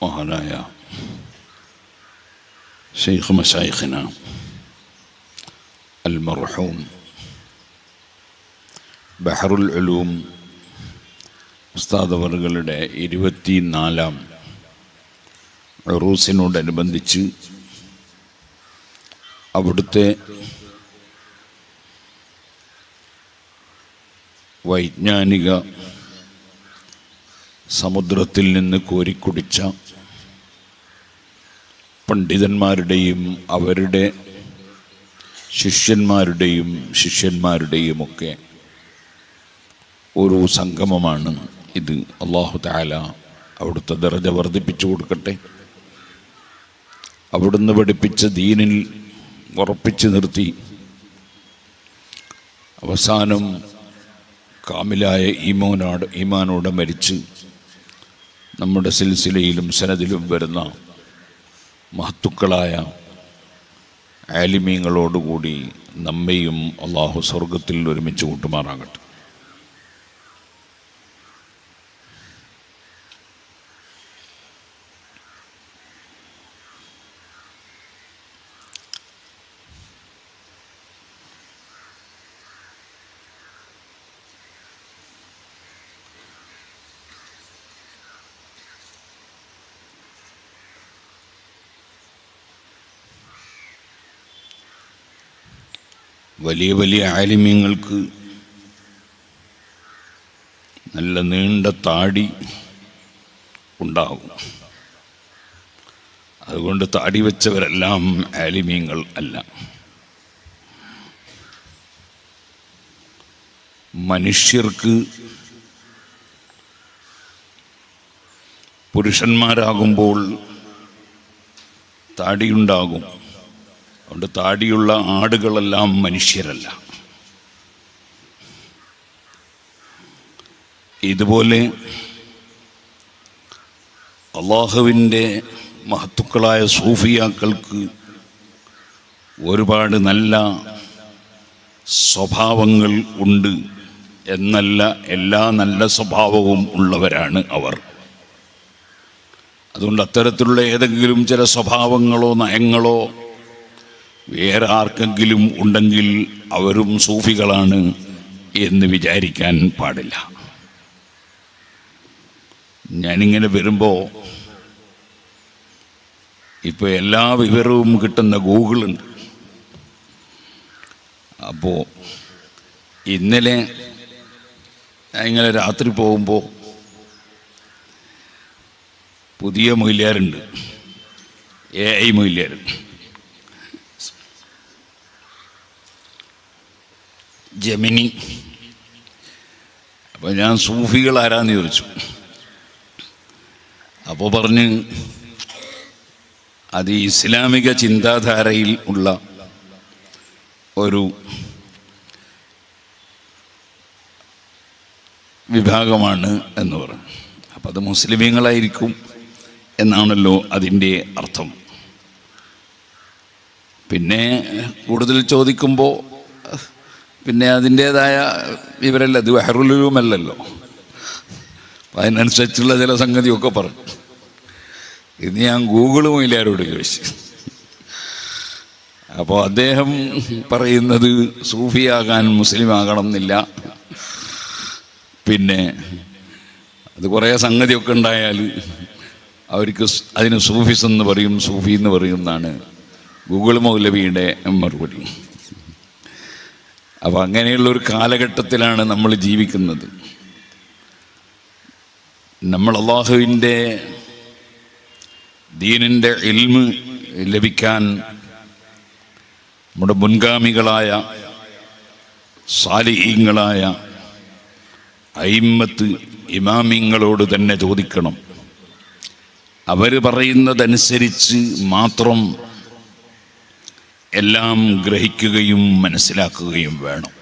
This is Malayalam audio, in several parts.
മഹാനായ ശൈഖ് മശായിഖിന അൽ മർഹൂം ബഹറുൽ ഉലൂം ഉസ്താദ് അവറുകളുടെ 24ാം ഉറൂസിനോടനുബന്ധിച്ച് അവിടുത്തെ വൈജ്ഞാനിക സമുദ്രത്തിൽ നിന്ന് കോരിക്കുടിച്ച പണ്ഡിതന്മാരുടെയും അവരുടെ ശിഷ്യന്മാരുടെയുമൊക്കെ ഒരു സംഗമമാണ് ഇത്. അല്ലാഹു തആല അവിടുത്തെ ദറജ വർദ്ധിപ്പിച്ചു കൊടുക്കട്ടെ. അവിടുന്ന് പഠിപ്പിച്ച ദീനിൽ ഉറപ്പിച്ചു നിർത്തി അവസാനം കാമിലായ ഈമാനോടെ മരിച്ച് നമ്മുടെ സിൽസിലയിലും സനദിലും വരുന്ന മഹത്തുക്കളായ ആലിമീങ്ങളോടുകൂടി നമ്മയും അള്ളാഹു സ്വർഗത്തിൽ ഒരുമിച്ച് കൂട്ടുമാറാകട്ടെ. വലിയ വലിയ ആലിമീങ്ങൾക്ക് നല്ല നീണ്ട താടി ഉണ്ടാകും. അതുകൊണ്ട് താടി വെച്ചവരെല്ലാം ആലിമീങ്ങൾ അല്ല. മനുഷ്യർക്ക് പുരുഷന്മാരാകുമ്പോൾ താടിയുണ്ടാകും. അതുകൊണ്ട് താടിയുള്ള ആടുകളെല്ലാം മനുഷ്യരല്ല. ഇതുപോലെ അള്ളാഹുവിൻ്റെ മഹത്തുക്കളായ സൂഫിയാക്കൾക്ക് ഒരുപാട് നല്ല സ്വഭാവങ്ങൾ ഉണ്ട് എന്നല്ല, എല്ലാ നല്ല സ്വഭാവവും ഉള്ളവരാണ് അവർ. അതുകൊണ്ട് അത്തരത്തിലുള്ള ഏതെങ്കിലും ചില സ്വഭാവങ്ങളോ നയങ്ങളോ വേറെ ആർക്കെങ്കിലും ഉണ്ടെങ്കിൽ അവരും സൂഫികളാണ് എന്ന് വിചാരിക്കാൻ പാടില്ല. ഞാനിങ്ങനെ വരുമ്പോൾ ഇപ്പോൾ എല്ലാ വിവരവും കിട്ടുന്ന ഗൂഗിളുണ്ട്. അപ്പോൾ ഇന്നലെ ഇങ്ങനെ രാത്രി പോകുമ്പോൾ പുതിയ മൊയിലിയാരുണ്ട്, AI മൊയിലിയാർ. ജെമിനി. അപ്പോൾ ഞാൻ സൂഫികൾ ആരാന്ന് ചോദിച്ചു. അപ്പോൾ പറഞ്ഞ് അത് ഇസ്ലാമിക ചിന്താധാരയിൽ ഉള്ള ഒരു വിഭാഗമാണ് എന്ന് പറഞ്ഞു. അപ്പം അത് മുസ്ലിമീങ്ങളായിരിക്കും എന്നാണല്ലോ അതിൻ്റെ അർത്ഥം. പിന്നെ കൂടുതൽ ചോദിക്കുമ്പോൾ പിന്നെ അതിൻ്റേതായ വിവരമല്ല, അത് ബഹറുൽ ഉലൂം അല്ലല്ലോ. അപ്പം അതിനനുസരിച്ചുള്ള ചില സംഗതിയൊക്കെ പറഞ്ഞു. ഇത് ഞാൻ ഗൂഗിൾ മൊയിലാരോട് ചോദിച്ചു. അപ്പോൾ അദ്ദേഹം പറയുന്നത് സൂഫിയാകാൻ മുസ്ലിം ആകണം എന്നില്ല. പിന്നെ അത് കുറേ സംഗതിയൊക്കെ ഉണ്ടായാൽ അവർക്ക് അതിന് സൂഫിസ് എന്ന് പറയും, സൂഫി എന്ന് പറയും എന്നാണ് ഗൂഗിൾ മൗലവിയുടെ മറുപടി. അപ്പോൾ അങ്ങനെയുള്ളൊരു കാലഘട്ടത്തിലാണ് നമ്മൾ ജീവിക്കുന്നത്. നമ്മൾ അള്ളാഹുവിൻ്റെ ദീനിൻ്റെ ഇൽമ് ലഭിക്കാൻ നമ്മുടെ മുൻഗാമികളായ സാലിഹീങ്ങളായ അയിമ്മത്ത് ഇമാമിങ്ങളോട് തന്നെ ചോദിക്കണം. അവർ പറയുന്നതനുസരിച്ച് മാത്രം എല്ലാം ഗ്രഹിക്കുകയും മനസ്സിലാക്കുകയും വേണം.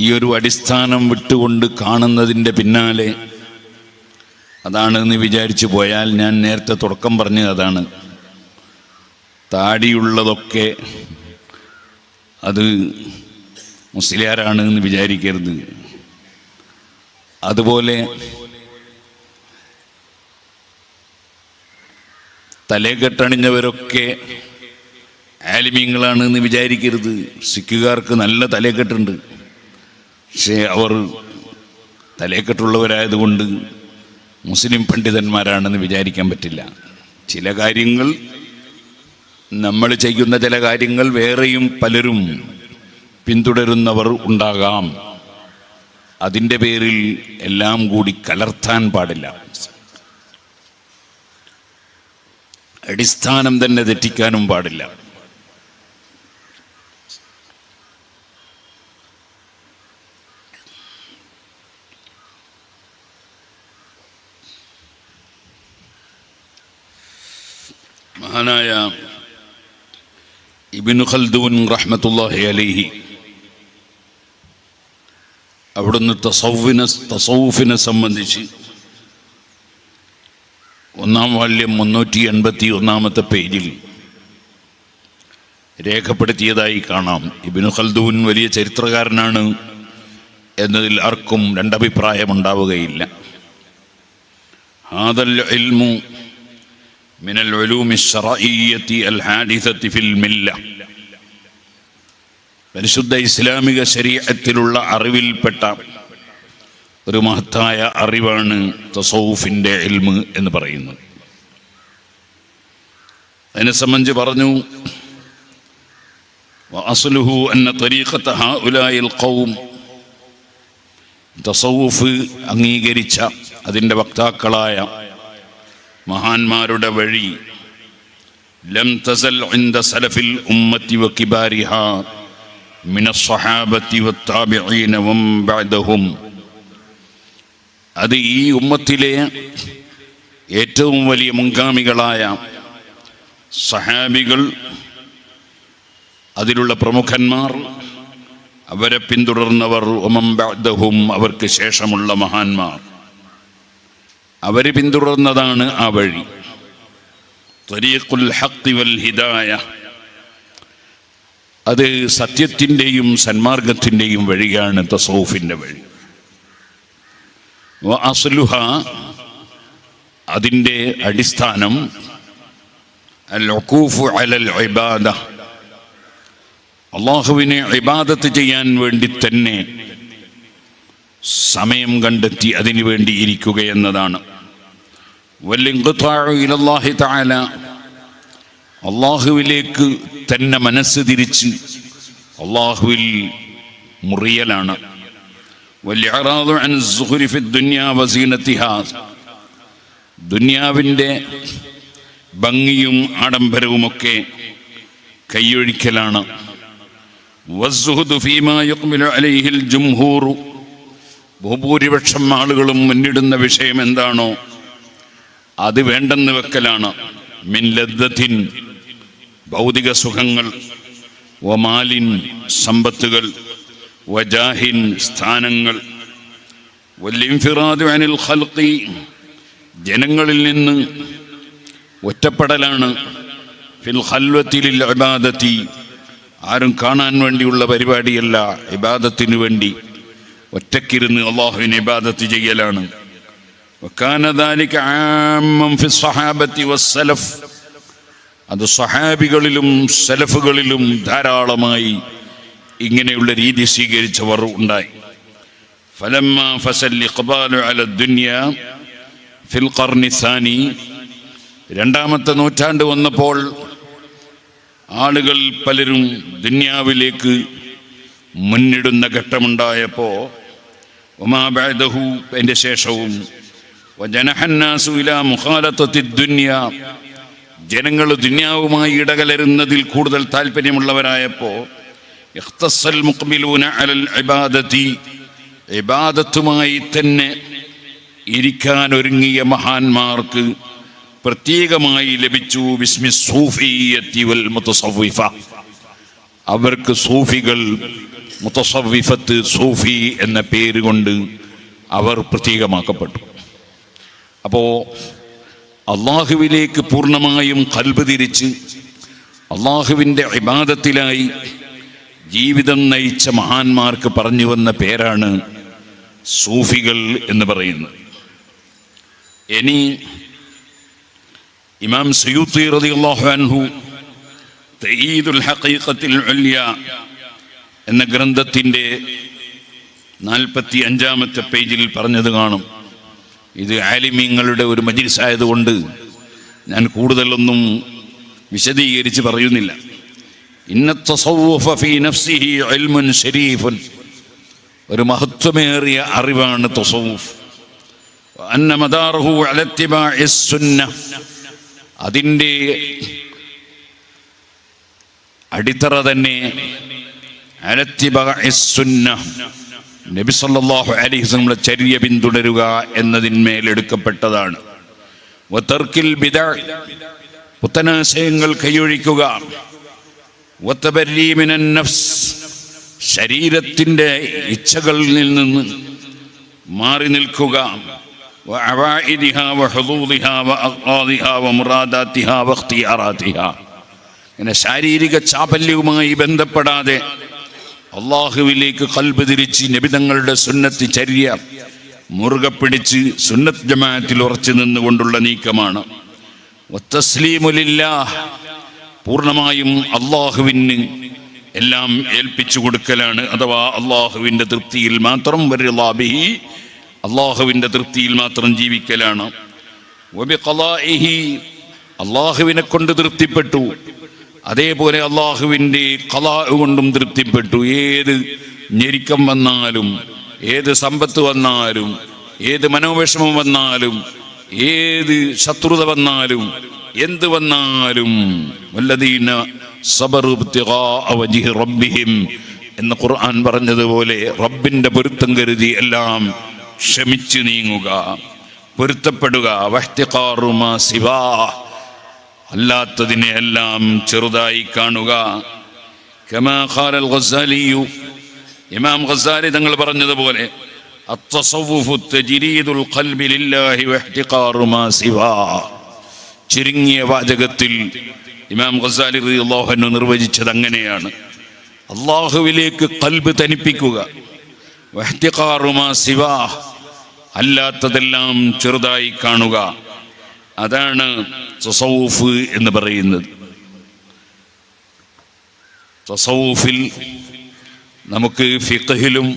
ഈ ഒരു അടിസ്ഥാനം വിട്ടുകൊണ്ട് കാണുന്നതിൻ്റെ പിന്നാലെ അതാണെന്ന് വിചാരിച്ചു പോയാൽ, ഞാൻ നേരത്തെ തുടക്കം പറഞ്ഞത് അതാണ്, താടിയുള്ളതൊക്കെ അത് മുസ്ലിയാരാണ് എന്ന് വിചാരിക്കരുത്. അതുപോലെ തലക്കെട്ടണിഞ്ഞവരൊക്കെ ആലിമീങ്ങളാണ് എന്ന് വിചാരിക്കരുത്. സിഖുകാർക്ക് നല്ല തലക്കെട്ടുണ്ട്, പക്ഷേ അവർ തലക്കെട്ടുള്ളവരായതുകൊണ്ട് മുസ്ലിം പണ്ഡിതന്മാരാണെന്ന് വിചാരിക്കാൻ പറ്റില്ല. ചില കാര്യങ്ങൾ, നമ്മൾ ചെയ്യുന്ന ചില കാര്യങ്ങൾ വേറെയും പലരും പിന്തുടരുന്നവർ ഉണ്ടാകാം. അതിൻ്റെ പേരിൽ എല്ലാം കൂടി കലർത്താൻ പാടില്ല. അടിസ്ഥാനം തന്നെ തെറ്റിക്കാനും പാടില്ല. മഹാനായ ഇബ്നു ഖൽദൂൻ റഹ്മത്തുള്ളാഹി അലൈഹി അവിടുന്ന് തസൗഫിനെ സംബന്ധിച്ച് 1-ാം വാല്യം 381-ാമത്തെ പേജിൽ രേഖപ്പെടുത്തിയതായി കാണാം. ഇബ്നു ഖൽദൂൻ വലിയ ചരിത്രകാരനാണ് എന്നതിൽ ആർക്കും രണ്ടഭിപ്രായമുണ്ടാവുകയില്ല. ഹാദൽ ഇൽമു മിനൽ ഉലൂമി ശറഈയ്യത്തി അൽ ഹാദിസത്തി ഫിൽ മില്ല, പരിശുദ്ധ ഇസ്ലാമിക ശരീഅത്തിലുള്ള അറിവിൽപ്പെട്ട ഒരു മഹത്തായ അറിവാണ് തസൗഫിൻ്റെ ഇൽമ് എന്ന് പറയുന്നത്. അതിനെ സംബന്ധിച്ച് പറഞ്ഞു, വഅസ്ലുഹു അന്ന തരീഖത ഹഉലാഇൽ ഖൗം, തസൗഫ് അംഗീകരിച്ച അതിൻ്റെ വക്താക്കളായ മഹാന്മാരുടെ വഴി ലം തസൽ ഇൻദ സലഫിൽ ഉമ്മത്തി വകിബാരിഹാ മിനസ് സ്വഹാബത്തി വത്താബിഈന വമൻ ബഅദഹും, അത് ഈ ഉമ്മത്തിലെ ഏറ്റവും വലിയ മുൻഗാമികളായ സഹാബികൾ, അതിലുള്ള പ്രമുഖന്മാർ, അവരെ പിന്തുടർന്നവർ, വമൻ ബഅദഹും അവർക്ക് ശേഷമുള്ള മഹാന്മാർ, അവർ പിന്തുടർന്നതാണ് ആ വഴി. ത്വരീഖുൽ ഹഖ് വൽ ഹിദായ, അത് സത്യത്തിൻ്റെയും സന്മാർഗത്തിൻ്റെയും വഴിയാണ് തസൗഫിൻ്റെ വഴി. വഅസ്ലുഹ, അതിൻ്റെ അടിസ്ഥാനം അൽ ഉഖൂഫു അലൽ ഇബാദ, അല്ലാഹുവിനെ ഇബാദത്ത് ചെയ്യാൻ വേണ്ടി തന്നെ സമയം കണ്ടെത്തി അതിനു വേണ്ടി ഇരിക്കുക എന്നതാണ്. വല്ലിൻഖിതാഉ ഇലല്ലാഹി തആല, അല്ലാഹുവിലേക്ക് തന്നെ മനസ്സ് തിരിച്ച് അല്ലാഹുവിൽ മുറിയലാണ്. വൽഇറാദു അൻ സുഖ്രി ഫി ദുനിയ വസീനതിഹാ, ദുനിയാവിൻ്റെ ഭംഗിയും ആഡംബരവുമൊക്കെ കൈയൊഴിക്കലാണ്. വസ്സുഹുദു ഫീമാ യുഖ്ബിലു അലൈഹിൽ ജുംഹൂർ, ബഹുഭൂരിപക്ഷം ആളുകളും മുന്നിടുന്ന വിഷയം എന്താണോ അത് വേണ്ടെന്ന് വെക്കലാണ്. മിൻ ലദ്ദത്തിൻ, ഭൗതിക സുഖങ്ങൾ, വമാലിൻ സമ്പത്തുകൾ, വജാഹിൻ സ്ഥാനങ്ങൾ, വല്ലിൻഫിറാദു അനിൽ ഖൽഖി, ജനങ്ങളിൽ നിന്ന് ഒറ്റപ്പെടലാണ്. ഫിൽ ഖൽവത്തി ലിൽ ഇബാദത്തി, ആരും കാണാൻ വേണ്ടിയുള്ള പരിപാടിയല്ല, ഇബാദത്തിനു വേണ്ടി ഒറ്റക്കിരുന്ന് അല്ലാഹുവിനെ ഇബാദത്ത് ചെയ്യലാണ്. വകാന ദാലിക ആമ്മൻ ഫി സ്വഹാബത്തി വസ്സലഫ്, അത് സ്വഹാബികളിലും സലഫുകളിലും ധാരാളമായി ഇങ്ങനെയുള്ള രീതി സ്വീകരിച്ചവർ ഉണ്ടായി. ഫലമ്മാ ഫസൽ ഇഖ്ബാലു അല ദുനിയ ഫിൽ ഖർനി സാനി, 2-ാമത്തെ നൂറ്റാണ്ട് വന്നപ്പോൾ ആളുകൾ പലരും ദുനിയാവിലേക്ക് മുന്നിടുന്ന ഘട്ടമുണ്ടായപ്പോൾ, വമാ ബഅദഹു, അതിൻ്റെ ശേഷവും, വജനഹന്നാസു ഇലാ മുഖാലത്തത്തി ദുനിയ, ജനങ്ങൾ ദുനിയാവുമായി ഇടകലരുന്നതിൽ കൂടുതൽ താല്പര്യമുള്ളവരായപ്പോൾ, ഇഖ്തസ്സൽ മുഖ്ബിലൂന അലൽ ഇബാദത്തി, ഇബാദത്തുമായി തന്നെ ഇരിക്കാൻ ഒരുങ്ങിയ മഹാന്മാർക്ക് പ്രത്യേകമായി ലഭിച്ചു ബിസ്മി സൂഫിയ്യത്തി വൽ മുതസവ്വിഫ, അവർക്ക് സൂഫികൾ, മുതസവ്വിഫത്ത്, സൂഫി എന്ന പേര് കൊണ്ട് അവർ പ്രത്യേകമാക്കപ്പെട്ടു. അപ്പോൾ അള്ളാഹുവിലേക്ക് പൂർണ്ണമായും ഖൽബ് തിരിച്ച് അള്ളാഹുവിൻ്റെ ഇബാദത്തിലായി ജീവിതം നയിച്ച മഹാന്മാർക്ക് പറഞ്ഞു വന്ന പേരാണ് സൂഫികൾ എന്ന് പറയുന്നത്. ഇനി ഇമാം സുയൂത്തി റളിയല്ലാഹു അൻഹു തഈദുൽ ഹഖീഖത്തുൽ ഉൽയ എന്ന ഗ്രന്ഥത്തിൻ്റെ 45-ാമത്തെ പേജിൽ പറഞ്ഞത് കാണും. ഇത് ആലിമീങ്ങളുടെ ഒരു മജ്ലിസ് ആയതുകൊണ്ട് ഞാൻ കൂടുതലൊന്നും വിശദീകരിച്ച് പറയുന്നില്ല. ഇന്ന തസവ്വുഫ ഫീ നഫ്സിഹി ഇൽമുൻ ശരീഫുൻ, ഒരു മഹത്വമേറിയ അറിവാണ് തസവ്വുഫ്. അന്ന മദാറഹു അല ഇത്തിബാഇസ് സുന്ന, അതിൻ്റെ അടിത്തറ തന്നെ അല ഇത്തിബാഇസ് സുന്ന, നബി സല്ലല്ലാഹു അലൈഹി വസല്ലമയുടെ ചര്യ പിന്തുടരുക എന്നതിന്മേൽ എടുക്കപ്പെട്ടതാണ്. വതർക്കിൽ ബിദഅ, പുത്തനാശയങ്ങൾ കൈയൊഴിക്കുക. വതബരി മിനൻ നഫ്സ്, ശരീരത്തിൻ്റെ ഇച്ഛകളിൽ നിന്ന് മാറി നിൽക്കുക. വഅവാഇദിഹാ വഹുദൂദിഹാ വഅഖ്റാദിഹാ വമുറാദാതിഹാ വഖ്തിയാറാതിഹാ, ഇങ്ങനെ ശാരീരിക ചാപല്യവുമായി ബന്ധപ്പെടാതെ അള്ളാഹുവിലേക്ക് ഖൽബ് തിരിച്ച് നബിതങ്ങളുടെ സുന്നത്ത് ചര്യ മുറുകെ പിടിച്ച് സുന്നത്ത് ജമാഅത്തിൽ ഉറച്ചു നിന്നുകൊണ്ടുള്ള നീക്കമാണ്. വത്തസ്ലീമു ലില്ലാഹ്, പൂർണ്ണമായും അള്ളാഹുവിന് എല്ലാം ഏൽപ്പിച്ചു കൊടുക്കലാണ്. അഥവാ അള്ളാഹുവിൻ്റെ തൃപ്തിയിൽ മാത്രം, വറിളാ ബിഹി, അള്ളാഹുവിൻ്റെ തൃപ്തിയിൽ മാത്രം ജീവിക്കലാണ്. വബിഖളാഇഹി, അള്ളാഹുവിനെ കൊണ്ട് തൃപ്തിപ്പെട്ടു, അതേപോലെ അള്ളാഹുവിൻ്റെ ഖളാ കൊണ്ടും തൃപ്തിപ്പെട്ടു. ഏത് ഞെരുക്കം വന്നാലും, ഏത് സമ്പത്ത് വന്നാലും, ഏത് മനോവിഷമം വന്നാലും, ഏത് ശത്രുത വന്നാലും, എന്ത് വന്നാലും, വല്ലദീന സബറു ഇബ്തിഗാഅ വജ്ഹി റബ്ബിഹിം എന്ന് ഖുർആൻ പറഞ്ഞതുപോലെ റബ്ബിൻ്റെ പൊരുത്തം കരുതി എല്ലാം ക്ഷമിച്ചു നീങ്ങുക, പൊരുത്തപ്പെടുക. വഹ്തിഖാറു മാ സിവാ, അല്ലാത്തതിനെ എല്ലാം ചെറുതായി കാണുക. കമാ ഖാലൽ ഗസ്സാലിയു, ഇമാം ഗസ്സാലി തങ്ങൾ പറഞ്ഞതുപോലെ അത്തസവ്വുഫു തജ്രീദുൽ ഖൽബി ലില്ലാഹി വഹ്തിഖാറു മാ സിവാ, ചുരുങ്ങിയ വാചകത്തിൽ ഇമാം ഗസ്സാലി റളിയല്ലാഹു അൻഹു നിർവചിച്ചത് അങ്ങനെയാണ്: അള്ളാഹുവിലേക്ക് ഖൽബ് തനിപ്പിക്കുക, വഹ്തിഖാറു മാ സിവാ, അല്ലാത്തതെല്ലാം ചെറുതായി കാണുക. അതാണ് തസവ്വുഫ് എന്ന് പറയുന്നത്. തസവ്വുഫിൽ നമുക്ക് ഫിഖ്ഹിലും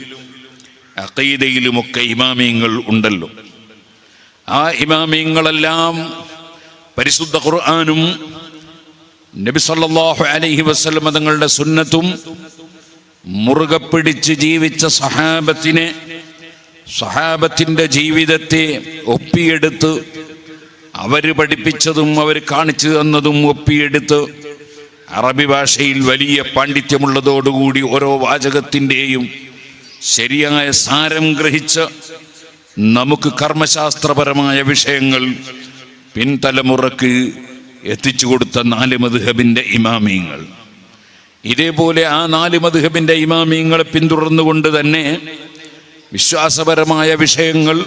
അഖീദയിലുമൊക്കെ ഇമാമിയങ്ങൾ ഉണ്ടല്ലോ. ആ ഇമാമിയങ്ങളെല്ലാം പരിശുദ്ധ ഖുർആനും നബി സല്ലല്ലാഹു അലൈഹി വസല്ലം തങ്ങളുടെ സുന്നത്തും മുറുകെ പിടിച്ച് ജീവിച്ച സഹാബത്തിൻ്റെ ജീവിതത്തെ ഒപ്പിയെടുത്ത്, അവർ പഠിപ്പിച്ചതും അവർ കാണിച്ചു തന്നതും ഒപ്പിയെടുത്ത്, അറബി ഭാഷയിൽ വലിയ പാണ്ഡിത്യമുള്ളതോടുകൂടി ഓരോ വാചകത്തിൻ്റെയും ശരിയായ സാരം ഗ്രഹിച്ച് നമുക്ക് കർമ്മശാസ്ത്രപരമായ വിഷയങ്ങൾ പിൻതലമുറക്ക് എത്തിച്ചു കൊടുത്ത 4 മദ്ഹബിൻ്റെ ഇമാമിയങ്ങൾ. ഇതേപോലെ ആ 4 മദ്ഹബിൻ്റെ ഇമാമിയങ്ങളെ പിന്തുടർന്നുകൊണ്ട് തന്നെ വിശ്വാസപരമായ വിഷയങ്ങൾ,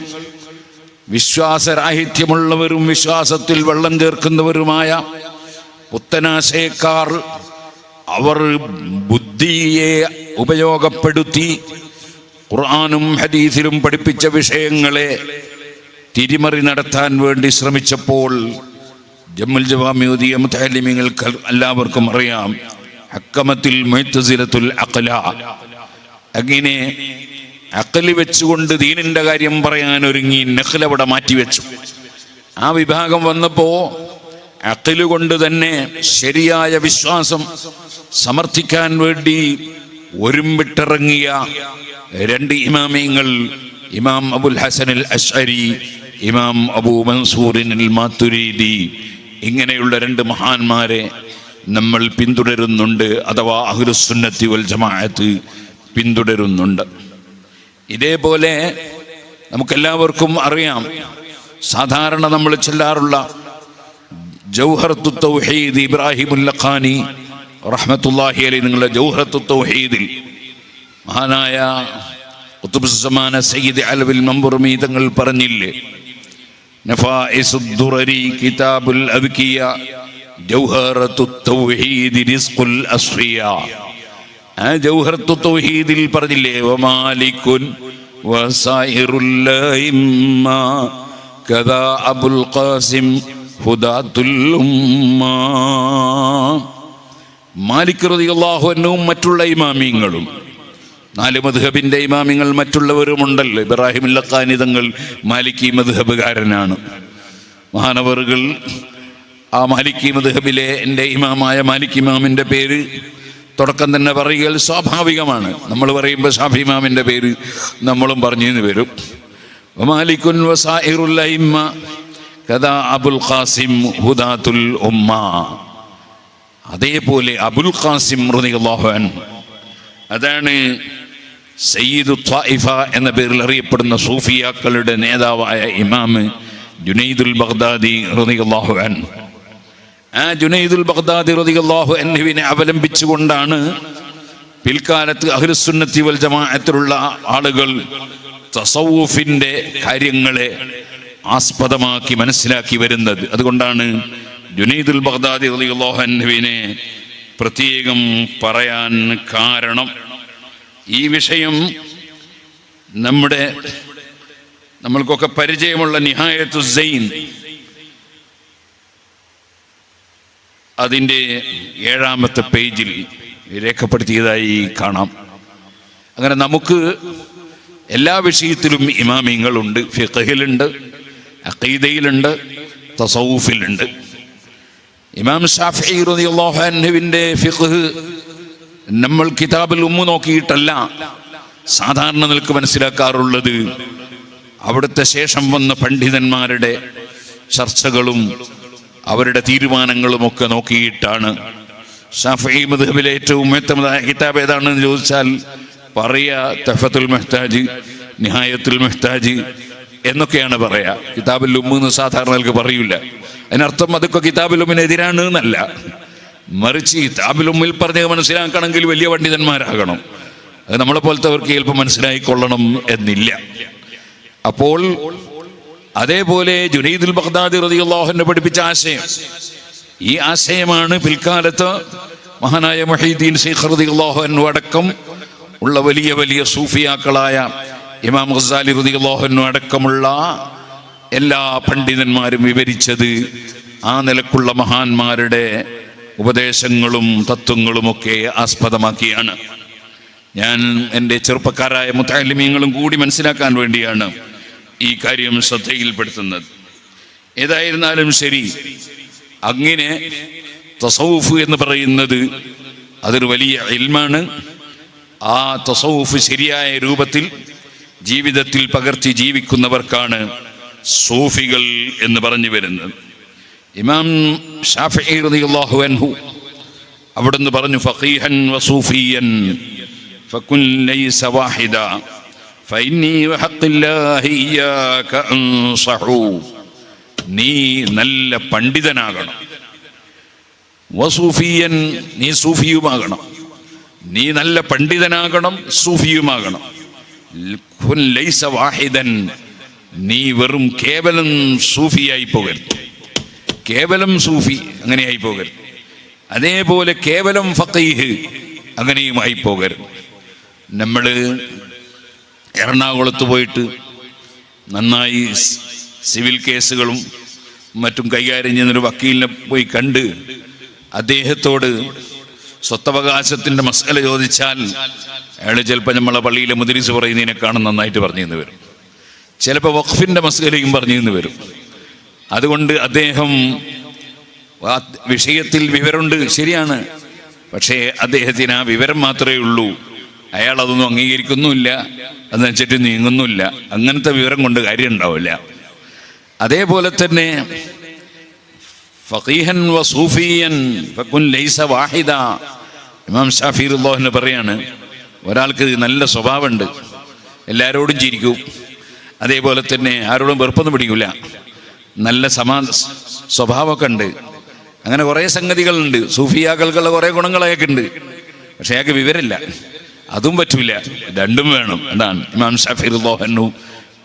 വിശ്വാസരാഹിത്യമുള്ളവരും വിശ്വാസത്തിൽ വെള്ളം ചേർക്കുന്നവരുമായ പുത്തനാശയക്കാർ, അവർ ബുദ്ധിയെ ഉപയോഗപ്പെടുത്തി ഖുർആനും ഹദീസിലും പഠിപ്പിച്ച വിഷയങ്ങളെ തിരിമറി നടത്താൻ വേണ്ടി ശ്രമിച്ചപ്പോൾ ജമ്മുൽ ജവാമി ഓതിയ മുതഅല്ലിമീങ്ങൾക്ക് എല്ലാവർക്കും അറിയാം, ഹക്കമത്തിൽ മുഅ്തസിലത്തുൽ അഖ്ല, അങ്ങനെ അഖ്ല് വെച്ചുകൊണ്ട് ദീനിൻ്റെ കാര്യം പറയാൻ ഒരുങ്ങി നഖ്ൽ അവിടെ മാറ്റിവെച്ചു. ആ വിഭാഗം വന്നപ്പോൾ അഖ്ല് കൊണ്ട് തന്നെ ശരിയായ വിശ്വാസം സമർത്ഥിക്കാൻ വേണ്ടി ഒരുമ്പിട്ടിറങ്ങിയ 2 ഇമാമിയങ്ങൾ, ഇമാം അബുൽ ഹസൻ അൽ അശ്അരി, ഇമാം അബൂ മൻസൂറിൻ അൽ മാതുരീദി, ഇങ്ങനെയുള്ള 2 മഹാന്മാരെ നമ്മൾ പിന്തുടരുന്നുണ്ട്. അഥവാ അഹ്ലുസുന്നത്തി വൽ ജമാഅത്ത് പിന്തുടരുന്നുണ്ട്. ഇതേപോലെ നമുക്കെല്ലാവർക്കും അറിയാം, സാധാരണ നമ്മൾ ചൊല്ലാറുള്ള ജൗഹറത്തു തൗഹീദ്, ഇബ്രാഹിമുൽ ലഖാനി റഹ്മത്തുള്ളാഹി അലൈഹി നിങ്ങളുടെ ജൗഹറത്തു തൗഹീദിൽ മഹാനായ ഖുത്ബുസ്സമാന സയ്യിദ് അലവിൽ മംബുർമി തങ്ങൾ പറഞ്ഞില്ലേ, നഫായിസുദ് ദുറരി കിതാബുൽ അദ്കിയ ജൗഹറത്തു തൗഹീദ് റിസ്ഖുൽ അസ്ഫിയ. ആ ജൗഹറത്തു തൗഹീദിൽ പറഞ്ഞില്ലേ, വമാലികുൻ വസായിറുൽ ലൈമ്മ കദാ അബുൽ ഖാസിം ഹുദാത്തുൽ ഉമ്മ. മാലിക് റളിയല്ലാഹു അൻഹുവും മറ്റുള്ള ഇമാമിങ്ങളും, 4 മദ്ഹബിൻ്റെ ഇമാമിങ്ങൾ മറ്റുള്ളവരുമുണ്ടല്ലോ. ഇബ്രാഹിം ലഖാനി തങ്ങൾ മാലിക്കി മദ്ഹബുകാരനാണ്. മഹാനവറുകൾ ആ മാലിക്കി മദ്ഹബിലെ എൻ്റെ ഇമാമായ മാലിക് ഇമാമിൻ്റെ പേര് തുടക്കം തന്നെ പറയുക സ്വാഭാവികമാണ്. നമ്മൾ പറയുമ്പോൾ ഷാഫി ഇമാമിൻ്റെ പേര് നമ്മളും പറഞ്ഞു വരും. മാലിക്കുൻ വസായിറുൽ അഇമ്മ കദാ അബുൽ ഖാസിം ഹുദാത്തുൽ ഉമ്മ. അതേപോലെ അബുൽ ഖാസിം റളിയല്ലാഹു അൻഹു, അതാണ് സയ്യിദു ത്വായിഫ എന്ന പേരിൽ അറിയപ്പെടുന്ന സൂഫിയാക്കളുടെ നേതാവായ ഇമാം ജുനൈദുൽ ബഗ്ദാദി റളിയല്ലാഹു അൻഹു. ആ ജുനൈദുൽ ബഗ്ദാദി റളിയല്ലാഹു അൻഹുവിനെ അവലംബിച്ചുകൊണ്ടാണ് പിൽക്കാലത്ത് അഹ്ലുസുന്നത്തി വൽ ജമാഅത്തിലുള്ള ആളുകൾ തസവ്വുഫിൻ്റെ കാര്യങ്ങളെ ആസ്പദമാക്കി മനസ്സിലാക്കി വരുന്നത്. അതുകൊണ്ടാണ് ജുനൈദുൽ ബഗ്ദാദി റളിയല്ലാഹു അൻഹുവിനെ പ്രത്യേകം പറയാൻ കാരണം. ഈ വിഷയം നമ്മൾക്കൊക്കെ പരിചയമുള്ള നിഹായത്തു സൈൻ അതിൻ്റെ 7ാമത്തെ പേജിൽ രേഖപ്പെടുത്തിയതായി കാണാം. അങ്ങനെ നമുക്ക് എല്ലാ വിഷയത്തിലും ഇമാമിങ്ങളുണ്ട്. ഫിഖ്ഹിലുണ്ട്, അഖീദയിലുണ്ട്, തസവ്വുഫിലുണ്ട്. ഇമാം ശാഫിഈ റളിയല്ലാഹു അൻഹുവിൻ്റെ ഫിഖ്ഹ് നമ്മൾ കിതാബുൽ ഉമ്മ നോക്കിയിട്ടല്ല സാധാരണ നിലക്ക് മനസ്സിലാക്കാറുള്ളത്. അവിടുത്തെ ശേഷം വന്ന പണ്ഡിതന്മാരുടെ ചർച്ചകളും അവരുടെ തീരുമാനങ്ങളുമൊക്കെ നോക്കിയിട്ടാണ്. ശാഫിഈ മദ്ഹബിലെ ഏറ്റവും ഉത്തമമായ കിതാബ് ഏതാണെന്ന് ചോദിച്ചാൽ പറയാ തഹ്ഫത്തുൽ മുഹ്താജ്, നിഹായത്തുൽ മുഹ്താജ് എന്നൊക്കെയാണ് പറയാ. കിതാബുൽ ഉമ്മ എന്ന് സാധാരണ നിലക്ക് പറയൂല. അതിനർത്ഥം അതൊക്കെ കിതാബുൽ ഉമ്മിനെതിരാണ് എന്നല്ല, മറിച്ച് കിതാബുൽ ഉമ്മിൽ പറഞ്ഞ് മനസ്സിലാക്കണമെങ്കിൽ വലിയ പണ്ഡിതന്മാരാകണം. അത് നമ്മളെ പോലത്തെവർക്ക് ചിലപ്പോൾ മനസ്സിലായിക്കൊള്ളണം എന്നില്ല. അപ്പോൾ അതേപോലെ ജുനൈദുൽ ബഗ്ദാദി റളിയല്ലാഹു അൻഹു പഠിപ്പിച്ച ആശയം, ഈ ആശയമാണ് പിൽക്കാലത്ത് മഹാനായ മുഹീദ്ദീൻ ശൈഖ് റളിയല്ലാഹു അൻഹു അടക്കം ഉള്ള വലിയ വലിയ സൂഫിയാക്കളായ ഇമാം ഗസാലി റളിയല്ലാഹു അൻഹു അടക്കമുള്ള എല്ലാ പണ്ഡിതന്മാരും വിവരിച്ചത് ആ നിലക്കുള്ള മഹാന്മാരുടെ ഉപദേശങ്ങളും തത്വങ്ങളുമൊക്കെ ആസ്പദമാക്കിയാണ്. ഞാൻ എൻ്റെ ചെറുപ്പക്കാരായ മുതഅല്ലിമീങ്ങളും കൂടി മനസ്സിലാക്കാൻ വേണ്ടിയാണ് ഈ കാര്യം ശ്രദ്ധയിൽപ്പെടുത്തുന്നത്. ഏതായിരുന്നാലും ശരി, അങ്ങനെ തസവ്വുഫ് എന്ന് പറയുന്നത് അതൊരു വലിയ ഇൽമാണ്. ആ തസവ്വുഫ് ശരിയായ രൂപത്തിൽ ജീവിതത്തിൽ പകർത്തി ജീവിക്കുന്നവർക്കാണ് സൂഫികൾ എന്ന് പറഞ്ഞു വരുന്നത്. ഇമാം ശാഫിഈ റളിയല്ലാഹു അൻഹു അവിടുന്ന് പറഞ്ഞു, ഫഖീഹൻ വസൂഫിയൻ ഫകുൻ ലൈസ വാഹിദ ഫഇന്നി വഹഖില്ലാഹി ഇയ്യാക അൻസഹു. നീ നല്ല പണ്ഡിതനാകണം, വസൂഫിയൻ നീ സൂഫിയുമാകണം. നീ നല്ല പണ്ഡിതനാകണം, സൂഫിയുമാകണം. കുൻ ലൈസ വാഹിദൻ, നീ വെറും കേവലം സൂഫിയായി പോകരുത്, കേവലം സൂഫി അങ്ങനെയായി പോകരുത്. അതേപോലെ കേവലം ഫഖീഹ് അങ്ങനെയുമായി പോകരുത്. നമ്മൾ എറണാകുളത്ത് പോയിട്ട് നന്നായി സിവിൽ കേസുകളും മറ്റും കൈകാര്യം ചെയ്യുന്നൊരു വക്കീലിനെ പോയി കണ്ട് അദ്ദേഹത്തോട് സ്വത്തവകാശത്തിൻ്റെ മസല ചോദിച്ചാൽ അയാൾ ചിലപ്പോൾ നമ്മളെ പള്ളിയിലെ മുദ്രിസ് പറയുന്നതിനേക്കാളും നന്നായിട്ട് പറഞ്ഞു തന്നു വരും. ചിലപ്പോൾ വഖഫിൻ്റെ മസലയും പറഞ്ഞു തന്നു വരും. അതുകൊണ്ട് അദ്ദേഹം വിഷയത്തിൽ വിവരമുണ്ട്, ശരിയാണ്. പക്ഷേ അദ്ദേഹത്തിന് ആ വിവരം മാത്രമേ ഉള്ളൂ. അയാൾ അതൊന്നും അംഗീകരിക്കുന്നുമില്ല, അതനുസരിച്ചിട്ട് നീങ്ങുന്നുമില്ല. അങ്ങനത്തെ വിവരം കൊണ്ട് കാര്യം ഉണ്ടാവില്ല. അതേപോലെ തന്നെ ഫഖീഹൻ വസൂഫിയൻ ഫകുൻ ലൈസ വാഹിദ. ഇമാം ശാഫിഈ റളിയല്ലാഹു അൻഹു പറയാണ്, ഒരാൾക്ക് നല്ല സ്വഭാവമുണ്ട്, എല്ലാവരോടും ചിരിക്കും, അതേപോലെ തന്നെ ആരോടും വെറുപ്പൊന്നും പിടിക്കില്ല, നല്ല സ്വഭാവമൊക്കെ ഉണ്ട്. അങ്ങനെ കുറേ സംഗതികളുണ്ട്. സൂഫിയാക്കൾക്കുള്ള കുറേ ഗുണങ്ങളൊക്കെ ഉണ്ട്. പക്ഷെ അയാൾക്ക് വിവരമില്ല, അതും പറ്റൂല. രണ്ടും വേണം. അതാണ് ഇമാം ശാഫിഈ റളിയല്ലാഹു അൻഹു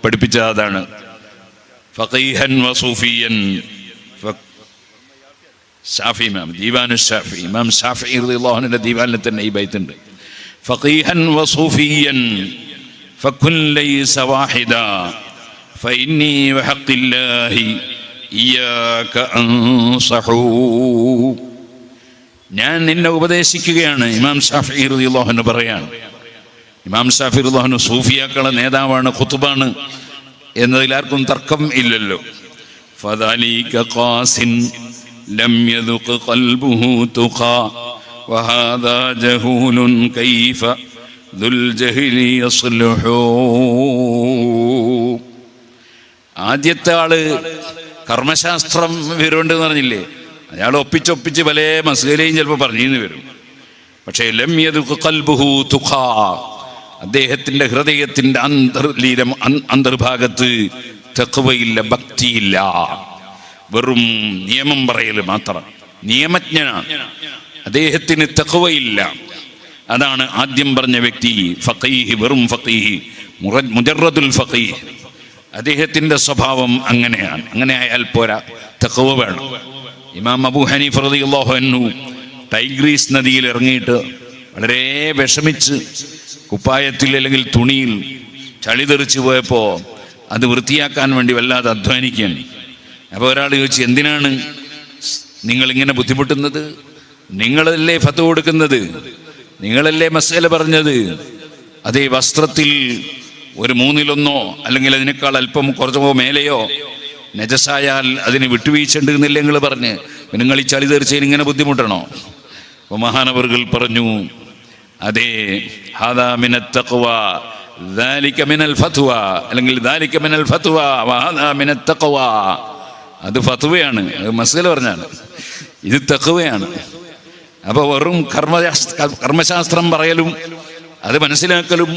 പഠിപ്പിച്ച അതാണ്. ഫഖീഹൻ വസൂഫിയൻ. ഷാഫി ഇമാം ദീവാനു ഷാഫി, ഇമാം ഷാഫിഈ റളിയല്ലാഹു അൻഹുവിന്റെ ദീവാനിൽ തന്നെ ഈ ബൈത്തുണ്ട്. ഫഖീഹൻ വസൂഫിയൻ ഫകുൻ ലൈസ വാഹിദ ഫഇന്നി വഹഖില്ലാഹി ഇയ്യാക അൻസഹു, ഞാൻ നിന്നെ ഉപദേശിക്കുകയാണ്. ഇമാം ഷാഫിഈ റളിയല്ലാഹു അൻഹു പറയാണ്. ഇമാം ഷാഫിഈ റളിയല്ലാഹു അൻഹു സൂഫിയാക്കളുടെ നേതാവാണ്, ഖുതുബാണ് എന്നതിൽ ആർക്കും തർക്കം ഇല്ലല്ലോ. ഫദാലിക ഖാസിൻ ലം യദുഖ് ഖൽബുഹു തുഖാ വഹാദാ ജഹൂലുൻ കൈഫ ദുൽ ജഹ്ലി യസ്ലുഹു. ആദ്യത്തെ ആള് കർമ്മശാസ്ത്രം വിവരമുണ്ടെന്ന് പറഞ്ഞില്ലേ, അയാൾ ഒപ്പിച്ചൊപ്പിച്ച് പല മസ്കലയും ചിലപ്പോൾ പറഞ്ഞു വരും. പക്ഷേ ലം യദുഖ് ഖൽബുഹു തുഖാ, അദ്ദേഹത്തിൻ്റെ ഹൃദയത്തിൻ്റെ അന്തർഭാഗത്ത് തഖ്വയില്ല, ഭക്തിയില്ല, വെറും നിയമം പറയൽ മാത്രം, നിയമജ്ഞനാണ്, അദ്ദേഹത്തിന് തഖ്വയില്ല. അതാണ് ആദ്യം പറഞ്ഞ വ്യക്തി ഫഖീഹ്, വെറും ഫഖീഹ്, മുജറദുൽ ഫഖീഹ്. അദ്ദേഹത്തിൻ്റെ സ്വഭാവം അങ്ങനെയാണ്. അങ്ങനെ ആയാൽ പോരാ, തഖ്വ വേണം. ഇമാം അബൂ ഹനീഫ റളിയല്ലാഹു അൻഹു ടൈഗ്രീസ് നദിയിൽ ഇറങ്ങിയിട്ട് വളരെ വിഷമിച്ച് കുപ്പായത്തിൽ അല്ലെങ്കിൽ തുണിയിൽ ചളി തെറിച്ച് പോയപ്പോൾ അത് വൃത്തിയാക്കാൻ വേണ്ടി വല്ലാതെ അധ്വാനിക്കുകയാണ്. അപ്പോൾ ഒരാൾ ചോദിച്ചു, എന്തിനാണ് നിങ്ങളിങ്ങനെ ബുദ്ധിമുട്ടുന്നത്? നിങ്ങളല്ലേ ഫത്വ കൊടുക്കുന്നത്, നിങ്ങളല്ലേ മസ്അല പറഞ്ഞത്. അതേ വസ്ത്രത്തിൽ ഒരു മൂന്നിലൊന്നോ അല്ലെങ്കിൽ അതിനേക്കാൾ അല്പം കുറച്ചോ മേലെയോ നജസായാൽ അതിന് വിട്ടുവീഴ്ച ഉണ്ട് എന്നല്ലേ നിങ്ങൾ പറഞ്ഞ്, നിങ്ങൾ ഈ ചളി തെറിച്ചതിന് ഇങ്ങനെ ബുദ്ധിമുട്ടണോ? അപ്പോൾ മഹാനവറുകൾ പറഞ്ഞു, അതേ ഹാദാ മിനത്ത് തഖ്വ ദാലിക മിനൽ ഫത്വ, അല്ലെങ്കിൽ ദാലിക മിനൽ ഫത്വ വഹാദാ മിനത്ത് തഖ്വ. അത് ഫത്വയാണ്, മസ്അല പറഞ്ഞാണ്, ഇത് തഖ്വയാണ്. അപ്പോൾ വെറും കർമ്മശാസ്ത്രം പറയലും അത് മനസ്സിലാക്കലും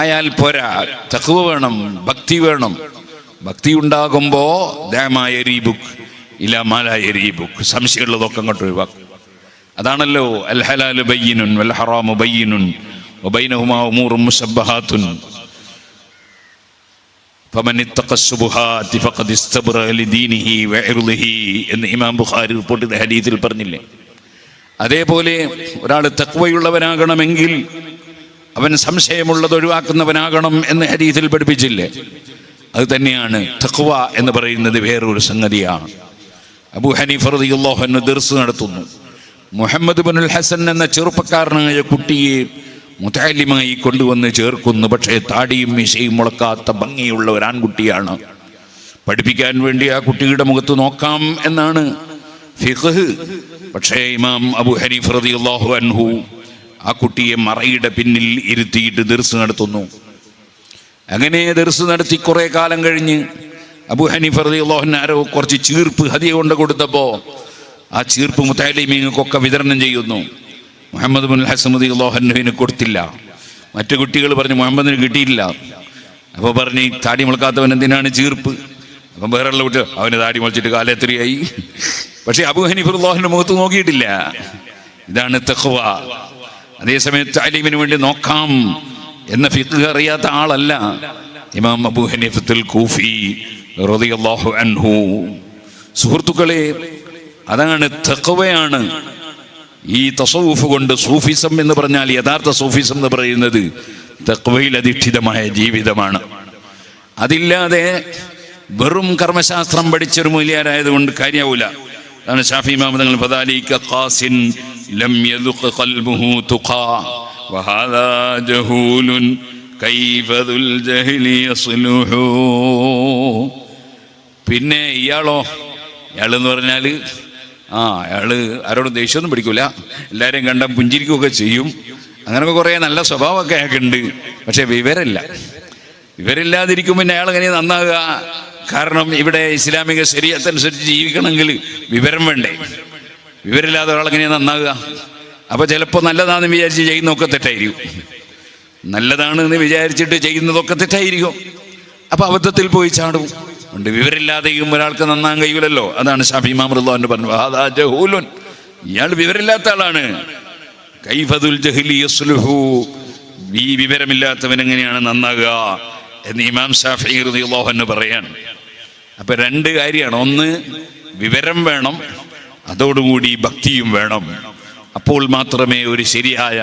ആയാൽ പോരാ, തഖ്വ വേണം, ഭക്തി വേണം. ഭക്തി ഉണ്ടാകുമ്പോൾ സംശയമുള്ളതൊക്കെ അങ്ങോട്ട് ഒഴിവാക്കും. അതാണല്ലോ അൽ ഹലാലു ബയ്യിനുൻ വൽ ഹറാമു ബയ്യിനുൻ വബൈനഹുമാ ഉമൂറുൻ മുശബ്ബഹാത്തുൻ ഫമൻ ഇത്തഖ ശുബ്ഹാത്തി ഫഖദ് ഇസ്തബ്റഅ ലിദീനിഹി വഇർളിഹി എന്ന് ഇമാം ബുഖാരി റിപ്പോർട്ട് ചെയ്ത ഹദീസിൽ പറഞ്ഞില്ലേ. അതേപോലെ ഒരാൾ തഖ്വയുള്ളവനാകണമെങ്കിൽ അവൻ സംശയമുള്ളത് ഒഴിവാക്കുന്നവനാകണം എന്ന് ഹദീസിൽ പഠിപ്പിച്ചില്ലേ. അത് തന്നെയാണ് തഖ്വ എന്ന് പറയുന്നത്. വേറൊരു സംഗതിയാണ്. അബൂ ഹനീഫ റളിയല്ലാഹു അൻഹു ദർസ് നടത്തുന്നു. മുഹമ്മദ് ഇബ്നുൽ ഹസൻ എന്ന ചെറുപ്പക്കാരനായ കുട്ടിയെ മുതഅല്ലിമായി കൊണ്ടുവന്ന് ചേർക്കുന്നു. പക്ഷേ താടിയും മീശയും മുളക്കാത്ത ഭംഗിയുള്ള ഒരു ആൺകുട്ടിയാണ്. പഠിപ്പിക്കാൻ വേണ്ടി ആ കുട്ടിയുടെ മുഖത്ത് നോക്കാം എന്നാണ് ഫിഖ്ഹ്. പക്ഷേ ഇമാം അബൂ ഹനീഫ റളിയല്ലാഹു അൻഹു ആ കുട്ടിയെ മറയുടെ പിന്നിൽ ഇരുത്തിയിട്ട് ദർസ് നടത്തുന്നു. അങ്ങനെ ദർസ് നടത്തി കുറേ കാലം കഴിഞ്ഞ് അബൂ ഹനീഫ റളിയല്ലാഹു അൻഹു ആരോ കുറച്ച് ചീർപ്പ് ഹദിയ കൊണ്ട് കൊടുത്തപ്പോൾ ആ ചീർപ്പ് മുതഅല്ലിമീങ്ങൾക്കൊക്കെ വിതരണം ചെയ്യുന്നു. മുഹമ്മദ് ഇബ്നുൽ ഹസൻ റളിയല്ലാഹു അൻഹുവിന് കൊടുത്തില്ല. മറ്റു കുട്ടികൾ പറഞ്ഞു മുഹമ്മദിന് കിട്ടിയില്ല. അപ്പോൾ പറഞ്ഞു, താടി മുളക്കാത്തവൻ എന്തിനാണ് ചീർപ്പ്? അപ്പം വേറെയുള്ള കുട്ടി, അവന് താടി മുളച്ചിട്ട് കാലെത്രയായി. പക്ഷേ അബൂ ഹനീഫ റളിയല്ലാഹു അൻഹു മുഖത്ത് നോക്കിയിട്ടില്ല. ഇതാണ് തഖ്വ. അതേസമയത്ത് അലീമിന് വേണ്ടി നോക്കാം എന്ന ഫിഖ്ഹ് അറിയാത്ത ആളല്ല ഇമാം അബൂ ഹനീഫത്തുൽ കൂഫി റളിയല്ലാഹു അൻഹു. സുഹൃത്തുക്കളെ, അതാണ് തഖ്വയാണ്. ഈ തസവ്വുഫ് കൊണ്ട് സൂഫിസം എന്ന് പറഞ്ഞാൽ, യഥാർത്ഥ സൂഫിസം എന്ന് പറയുന്നത് തഖ്വയിൽ അധിഷ്ഠിതമായ ജീവിതമാണ്. അതില്ലാതെ വെറും കർമ്മശാസ്ത്രം പഠിച്ചൊരു മൂല്യരായതുകൊണ്ട് കാര്യമാവില്ല. അതാണ് ഷാഫി ഇമാം തങ്ങൾ ഫദാലിക ഖാസിൻ ലം യദുഖ് ഖൽബുഹു തുഖാ വഹാദാ ജഹൂലുൻ കൈഫ ദുൽ ജഹ്ലി യസ്ലുഹു. പിന്നെ ഇയാളെന്ന് പറഞ്ഞാൽ അയാള് ആരോടും ദേഷ്യമൊന്നും പിടിക്കൂല, എല്ലാവരെയും കണ്ട പുഞ്ചിരിക്കുകയൊക്കെ ചെയ്യും. അങ്ങനെയൊക്കെ കുറേ നല്ല സ്വഭാവമൊക്കെ അയാൾക്ക് ഉണ്ട്. പക്ഷെ വിവരമില്ലാതിരിക്കും. പിന്നെ അയാൾ എങ്ങനെ നന്നാകുക? കാരണം ഇവിടെ ഇസ്ലാമിക ശരീഅത്തനുസരിച്ച് ജീവിക്കണമെങ്കിൽ വിവരം വേണ്ടേ? വിവരമില്ലാതെ ഒരാളെങ്ങനെയാണ് നന്നാകുക? അപ്പോൾ ചിലപ്പോൾ നല്ലതാണെന്ന് വിചാരിച്ച് ചെയ്യുന്നതൊക്കെ തെറ്റായിരിക്കും, നല്ലതാണെന്ന് വിചാരിച്ചിട്ട് ചെയ്യുന്നതൊക്കെ തെറ്റായിരിക്കും. അപ്പോൾ അബദ്ധത്തിൽ പോയി ചാടും. ഉണ്ട് വിവരമില്ലാതെയും ഒരാൾക്ക് നന്നാൻ കഴിയില്ലല്ലോ. അതാണ് ഷാഫി ഇമാം റളിയല്ലാഹു അൻഹു പറഞ്ഞു, ഹാദാ ജഹൂലുൻ, ഇയാൾ വിവരമില്ലാത്ത ആളാണ്. കൈഫ ദുൽ ജഹ്ലി യസ്ലുഹു, ഈ വിവരമില്ലാത്തവൻ എങ്ങനെയാണ് നന്നാകുക എന്ന് ഇമാം ഷാഫി റളിയല്ലാഹു അൻഹു പറയാണ്. അപ്പം രണ്ട് കാര്യമാണ്. ഒന്ന്, വിവരം വേണം, അതോടുകൂടി ഭക്തിയും വേണം. അപ്പോൾ മാത്രമേ ഒരു ശരിയായ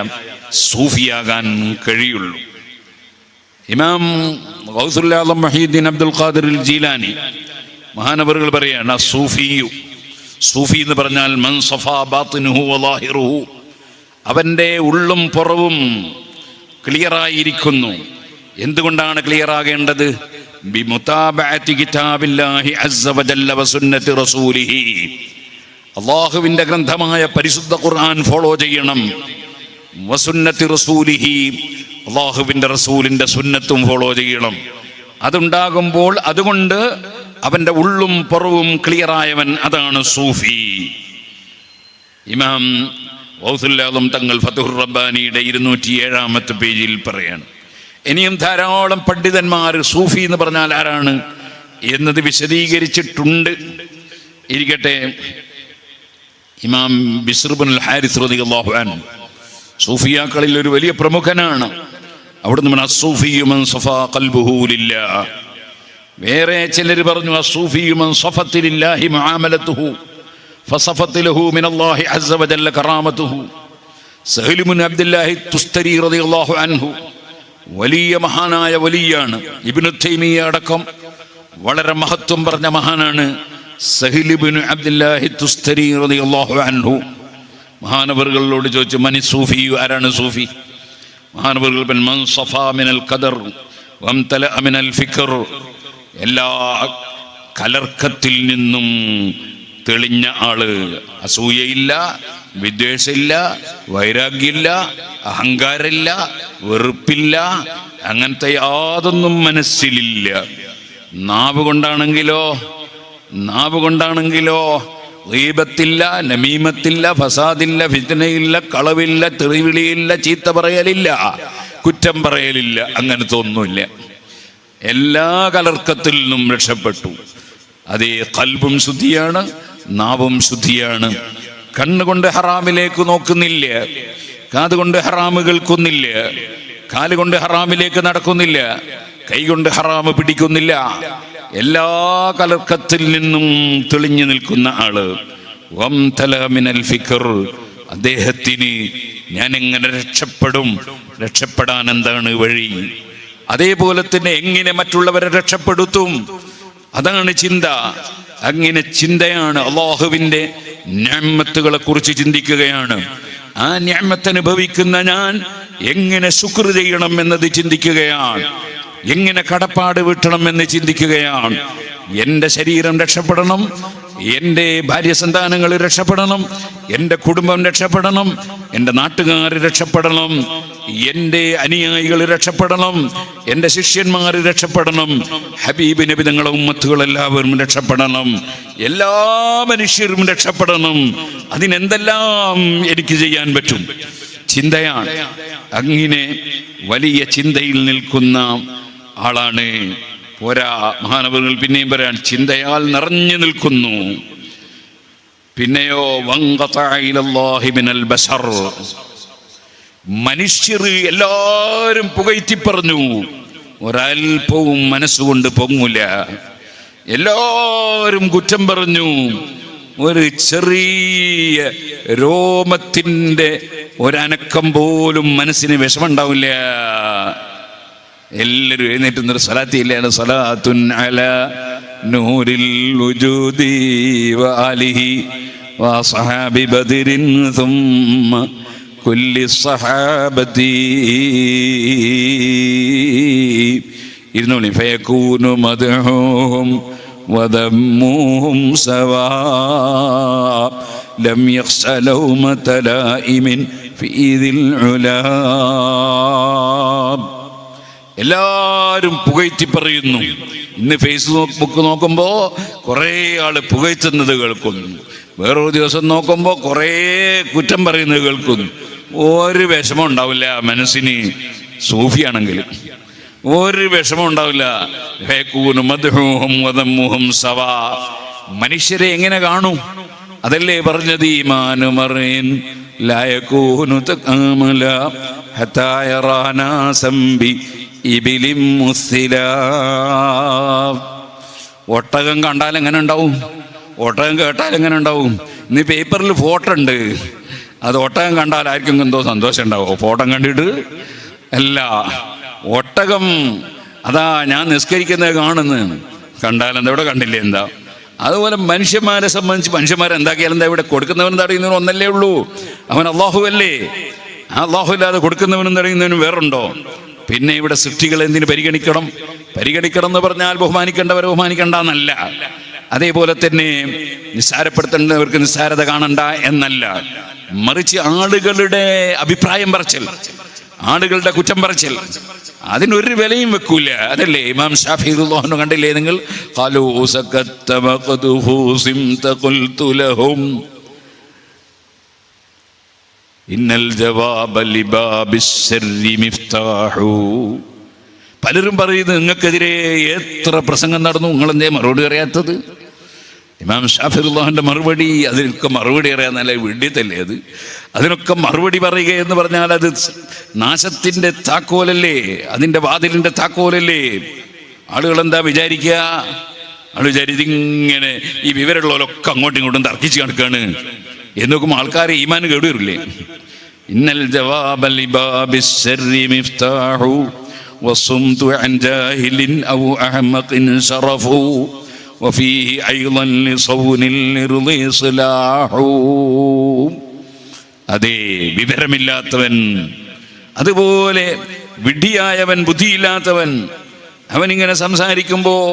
സൂഫിയാകാൻ കഴിയുള്ളൂ. ഇമാം ഗൗസുൽ ആലം മുഹീദ്ദീൻ അബ്ദുൽ ഖാദിർ അൽ ജീലാനി മഹാനവറുകൾ പറയാണ് സൂഫി എന്ന് പറഞ്ഞാൽ മൻ സഫാ ബാത്തിനുഹു വലാഹിറുഹു, അവൻ്റെ ഉള്ളും പുറവും ക്ലിയറായിരിക്കുന്നു. എന്തുകൊണ്ടാണ് ക്ലിയർ ആകേണ്ടത്? ബിമുതാബഅതി കിതാബില്ലാഹി അസ്സ വജല്ല വസുന്നതി റസൂലിഹി, അല്ലാഹുവിൻ്റെ ഗ്രന്ഥമായ പരിശുദ്ധ ഖുർആൻ ഫോളോ ചെയ്യണം. വസുന്നതി റസൂലിഹി, അല്ലാഹുവിൻ്റെ റസൂലിൻ്റെ സുന്നത്തും ഫോളോ ചെയ്യണം. അതുണ്ടാകുമ്പോൾ അതുകൊണ്ട് അവൻ്റെ ഉള്ളും പുറവും ക്ലിയറായവൻ, അതാണ് സൂഫി. ഇമാം ഗൗസുൽ ആലം തങ്ങൾ ഫതുഹുർ റബ്ബാനിയുടെ 207-ാമത്തെ പേജിൽ പറയാണ്. ഇനിയും ധാരാളം പണ്ഡിതന്മാർ സൂഫി എന്ന് പറഞ്ഞാൽ ആരാണ് എന്നത് വിശദീകരിച്ചിട്ടുണ്ട്. ഇരിക്കട്ടെ, ഇമാം ബിശ്ർ ഇബ്നുൽ ഹാരിസ് റളിയല്ലാഹു അൻഹു സൂഫിയാക്കളിൽ ഒരു വലിയ പ്രമുഖനാണ്. അവിടുന്ന് അസ്സൂഫിയു മൻ സഫാ ഖൽബുഹു ലില്ലാഹ്. വേറെ ചിലർ പറഞ്ഞു അസ്സൂഫിയു മൻ സഫത്ത് ലില്ലാഹി മുആമലതുഹു ഫസഫത്ത് ലഹു മിനല്ലാഹി അസ്സ വജല്ല കറാമതുഹു. സഹൽ ഇബ്നു അബ്ദുല്ലാഹി തുസ്തരി റളിയല്ലാഹു അൻഹു വലിയ മഹാനായ വലിയാണ്. ഇബ്നു തൈമിയ്യ അടക്കം വളരെ മഹത്വം പറഞ്ഞ മഹാനാണ് സഹൽ ഇബ്നു അബ്ദുല്ലാഹി തുസ്തരി റളിയല്ലാഹു അൻഹു. മഹാനവറുകളോട് ചോദിച്ചു, മനി സൂഫി, ആരാണ് സൂഫി? മഹാനവറുകൾ മൻ സഫാ മിനൽ ഖദർ വംതലഅ മിനൽ ഫിക്ർ, എല്ലാ കലർക്കത്തിൽ നിന്നും തെളിഞ്ഞ ആള്. അസൂയയില്ല, വിദ്വേഷമില്ല, വൈരാഗ്യമില്ല, അഹങ്കാരമില്ല, വെറുപ്പില്ല, അങ്ങനത്തെ യാതൊന്നും മനസ്സിലില്ല. നാവ് കൊണ്ടാണെങ്കിലോ ഗീബത്തില്ല, നമീമത്തില്ല, ഫസാദില്ല, ഫിത്നയില്ല, കളവില്ല, തെറിവിളിയില്ല, ചീത്ത പറയലില്ല, കുറ്റം പറയലില്ല, അങ്ങനത്തെ ഒന്നുമില്ല. എല്ലാ കലർക്കത്തിൽ നിന്നും രക്ഷപ്പെട്ടു. അതേ ഖൽബും ശുദ്ധിയാണ്, നാവും ശുദ്ധിയാണ്. കണ്ണുകൊണ്ട് ഹറാമിലേക്ക് നോക്കുന്നില്ല, കാതുകൊണ്ട് ഹറാമ് കേൾക്കുന്നില്ല, കാലുകൊണ്ട് ഹറാമിലേക്ക് നടക്കുന്നില്ല, കൈകൊണ്ട് ഹറാമ് പിടിക്കുന്നില്ല. എല്ലാ കലർക്കത്തിൽ നിന്നും തെളിഞ്ഞു നിൽക്കുന്ന ആള്. വംതലഅ മിനൽ ഫിക്ർ, അദ്ദേഹത്തിന് ഞാൻ എങ്ങനെ രക്ഷപ്പെടാൻ എന്താണ് വഴി? അതേപോലെ തന്നെ എങ്ങനെ മറ്റുള്ളവരെ രക്ഷപ്പെടുത്തും, അതാണ് ചിന്ത. അങ്ങനെ ചിന്തയാണ്. അല്ലാഹുവിൻ്റെ നിഅമത്തുകളെ കുറിച്ച് ചിന്തിക്കുകയാണ്. ആ നിഅമത്ത് അനുഭവിക്കുന്ന ഞാൻ എങ്ങനെ ശുക്ർ ചെയ്യണം എന്നത് ചിന്തിക്കുകയാണ്. എങ്ങനെ കടപ്പാട് വീട്ടണം എന്ന് ചിന്തിക്കുകയാണ്. എൻ്റെ ശരീരം രക്ഷപ്പെടണം, എൻ്റെ ഭാര്യ സന്താനങ്ങൾ രക്ഷപ്പെടണം, എൻ്റെ കുടുംബം രക്ഷപ്പെടണം, എൻ്റെ നാട്ടുകാർ രക്ഷപ്പെടണം, എൻ്റെ അനുയായികൾ രക്ഷപ്പെടണം, എൻ്റെ ശിഷ്യന്മാർ രക്ഷപ്പെടണം, ഹബീബ് നബി തങ്ങളുടെ ഉമ്മത്തുകൾ എല്ലാവരും രക്ഷപ്പെടണം, എല്ലാ മനുഷ്യരും രക്ഷപ്പെടണം. അതിനെന്തെല്ലാം എനിക്ക് ചെയ്യാൻ പറ്റും? ചിന്തയാണ്. അങ്ങനെ വലിയ ചിന്തയിൽ നിൽക്കുന്ന ആളാണ്. പോരാ, മഹാനവറുകൾ പിന്നെയും പറയാൻ, ചിന്തയാൽ നിറഞ്ഞു നിൽക്കുന്നു. പിന്നെയോ വൻഖതഇലല്ലാഹി ബശർ, മനുഷ്യർ എല്ലാവരും പുകഴ്ത്തി പറഞ്ഞു, ഒരൽപ്പവും മനസ്സുകൊണ്ട് പൊങ്ങൂല. എല്ലാവരും കുറ്റം പറഞ്ഞു, ഒരു ചെറിയ രോമത്തിൻ്റെ ഒരനക്കം പോലും മനസ്സിന് വിഷമുണ്ടാവില്ല. എല്ലാവരും എഴുന്നേറ്റുന്നൊരു സ്വലാത്തില്ലാണ്, സ്വലാത്തുൻ അലാ നൂരിൽ വുജൂദി വആലിഹി വഅസ്ഹാബി ബദരിൻ സുമ്മ കുല്ലി സ്വഹാബതി ഇരുന്നോളി. ഫയകൂനു മദ്ഹൂഹും വദമ്മുഹും സവാ ലം യഖ്ശ ലൗമത ലായിമിൻ ഫീ ദിൽ ഉലാ. എല്ലാവരും പുകഴ്ത്തി പറയുന്നു. ഇന്ന് ഫേസ്ബുക്ക് നോക്കുമ്പോൾ കുറേ ആള് പുകഴ്ത്തുന്നത് കേൾക്കുന്നു, വേറൊരു ദിവസം നോക്കുമ്പോൾ കുറേ കുറ്റം പറയുന്നത് കേൾക്കുന്നു. ഒരു വിഷമം ഉണ്ടാവില്ല മനസ്സിന്. സൂഫിയാണെങ്കിൽ ഒരു വിഷമം ഉണ്ടാവില്ല. മനുഷ്യരെ എങ്ങനെ കാണും? അതല്ലേ പറഞ്ഞത്, ഈമാനു മറിൻ ലായകൂനു തകാമല ഹത്താ യറാനാ സംബി ഇബിലിം മുസ്സിലാ. ഒട്ടകം കണ്ടാൽ എങ്ങനെ ഉണ്ടാവും? ഒട്ടകം കേട്ടാൽ എങ്ങനെ ഉണ്ടാവും? ഇന്ന് പേപ്പറിൽ ഫോട്ടോ ഉണ്ട്. അത് ഒട്ടകം കണ്ടാൽ ആർക്കും എന്തോ സന്തോഷം ഉണ്ടാവോ? ഫോട്ടോ കണ്ടിട്ട് അല്ല. ഒട്ടകം അതാ ഞാൻ നിസ്കരിക്കുന്നത് കാണുന്നു, കണ്ടാൽ എന്താ ഇവിടെ കണ്ടില്ലേ എന്താ അതുപോലെ മനുഷ്യന്മാരെ സംബന്ധിച്ച് മനുഷ്യന്മാരെന്താക്കിയാലും എന്താ ഇവിടെ കൊടുക്കുന്നവനും തടയുന്നവനും ഒന്നല്ലേ ഉള്ളൂ, അവൻ അള്ളാഹു അല്ലേ. ആ അള്ളാഹു ഇല്ലാതെ കൊടുക്കുന്നവനും തടയുന്നവനും വേറുണ്ടോ? പിന്നെ ഇവിടെ സൃഷ്ടികൾ എന്തിനു പരിഗണിക്കണം? പരിഗണിക്കണം എന്ന് പറഞ്ഞാൽ ബഹുമാനിക്കേണ്ടവരെ ബഹുമാനിക്കണ്ട എന്നല്ല, അതേപോലെ തന്നെ നിസ്സാരപ്പെടുത്തേണ്ടവർക്ക് നിസ്സാരത കാണണ്ട എന്നല്ല, മറിച്ച് ആളുകളുടെ അഭിപ്രായം പറച്ചൽ, ആളുകളുടെ കുറ്റം പറച്ചൽ, അതിനൊരു വിലയും വെക്കൂല. അതല്ലേ ഇമാം ഷാഫി റളിയല്ലാഹു അൻഹു കണ്ടില്ലേ നിങ്ങൾ? ഖാലൂ സകത്ത വഖദുഹു സിംത ഖുൽതു ലഹും ഇന്നൽ ജവാബ ലിബാബിസ് ശർരി മിഫ്താഹു. പലരും പറയുന്നത് നിങ്ങൾക്കെതിരെ എത്ര പ്രസംഗം നടന്നു, നിങ്ങളെന്തേ മറുപടി അറിയാത്തത്? ഇമാം ഷാഫി റളിയല്ലാഹുവിന്റെ മറുപടി, അതിനൊക്കെ മറുപടി അറിയാന്നല്ല വിഡ്ഢിത്തല്ലേ അത്. അതിനൊക്കെ മറുപടി പറയുക എന്ന് പറഞ്ഞാൽ അത് നാശത്തിന്റെ താക്കോലല്ലേ, അതിന്റെ വാതിലിന്റെ താക്കോലല്ലേ. ആളുകൾ എന്താ വിചാരിക്കുക? ആൾ വിചാരിച്ചിങ്ങനെ ഈ വിവരമുള്ളവരൊക്കെ അങ്ങോട്ടും ഇങ്ങോട്ടും തർക്കിച്ച് കിടക്കാണ് എന്ന് നോക്കുമ്പോൾ ആൾക്കാരെ ഈമാൻ കേടുവരില്ലേ? ഇന്നൽ ജവാബ ലിബാബിസ് ശർരി മിഫ്താഹു വസുംതു അൻ ജാഹിലിൻ ഔ അഹ്മഖിൻ ശറഫു വഫീഹി അയ്ളൻ ലിസൗനിൽ ഇർളി ഇസ്ലാഹു. അതേ, വിവരമില്ലാത്തവൻ, അതുപോലെ വിഡ്ഢിയായവൻ, ബുദ്ധിയില്ലാത്തവൻ, അവനിങ്ങനെ സംസാരിക്കുമ്പോൾ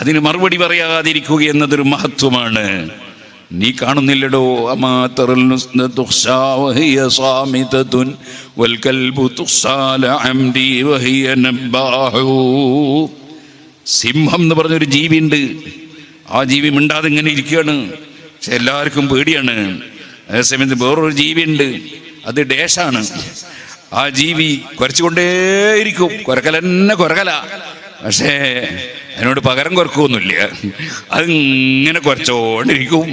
അതിന് മറുപടി പറയാതിരിക്കുക എന്നതൊരു മഹത്വമാണ്. നീ കാണുന്നില്ലടോ, സിംഹം എന്ന് പറഞ്ഞൊരു ജീവിയുണ്ട്. ആ ജീവി മിണ്ടാതെ ഇങ്ങനെ ഇരിക്കുകയാണ്, പക്ഷെ എല്ലാവർക്കും പേടിയാണ്. അതേസമയത്ത് വേറൊരു ജീവിയുണ്ട്, അത് ഡേഷാണ്. ആ ജീവി കുരച്ചുകൊണ്ടേയിരിക്കും, കുരക്കലെന്നെ കുരകല, പക്ഷേ അതിനോട് പകരം കുരക്കൊന്നുമില്ല, അതിങ്ങനെ കുരച്ചോണ്ടിരിക്കും.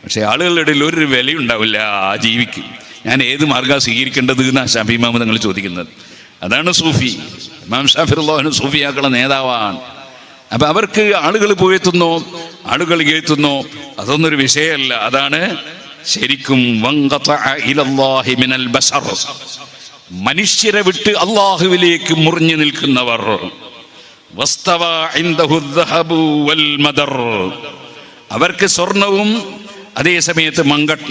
പക്ഷെ ആളുകളുടെ ഇടയിൽ ഒരു വിലയുണ്ടാവില്ല ആ ജീവിക്ക്. ഞാൻ ഏത് മാർഗ്ഗമാണ് സ്വീകരിക്കേണ്ടത് എന്നാണ് ഷാഫി ഇമാം നിങ്ങൾ ചോദിക്കുന്നത്. അതാണ് സൂഫി. ഇമാം ഷാഫി റളിയല്ലാഹു അൻഹു സൂഫിയാക്കളുടെ നേതാവാണ്. അപ്പം അവർക്ക് ആളുകൾ പുകഴ്ത്തുന്നോ ആളുകൾ കേൾത്തുന്നോ അതൊന്നൊരു വിഷയമല്ല. അതാണ് ശരിക്കും മനുഷ്യരെ വിട്ട് അള്ളാഹുവിലേക്ക് മുറിഞ്ഞു നിൽക്കുന്നവർ. അവർക്ക് സ്വർണവും അതേ സമയത്ത്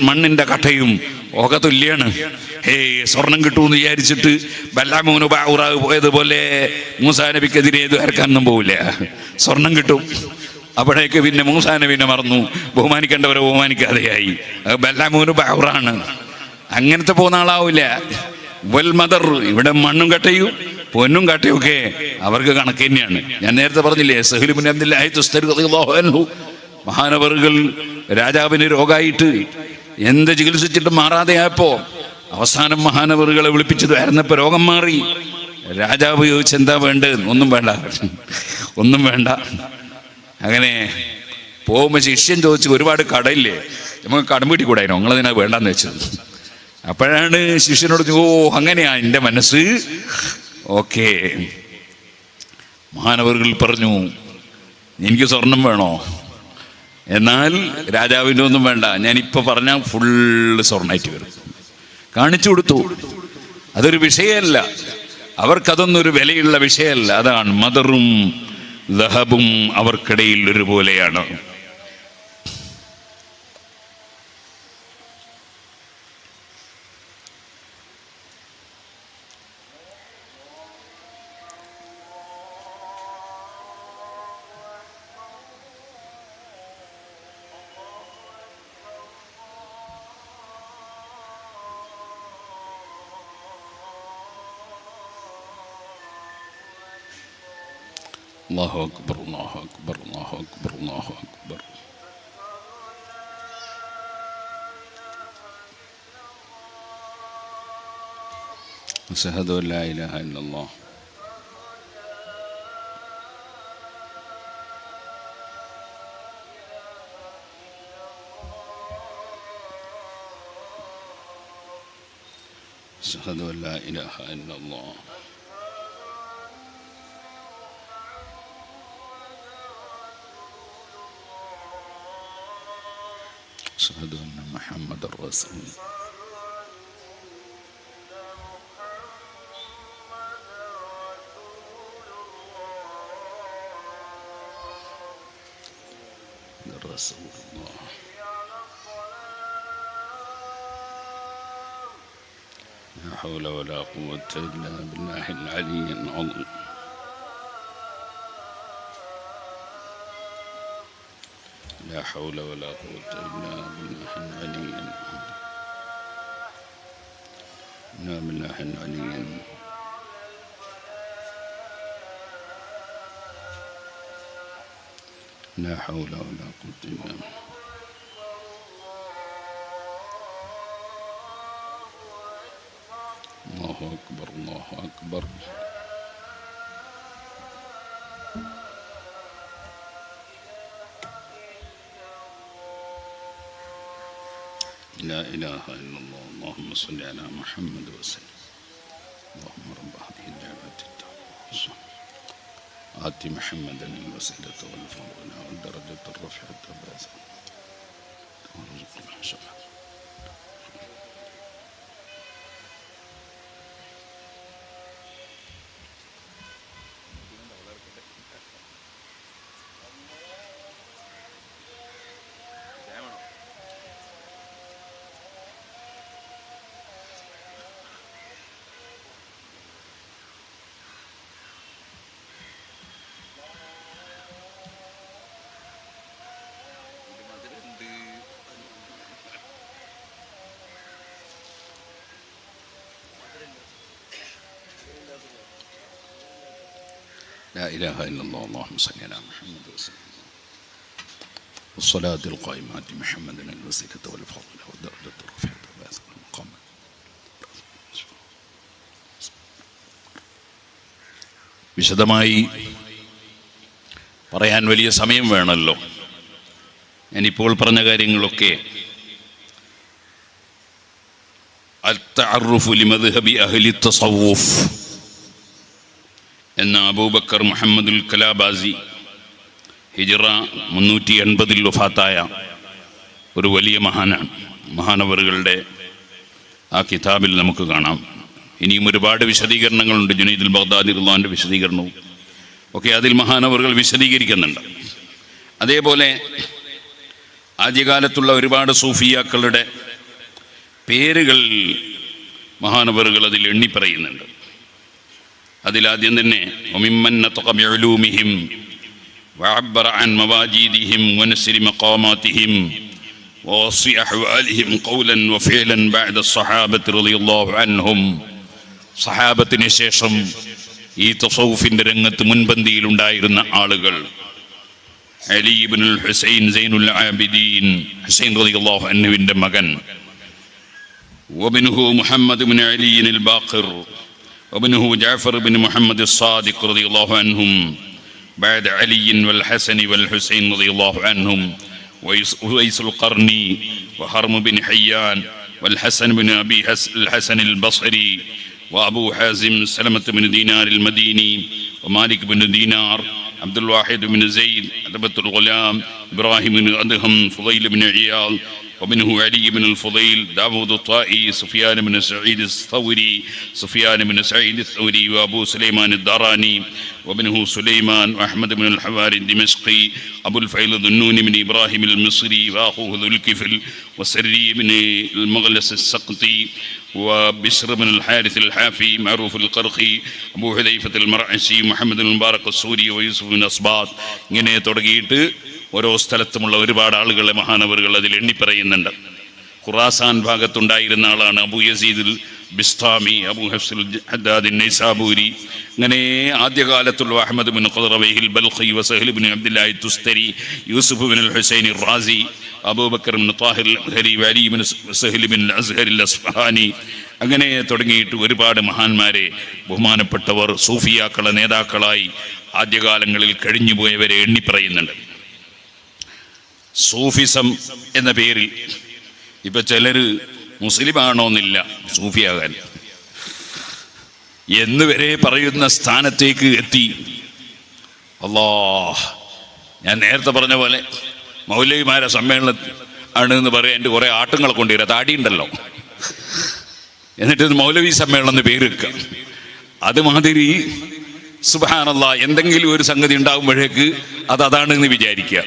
മണ്ണിന്റെ കട്ടയും ഒക്കെ തുല്യാണ്. സ്വർണം കിട്ടുമെന്ന് വിചാരിച്ചിട്ട് ബല്ലാമൂന് ബാഉറാവ് പോയതുപോലെ മൂസാ നബിക്കെതിരെ ഇറക്കാനൊന്നും പോവില്ല. സ്വർണം കിട്ടും, അപ്പോഴേക്ക് പിന്നെ മൂസാ നബിനെ മറന്നു, ബഹുമാനിക്കേണ്ടവരെ ബഹുമാനിക്കാതെയായി. ബല്ലാമൂന് ബാഉറാണ്, അങ്ങനത്തെ പോകുന്ന ആളാവില്ല. വൽ മദർ, ഇവിടെ മണ്ണും കട്ടയും പൊന്നും കട്ടയും ഒക്കെ അവർക്ക് കണക്ക് തന്നെയാണ്. ഞാൻ നേരത്തെ പറഞ്ഞില്ലേ, സഹ്ൽ ഇബ്നു അബ്ദുല്ലാഹി തുസ്തരി റളിയല്ലാഹു അൻഹു മഹാനവറുകൾ രാജാവിന് രോഗമായിട്ട് എന്ത് ചികിത്സിച്ചിട്ട് മാറാതെയായപ്പോ അവസാനം മഹാനവറുകളെ വിളിപ്പിച്ചത് ആയിരുന്നപ്പോ രോഗം മാറി. രാജാവ് ചോദിച്ചു എന്താ വേണ്ടത്? ഒന്നും വേണ്ട, ഒന്നും വേണ്ട. അങ്ങനെ പോകുമ്പോൾ ശിഷ്യൻ ചോദിച്ചു, ഒരുപാട് കടയില്ലേ, നമുക്ക് കടം വീട്ടി കൂടായിനോ, നിങ്ങളതിനാ വേണ്ടാന്ന് വെച്ചത്. അപ്പോഴാണ് ശിഷ്യനോട്, ഓ അങ്ങനെയാ എൻ്റെ മനസ്സ്, ഓക്കെ. മഹാനവറുകൾ പറഞ്ഞു, എനിക്ക് സ്വർണം വേണോ? എന്നാൽ രാജാവിൻ്റെ ഒന്നും വേണ്ട, ഞാനിപ്പോൾ പറഞ്ഞാൽ ഫുള്ള് സ്വർണ്ണമായിട്ട് വരും. കാണിച്ചു കൊടുത്തു. അതൊരു വിഷയമല്ല, അവർക്കതൊന്നൊരു വിലയുള്ള വിഷയമല്ല. അതാണ് മദറും ദഹബും അവർക്കിടയിൽ ഒരുപോലെയാണ്. അല്ലാഹു അക്ബർ, അല്ലാഹു അക്ബർ, അല്ലാഹു അക്ബർ, അല്ലാഹു അക്ബർ. അശ്ഹദു അല്ലാ ഇലാഹ ഇല്ലല്ലാഹ് അശ്ഹദു അല്ലാ ഇലാഹ ഇല്ലല്ലാഹ് أشهد أن محمد رسول الله. رسول الله. لا حول ولا قوة إلا بالله العلي العظيم. لا حول ولا قوة إلا بالله العلي العظيم. لا بالله العلي. لا حول ولا قوة إلا بالله. الله أكبر الله أكبر. لا إله إلا الله. اللهم صل على محمد وسلم. اللهم رب هذه الدعوة التامة آت محمدا الوسيلة والفضل والدرجة الرفيعة والبعثة وارزقنا شفاعته. لا إله إلا الله. اللهم صل على محمد وسلم. والصلاة القائمة محمد الوسيلة والفضل والدرجة الرفيعة والبعث والمقام. വിശദമായി പറയാൻ വലിയ സമയം വേണമല്ലോ. ഞാനിപ്പോൾ പറഞ്ഞ കാര്യങ്ങളൊക്കെ അൽ-തഅറുഫ് ലിമദ്ഹബി അഹ്ലി തസവ്വുഫ് എന്ന അബൂബക്കർ മുഹമ്മദുൽ കലാബാസി ഹിജ്റ 380 വഫാത്തായ ഒരു വലിയ മഹാനാണ്. മഹാനവറുകളുടെ ആ കിതാബിൽ നമുക്ക് കാണാം. ഇനിയും ഒരുപാട് വിശദീകരണങ്ങളുണ്ട്. ജുനൈദുൽ ബഗ്ദാദി റളിയല്ലാഹുവിൻ്റെ വിശദീകരണവും ഒക്കെ അതിൽ മഹാനവറുകൾ വിശദീകരിക്കുന്നുണ്ട്. അതേപോലെ ആദ്യകാലത്തുള്ള ഒരുപാട് സൂഫിയാക്കളുടെ പേരുകൾ മഹാനവറുകൾ അതിൽ എണ്ണി പറയുന്നുണ്ട്. അതിലാദ്യം തന്നെ وممن نطق بعلومهم وعبر عن مواجيدهم ونسر مقاماتهم ووصي أحوالهم قولا وفعلا بعد الصحابة رضي الله عنهم. സഹാബത്തിന് ശേഷം ഈ തസൗഫിന്റെ രംഗത്ത് മുൻപന്തിയിലുണ്ടായിരുന്ന ആളുകൾ അലി ഇബ്നുൽ ഹുസൈൻ സൈനുൽ ആബിദീൻ ഹുസൈൻ റളിയല്ലാഹു അൻഹുവിന്റെ മകൻ, വബ്നുഹു മുഹമ്മദ് ഇബ്നു അലി അൽ ബാഖിർ وابنه جعفر بن محمد الصادق رضي الله عنهم بعد علي والحسن والحسين رضي الله عنهم وويس القرني وحرم بن حيان والحسن بن أبي الحسن البصري وأبو حازم سلمة بن دينار المديني ومالك بن دينار عبد الواحد بن زيد عتبة الغلام إبراهيم بن أدهم فضيل بن عياض ومنه علي بن الفضيل داود الطائي سفيان بن سعيد الثوري سفيان بن سعيد الثوري وأبو سليمان الداراني ومنه سليمان وأحمد بن الحواري الدمشقي أبو الفيل ذنون بن إبراهيم المصري وأخوه ذو الكفل وسري بن المغلس السقطي وبشر بن الحارث الحافي معروف القرخي أبو حذيفة المرعشي محمد المبارك السوري ويوسف بن أصباط. ഇങ്ങനെ തുടങ്ങിയിട്ട് ഓരോ സ്ഥലത്തുമുള്ള ഒരുപാട് ആളുകളെ മഹാനവറുകൾ അതിൽ എണ്ണിപ്പറയുന്നുണ്ട്. ഖുറാസാൻ ഭാഗത്തുണ്ടായിരുന്ന ആളാണ് അബൂ യസീദുൽ ബിസ്താമി, അബൂ ഹഫ്സുൽ ഹദ്ദാദ് നൈസാബൂരി. അങ്ങനെ ആദ്യകാലത്തുള്ള Ahmad bin Khurawaih al Balkhi wa Sahl bin Abdullahi Tustari Yusuf bin Husain Razi Abubakar bin Tahir al Azhari Ali bin Sahl bin Azhari al Asfahani. അങ്ങനെ തുടങ്ങിയിട്ട് ഒരുപാട് മഹാന്മാരെ ബഹുമാനപ്പെട്ടവർ സൂഫിയാക്കളെ നേതാക്കളായി ആദ്യകാലങ്ങളിൽ കഴിഞ്ഞുപോയവരെ എണ്ണിപ്പറയുന്നുണ്ട്. സൂഫിസം എന്ന പേരിൽ ഇപ്പൊ ചിലര് മുസ്ലിമാണോന്നില്ല സൂഫിയാകാൻ എന്ന് വരെ പറയുന്ന സ്ഥാനത്തേക്ക് എത്തി. അല്ലാഹ്, ഞാൻ നേരത്തെ പറഞ്ഞ പോലെ മൗലവിമാരെ സമ്മേളനത്തിൽ ആണ് എന്ന് പറയാൻ എൻ്റെ കുറേ ആട്ടുങ്ങളെ കൊണ്ടുവരിക, താടിയുണ്ടല്ലോ, എന്നിട്ട് മൗലവി സമ്മേളനം എന്ന് പേര് വെക്കുക. അതുമാതിരി സുബ്ഹാനല്ലാഹ് എന്തെങ്കിലും ഒരു സംഗതി ഉണ്ടാകുമ്പോഴേക്ക് അതാണെന്ന് വിചാരിക്കുക.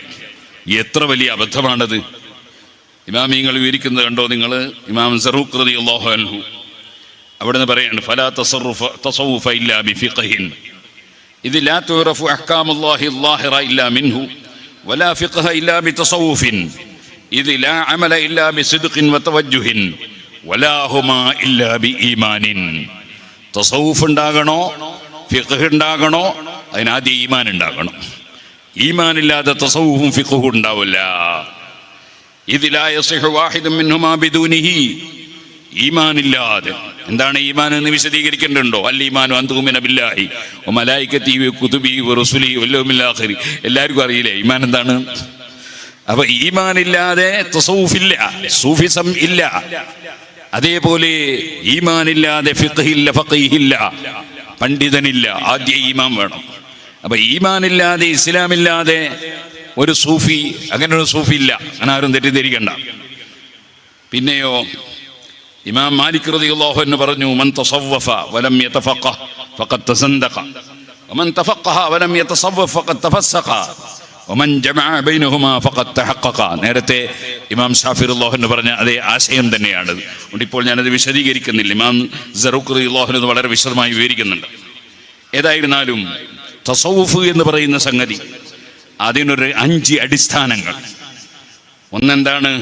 എത്ര വലിയ അബദ്ധമാണത്. ഇമാമിങ്ങൾ വിവരിക്കുന്നത് കണ്ടോ നിങ്ങൾ? ഇമാം സറൂഖ് റളിയല്ലാഹു അൻഹു അവിടുന്ന് പറയാണ്, ഫലാ തസവ്വുഫ ഇല്ലാ ബിഫിഖ്ഹിൻ ഇദ് ലാ തുറഫു അഹ്കാമുല്ലാഹി ളാഹിറ ഇല്ലാ മിൻഹു വലാ ഫിഖ്ഹ ഇല്ലാ ബിതസവ്വുഫിൻ ഇദ് ലാ അമല ഇല്ലാ ബിസിദ്ഖിൻ വതവജ്ജുഹിൻ വലാ ഹുമാ ഇല്ലാ ബിഈമാനിൻ. തസവ്വുഫ് ഉണ്ടാകണോ, ഫിഖ്ഹ് ഉണ്ടാകണോ, അതിനാദ്യം ഈമാൻ ഉണ്ടാകണം. ഈമാനില്ലാതെ തസവ്വുഫും ഫിഖ്ഹും ഉണ്ടാവില്ല. ഇദ് ലാ യസിഹു വാഹിദുൻ മിൻഹുമാ ബിദൂനിഹി. ഈമാനില്ലാതെ, എന്താണ് ഈമാൻ എന്ന് വിശദീകരിക്കേണ്ടതുണ്ടോ? അൽ ഈമാനു അൻ തുഅ്മിന ബില്ലാഹി വമലായികതിഹി വകുതുബിഹി വറസുലിഹി വൽയൗമിൽ ആഖിർ. എല്ലാവർക്കും അറിയില്ലേ ഈമാൻ എന്താണ്? അപ്പൊ ഈമാനില്ലാതെ തസവ്വുഫില്ല, സൂഫിസം ഇല്ല. അതേപോലെ ഈമാനില്ലാതെ ഫിഖ്ഹില്ല, ഫഖീഹില്ല, പണ്ഡിതനില്ല. ആദ്യം ഈമാൻ വേണം. അപ്പൊ ഈമാനില്ലാതെ ഇസ്ലാമില്ലാതെ ഒരു സൂഫി, അങ്ങനെ ഒരു സൂഫി ഇല്ല. അങ്ങനെ ആരും തെറ്റിദ്ധരിക്കണ്ട. പിന്നെയോ ഇമാം മാലിക് റളിയല്ലാഹു അൻഹു പറഞ്ഞു, മൻ തസവ്വഫ വലം യതഫഖഹ് ഫഖദ് തസന്ദഖ വമൻ തഫഖഹ വലം യതസവ്വഫ് ഫഖദ് തഫസ്സഖ വമൻ ജമഅ ബൈനഹുമാ ഫഖദ് തഹഖഖ. നേരത്തെ ഇമാം ഷാഫി റളിയല്ലാഹു അൻഹു പറഞ്ഞ അതേ ആശയം തന്നെയാണ്. അതുകൊണ്ട് ഇപ്പോൾ ഞാനത് വിശദീകരിക്കുന്നില്ല. ഇമാം സറൂഖ് റളിയല്ലാഹു അൻഹു വളരെ വിശദമായി വിവരിക്കുന്നുണ്ട്. ഏതായിരുന്നാലും തസവ്വുഫ് എന്ന് പറയുന്ന സംഗതി, അതിനൊരു 5 അടിസ്ഥാനങ്ങൾ. ഒന്നെന്താണ്?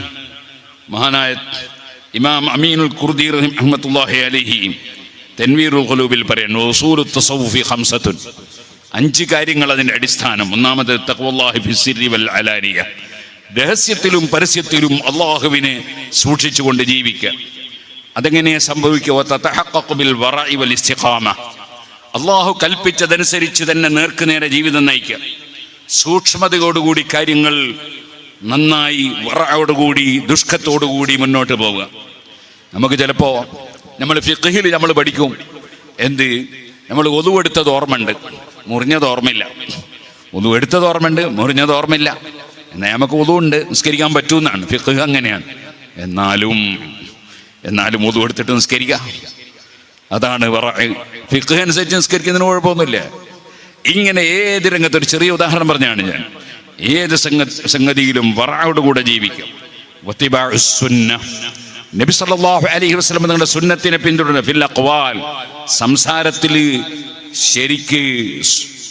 മഹാനായ ഇമാം അമീനുൽ ഖുർദി റഹ്മത്തുള്ളാഹി അലൈഹി തൻവീറുൽ ഖുലൂബിൽ പറയുന്നു, ഉസൂലുത് തസവ്വുഫി 5. 5 കാര്യങ്ങൾ അതിൻ്റെ അടിസ്ഥാനം. ഒന്നാമത് തഖ്വല്ലാഹി ഫിസ്സിരി വൽ അലാനിയ. രഹസ്യത്തിലും പരസ്യത്തിലും അള്ളാഹുവിനെ സൂക്ഷിച്ചുകൊണ്ട് ജീവിക്കുക. അതെങ്ങനെ സംഭവിക്കുക? തതഹഖഖു ബിൽ വറഇ വൽ ഇസ്തിഖാമ. അള്ളാഹു കൽപ്പിച്ചതനുസരിച്ച് തന്നെ നേർക്കുനേരെ ജീവിതം നയിക്കുക. സൂക്ഷ്മതയോടുകൂടി കാര്യങ്ങൾ നന്നായി വറയോടുകൂടി ദുഷ്കത്തോടുകൂടി മുന്നോട്ട് പോവുക. നമുക്ക് ചിലപ്പോൾ നമ്മൾ ഫിഖ്ഹിൽ നമ്മൾ പഠിക്കും, എന്ത്, നമ്മൾ ഒതു എടുത്തത് ഓർമ്മയുണ്ട്, മുറിഞ്ഞത് ഓർമ്മയില്ല. ഒതു എടുത്തത് ഓർമ്മയുണ്ട്, മുറിഞ്ഞത് ഓർമ്മയില്ല. എന്നാൽ നമുക്ക് ഒതുണ്ട്, നിസ്കരിക്കാൻ പറ്റുമെന്നാണ്. ഫിഖ്ഹ് അങ്ങനെയാണ്. എന്നാലും ഒതു എടുത്തിട്ട് നിസ്കരിക്കാം. അതാണ് ഫിഖ്ഹ് അനുസരിച്ച് നിസ്കരിക്കുന്നതിന് കുഴപ്പമൊന്നുമില്ല. ഇങ്ങനെ ഏത് രംഗത്തൊരു ചെറിയ ഉദാഹരണം പറഞ്ഞാണ് ഞാൻ. ഏത് സംഗതിയിലും വറയോടുകൂടെ ജീവിക്കും. നബി സല്ലല്ലാഹു അലൈഹി വസല്ലം നിങ്ങളുടെ സുന്നത്തിനെ പിന്തുടരുക. ഫിൽ അഖ്വാൽ, സംസാരത്തിൽ ശരിക്ക്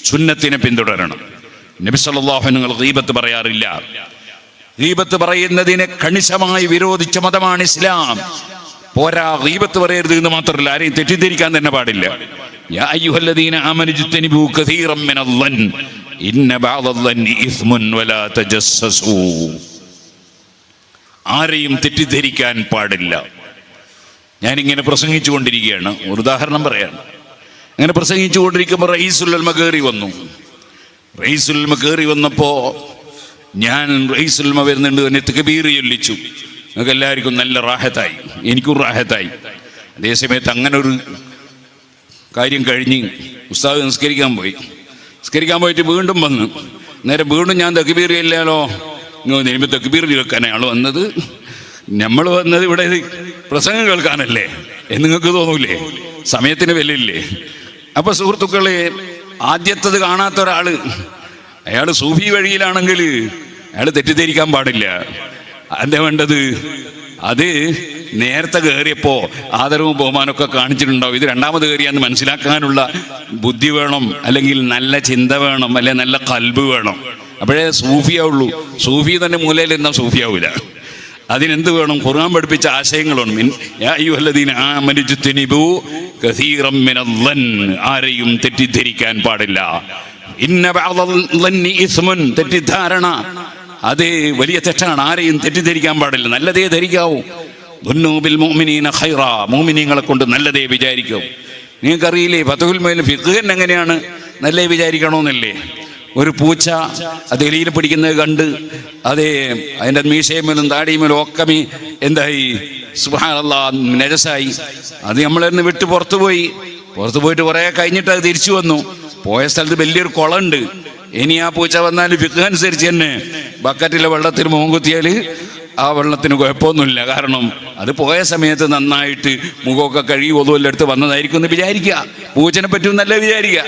സുന്നത്തിനെ പിന്തുടരണം. നബി സല്ലല്ലാഹു അലൈഹി വസല്ലം ഗീബത്ത് പറയാറില്ല. ഗീബത്ത് പറയുന്നതിനെ കണിശമായി വിരോധിച്ച മതമാണ് ഇസ്ലാം. പോരാ, ഗീബത്ത് പറയരുത് എന്ന് മാത്രമല്ല, ആരെയും തെറ്റിദ്ധരിക്കാൻ തന്നെ പാടില്ല. യാ അയ്യുഹല്ലദീന ആമനു ഇജ്തനിബൂ കസീറൻ മിനൽ-ളൻ ഇന്ന ബഅദൽ-ളന്നി ഇസ്മുൻ വലാ തജസ്സസൂ. ആരെയും തെറ്റിദ്ധരിക്കാൻ പാടില്ല. ഞാനിങ്ങനെ പ്രസംഗിച്ചു കൊണ്ടിരിക്കുകയാണ്, ഒരു ഉദാഹരണം പറയാണ്. അങ്ങനെ പ്രസംഗിച്ചു കൊണ്ടിരിക്കുമ്പോൾ റഈസുൽ ഉലമ കയറി വന്നു. റഈസുൽ ഉലമ കയറി വന്നപ്പോൾ ഞാൻ റഈസുൽ ഉലമ വരുന്നുണ്ട് എന്നെ തക്ബീർ ചൊല്ലിച്ചു. നിങ്ങൾക്ക് എല്ലാവർക്കും നല്ല റാഹത്തായി, എനിക്കും റാഹത്തായി. അതേസമയത്ത് അങ്ങനെ ഒരു കാര്യം കഴിഞ്ഞ് ഉസ്താദ് നിസ്കരിക്കാൻ പോയിട്ട് വീണ്ടും വന്ന്, നേരെ വീണ്ടും ഞാൻ തക്ബീർ ചൊല്ലാലോ, നിങ്ങൾ തക്ബീർ കേൾക്കാനാണോ വന്നത്? നമ്മൾ വന്നത് ഇവിടെ പ്രസംഗം കേൾക്കാനല്ലേ എന്ന് നിങ്ങൾക്ക് തോന്നൂലേ? സമയത്തിന് വിലയില്ലേ? അപ്പൊ സുഹൃത്തുക്കളെ, ആദ്യത്തത് കാണാത്ത ഒരാള്, അയാൾ സൂഫി വഴിയിലാണെങ്കിൽ അയാൾ തെറ്റിദ്ധരിക്കാൻ പാടില്ല. എന്താ വേണ്ടത്? അത് നേരത്തെ കയറിയപ്പോ ആദരവും ബഹുമാനമൊക്കെ കാണിച്ചിട്ടുണ്ടാവും. ഇത് രണ്ടാമത് കയറിയാന്ന് മനസ്സിലാക്കാനുള്ള ബുദ്ധി വേണം, അല്ലെങ്കിൽ നല്ല ചിന്ത വേണം, അല്ലെങ്കിൽ നല്ല കൽബ് വേണം. അപ്പോഴേ സൂഫിയാവുള്ളൂ. സൂഫി തന്നെ മൂലയിൽ എന്താ സൂഫിയാവൂല. അതിനെന്ത് വേണം? ഖുർആൻ പഠിപ്പിച്ച ആശയങ്ങളാണ്. യാ അയ്യുഹല്ലദീന ആമനു ഇജ്തനിബൂ കസീറൻ മിനൽ-ളൻ. ആരെയും തെറ്റിദ്ധരിക്കാൻ പാടില്ല. ഇന്ന ബഅദൽ-ളന്നി ഇസ്മുൻ. തെറ്റിദ്ധാരണ അത് വലിയ തെറ്റാണ്. ആരെയും തെറ്റിദ്ധരിക്കാൻ പാടില്ല, നല്ലതേ ധരിക്കാവൂ. ദുന്നൂ ബിൽ മുഅ്മിനീന ഖൈറാ. മുഅ്മിനീങ്ങളെ കൊണ്ട് നല്ലതേ വിചാരിക്കും. നിങ്ങൾക്കറിയില്ലേ ഫത്ഹുൽ മുഈൻ ഫിഖ്ഹ് എങ്ങനെയാണ് നല്ലതേ വിചാരിക്കണമെന്നല്ലേ? ഒരു പൂച്ച അത് എലിയിൽ പിടിക്കുന്നത് കണ്ട് അതേ അതിൻ്റെ മീശയുമേലും താടിയുമേലും ഒക്കെ എന്തായി, സുബ്ഹാനല്ലാഹ്, നജസായി. അത് നമ്മളെന്ന് വിട്ട് പുറത്തു പോയിട്ട് കുറേ കഴിഞ്ഞിട്ട് അത് തിരിച്ചു വന്നു. പോയ സ്ഥലത്ത് വലിയൊരു കുളമുണ്ട്. ഇനി ആ പൂച്ച വന്നാൽ ഫിഖ്ഹ് അനുസരിച്ച് തന്നെ ബക്കറ്റിലെ വെള്ളത്തിൽ മുഖം കുത്തിയാൽ ആ വെള്ളത്തിന് കുഴപ്പമൊന്നുമില്ല. കാരണം അത് പോയ സമയത്ത് നന്നായിട്ട് മുഖമൊക്കെ കഴുകി ഒതുവെല്ലാം എടുത്ത് വന്നതായിരിക്കും എന്ന് വിചാരിക്കുക. പൂച്ചനെ പറ്റുമെന്നല്ല വിചാരിക്കുക.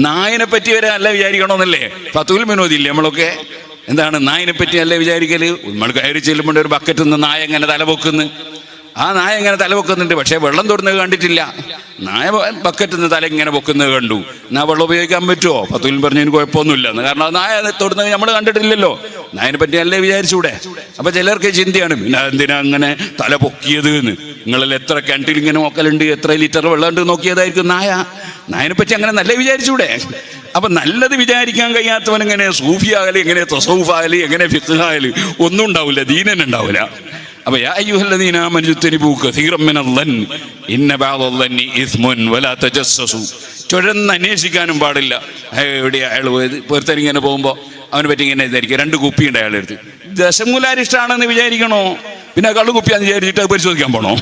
നായനെ പറ്റി വരെ അല്ല വിചാരിക്കണമെന്നല്ലേ ഫത്ഹുൽ മുഈനില്ലേ നമ്മളൊക്കെ? എന്താണ് നായനെ പറ്റി അല്ലേ വിചാരിക്കല്? നമ്മൾ കയറി ചെല്ലുമ്പോൾ ഒരു ബക്കറ്റിൽ നിന്ന് നായ എങ്ങനെ തലപൊക്കുന്നു, ആ നായ എങ്ങനെ തലപൊക്കുന്നുണ്ട്, പക്ഷേ വെള്ളം തൊടുന്നത് കണ്ടിട്ടില്ല. നായ ബക്കറ്റിൽ നിന്ന് തല ഇങ്ങനെ പൊക്കുന്നത് കണ്ടു. എന്നാ വെള്ളം ഉപയോഗിക്കാൻ പറ്റുമോ? ഫത്തുൽ പറഞ്ഞതിന് കുഴപ്പമൊന്നുമില്ല എന്ന്. കാരണം നായ തൊടുന്നത് നമ്മൾ കണ്ടിട്ടില്ലല്ലോ. നായനെ പറ്റി അല്ലേ വിചാരിച്ചൂടെ? അപ്പൊ ചിലർക്ക് ചിന്തയാണ്, പിന്നെ എന്തിനാ അങ്ങനെ തല പൊക്കിയത് എന്ന്. നിങ്ങളിൽ എത്ര കിണറ്റിൽ ഇങ്ങനെ നോക്കലുണ്ട്, എത്ര ലിറ്റർ വെള്ളം ഉണ്ട് നോക്കിയതായിരിക്കും നായ. നായനെ പറ്റി അങ്ങനെ നല്ല വിചാരിച്ചൂടെ? അപ്പൊ നല്ലത് വിചാരിക്കാൻ കഴിയാത്തവൻ എങ്ങനെ സൂഫിയാകല്, എങ്ങനെ തസൗഫാകല്, എങ്ങനെ ഫിഖ്ഹാകല്? ഒന്നും ഉണ്ടാവില്ല, ദീനൻ ഉണ്ടാവില്ല. അപ്പൊ യാ അയ്യുഹല്ലദീന ആമനൂ ഇജ്തനിബൂ കസീറൻ മിനൽ-ളന്നി ഇന്ന ബഅദ-ളന്നി ഇസ്മുൻ വലാ തജസ്സസു. ചുഴന്ന് അന്വേഷിക്കാനും പാടില്ല. എവിടെയാ അയാൾ പോയത്? പൊരുത്തൻ ഇങ്ങനെ പോകുമ്പോൾ അവനെ പറ്റി ഇങ്ങനെ ഇതായിരിക്കും. 2 കുപ്പിയുണ്ട് അയാളുടെ അടുത്ത്. ദശമൂലാരിഷ്ടാണെന്ന് വിചാരിക്കണോ? പിന്നെ കള്ളുകുപ്പിയാന്ന് വിചാരിച്ചിട്ട് അത് പരിശോധിക്കാൻ പോകണോ?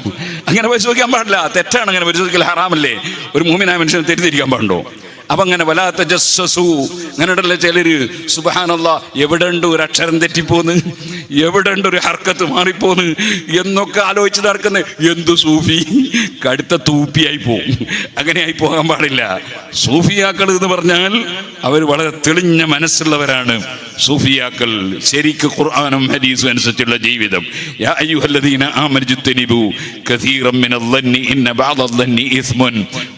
അങ്ങനെ പരിശോധിക്കാൻ പാടില്ല, തെറ്റാണ്. അങ്ങനെ പരിശോധിക്കൽ ഹറാമല്ലേ? ഒരു മുഅ്മിനായ മനുഷ്യനെ തെറ്റിദ്ധരിക്കാൻ പാടുണ്ടോ? അപ്പൊ അങ്ങനെ വലാ തജസ്സസു, അങ്ങനെയുള്ള ചിലര് സുബ്ഹാനല്ലാഹ് എവിടെ ഉണ്ട് ഒരു അക്ഷരം തെറ്റിപ്പോന്ന്, എവിടെ ഉണ്ട് ഒരു ഹർക്കത്ത് മാറിപ്പോന്ന് എന്നൊക്കെ ആലോചിച്ച് നടക്കുന്ന എന്തു സൂഫി, കടുത്ത തൂപ്പിയായി പോവും. അങ്ങനെയായി പോകാൻ പാടില്ല. സൂഫിയാക്കൾ എന്ന് പറഞ്ഞാൽ അവർ വളരെ തെളിഞ്ഞ മനസ്സുള്ളവരാണ്. സൂഫിയാക്കൾ ശരിക്ക് ഖുർആനും ഹദീസും അനുസരിച്ചുള്ള ജീവിതം. യാ അയ്യുഹല്ലദീന ആമനൂ ഇജ്തനിബൂ കസീറൻ മിനൽ-ളന്നി ഇന്ന ബഅദ-ളന്നി ഇസ്മുൻ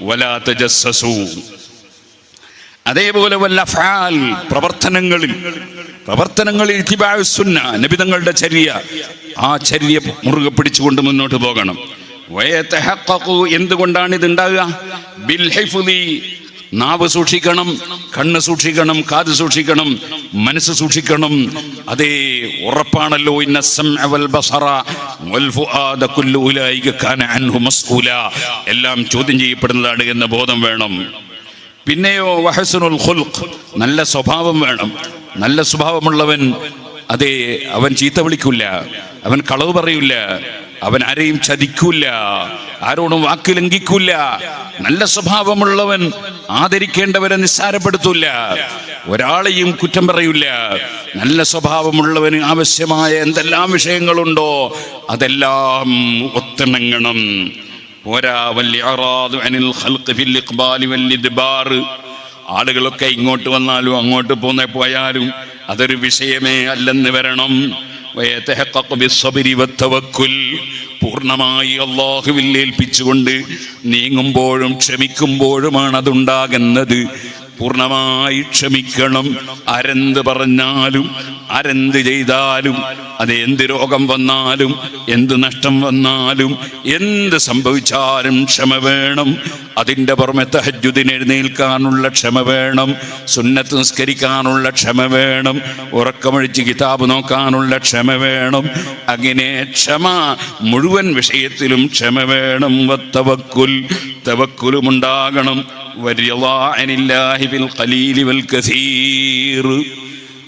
വലാ തജസ്സസു. അതേപോലെ വൽ-അഫ്ആൽ, പ്രവർത്തനങ്ങളിൽ ഇത്തിബാഉ സുന്ന, നബിതങ്ങളുടെ ചര്യ, ആ ചര്യ മുറുകെ പിടിച്ചുകൊണ്ട് മുന്നോട്ട് പോകണം. വയതഹഖഖു, എന്തുകൊണ്ടാണ് ഇത് ഉണ്ടാകുക? ബിൽ ഹിഫ്ളി, നാവ് സൂക്ഷിക്കണം, കണ്ണ് സൂക്ഷിക്കണം, കാത് സൂക്ഷിക്കണം, മനസ്സ് സൂക്ഷിക്കണം. അതേ ഉറപ്പാണല്ലോ, ഇന്ന സമഅ വൽ ബസറ വൽ ഫുആദ കുല്ലു ഉലൈക കാന അൻഹു മസ്ഊല, എല്ലാം ചോദ്യം ചെയ്യപ്പെടുന്നതാണ് എന്ന ബോധം വേണം. പിന്നെയോ വഹ്സുനുൽ ഖുൽഖ്, നല്ല സ്വഭാവം വേണം. നല്ല സ്വഭാവമുള്ളവൻ അതെ അവൻ ചീത്ത വിളിക്കൂല, അവൻ കളവ് പറയൂല, അവൻ ആരെയും ചതിക്കൂല, ആരോടും വാക്ക് ലംഘിക്കൂല. നല്ല സ്വഭാവമുള്ളവൻ ആദരിക്കേണ്ടവരെ നിസ്സാരപ്പെടുത്തൂല, ഒരാളെയും കുറ്റം പറയൂല. നല്ല സ്വഭാവമുള്ളവന് ആവശ്യമായ എന്തെല്ലാം വിഷയങ്ങളുണ്ടോ അതെല്ലാം ഒത്തിണങ്ങണം. ആളുകളൊക്കെ ഇങ്ങോട്ട് വന്നാലും അങ്ങോട്ട് പോയാലും അതൊരു വിഷയമേ അല്ലെന്ന് വരണം. പൂർണ്ണമായി അല്ലാഹുവിൽ ഏൽപ്പിച്ചുകൊണ്ട് നീങ്ങുമ്പോഴും ക്ഷമിക്കുമ്പോഴുമാണ് അതുണ്ടാകുന്നത്. പൂർണ്ണമായി ക്ഷമിക്കണം. ആരെന്ത് പറഞ്ഞാലും ആരെന്ത് ചെയ്താലും, അത് എന്ത് രോഗം വന്നാലും എന്ത് നഷ്ടം വന്നാലും എന്ത് സംഭവിച്ചാലും ക്ഷമ വേണം. അതിൻ്റെ പുറമെ തഹജ്ജുദിന് എഴുന്നേൽക്കാനുള്ള ക്ഷമ വേണം, സുന്നത്ത് നിസ്കരിക്കാനുള്ള ക്ഷമ വേണം, ഉറക്കമൊഴിച്ച് കിതാബ് നോക്കാനുള്ള ക്ഷമ വേണം. അങ്ങനെ ക്ഷമ മുഴുവൻ വിഷയത്തിലും ക്ഷമ വേണം. തവക്കുലുമുണ്ടാകണം.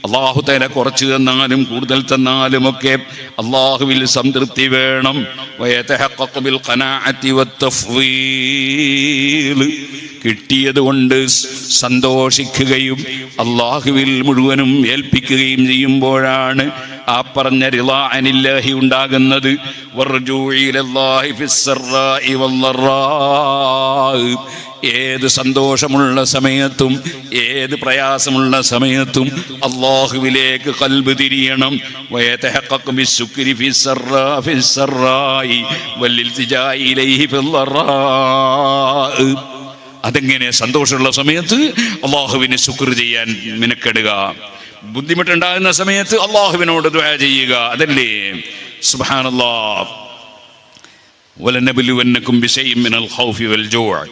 അല്ലാഹു തആല കുറച്ച് തന്നാലും കൂടുതൽ തന്നാലും ഒക്കെ അല്ലാഹുവിൽ സംതൃപ്തി വേണം. കിട്ടിയത് കൊണ്ട് സന്തോഷിക്കുകയും അല്ലാഹുവിൽ മുഴുവനും ഏൽപ്പിക്കുകയും ചെയ്യുമ്പോഴാണ് ആ പറഞ്ഞ റിളാ അനില്ലാഹി ഉണ്ടാകുന്നത്. ഏത് സന്തോഷമുള്ള സമയത്തും ഏത് പ്രയാസമുള്ള സമയത്തും അല്ലാഹുവിലേക്ക് ഖൽബ് തിരിയണം. അതെങ്ങനെ? സന്തോഷമുള്ള സമയത്ത് അല്ലാഹുവിനെ ശുക്ർ ചെയ്യാൻ മിനക്കെടുക, ബുദ്ധിമുട്ടുണ്ടാകുന്ന സമയത്ത് അല്ലാഹുവിനോട് ദുആ ചെയ്യുക. അതല്ലേ സുബ്ഹാനല്ലാഹ്. വലനബ്ലുവന്നകും ബിശൈഇൻ മിനൽ ഖൗഫി വൽ ജൂഅ്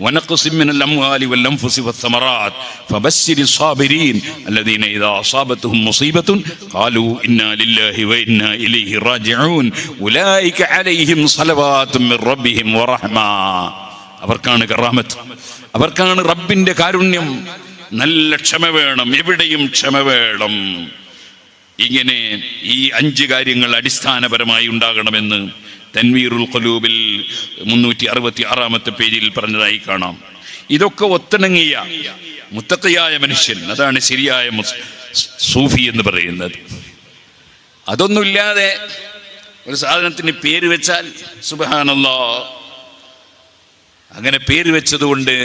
ونقص من الأموال والأنفس والثمرات فبشر الصابرين الذين إذا أصابتهم مصيبة قالوا إنا لله وإنا إليه راجعون أولئك عليهم صلوات من ربهم ورحمة. അവർക്കാണ് കറാമത്ത്, അവർക്കാണ് റബ്ബിന്റെ കാരുണ്യം. നല്ല ക്ഷമ വേണം, എവിടെയും ക്ഷമ വേണം. ഇങ്ങനെ ഈ 5 കാര്യങ്ങൾ അടിസ്ഥാനപരമായി ഉണ്ടാകണമെന്ന് തൻവീറുൽ ഖുലൂബിൽ 366-ാമത്തെ പേജിൽ പറഞ്ഞതായി കാണാം. ഇതൊക്കെ ഒത്തിണങ്ങിയ മുത്തഖിയായ മനുഷ്യൻ, അതാണ് ശരിയായ സൂഫി എന്ന് പറയുന്നത്. അതൊന്നുമില്ലാതെ ഒരു സാധനത്തിന് പേര് വെച്ചാൽ സുബ്ഹാനല്ലാഹ്, അങ്ങനെ പേര് വെച്ചതുകൊണ്ട്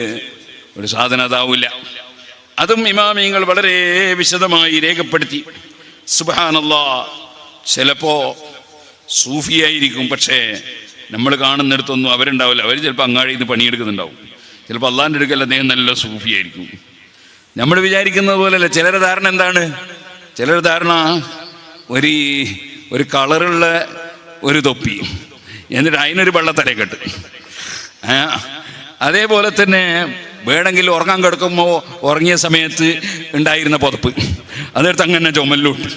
ഒരു സാധനം അതാവില്ല. അതും ഇമാമിയങ്ങൾ വളരെ വിശദമായി രേഖപ്പെടുത്തി. സുബ്ഹാനല്ലാഹ്, ചിലപ്പോ സൂഫിയായിരിക്കും, പക്ഷേ നമ്മൾ കാണുന്നിടത്തൊന്നും അവരുണ്ടാവില്ല. അവർ ചിലപ്പോൾ അങ്ങാടിയിൽ നിന്ന് പണിയെടുക്കുന്നുണ്ടാവും. ചിലപ്പോൾ അള്ളാഹിൻ്റെ അടുക്കൽ അദ്ദേഹം നല്ല സൂഫിയായിരിക്കും. നമ്മൾ വിചാരിക്കുന്നത് പോലെയല്ല. ചിലരുടെ ധാരണ എന്താണ്? ചിലരുടെ ധാരണ ഒരു കളറുള്ള ഒരു തൊപ്പി, എന്നിട്ട് അതിനൊരു വെള്ളത്തലക്കെട്ട്. അതേപോലെ തന്നെ വേണമെങ്കിൽ ഉറങ്ങാൻ കിടക്കുമ്പോൾ ഉറങ്ങിയ സമയത്ത് ഉണ്ടായിരുന്ന പുതപ്പ് അതെടുത്ത് അങ്ങനെ ചുമലിലോട്ട്.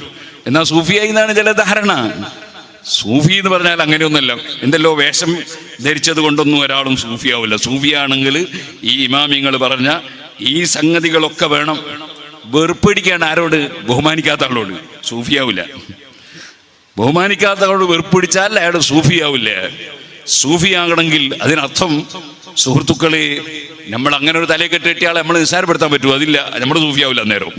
എന്നാൽ സൂഫിയായി എന്നാണ് ചില ധാരണ. സൂഫി എന്ന് പറഞ്ഞാൽ അങ്ങനെയൊന്നുമല്ല. എന്തെല്ലോ വേഷം ധരിച്ചത് കൊണ്ടൊന്നും ഒരാളും സൂഫിയാവില്ല. സൂഫിയാണെങ്കിൽ ഈ ഇമാമിങ്ങൾ പറഞ്ഞ ഈ സംഗതികളൊക്കെ വേണം. വെറുപ്പിടിക്കാണ് ആരോട്? ബഹുമാനിക്കാത്ത ആളോട്. സൂഫിയാവില്ല. ബഹുമാനിക്കാത്ത ആളോട് വെറുപ്പിടിച്ചാൽ അയാൾ സൂഫിയാവില്ല. സൂഫിയാകണമെങ്കിൽ അതിനർത്ഥം സുഹൃത്തുക്കളെ, നമ്മൾ അങ്ങനെ ഒരു തലക്കെട്ട് കെട്ടിയാൽ നമ്മൾ നിസ്സാരപ്പെടുത്താൻ പറ്റുമോ? അതില്ല. നമ്മൾ സൂഫിയാവില്ല അന്നേരം.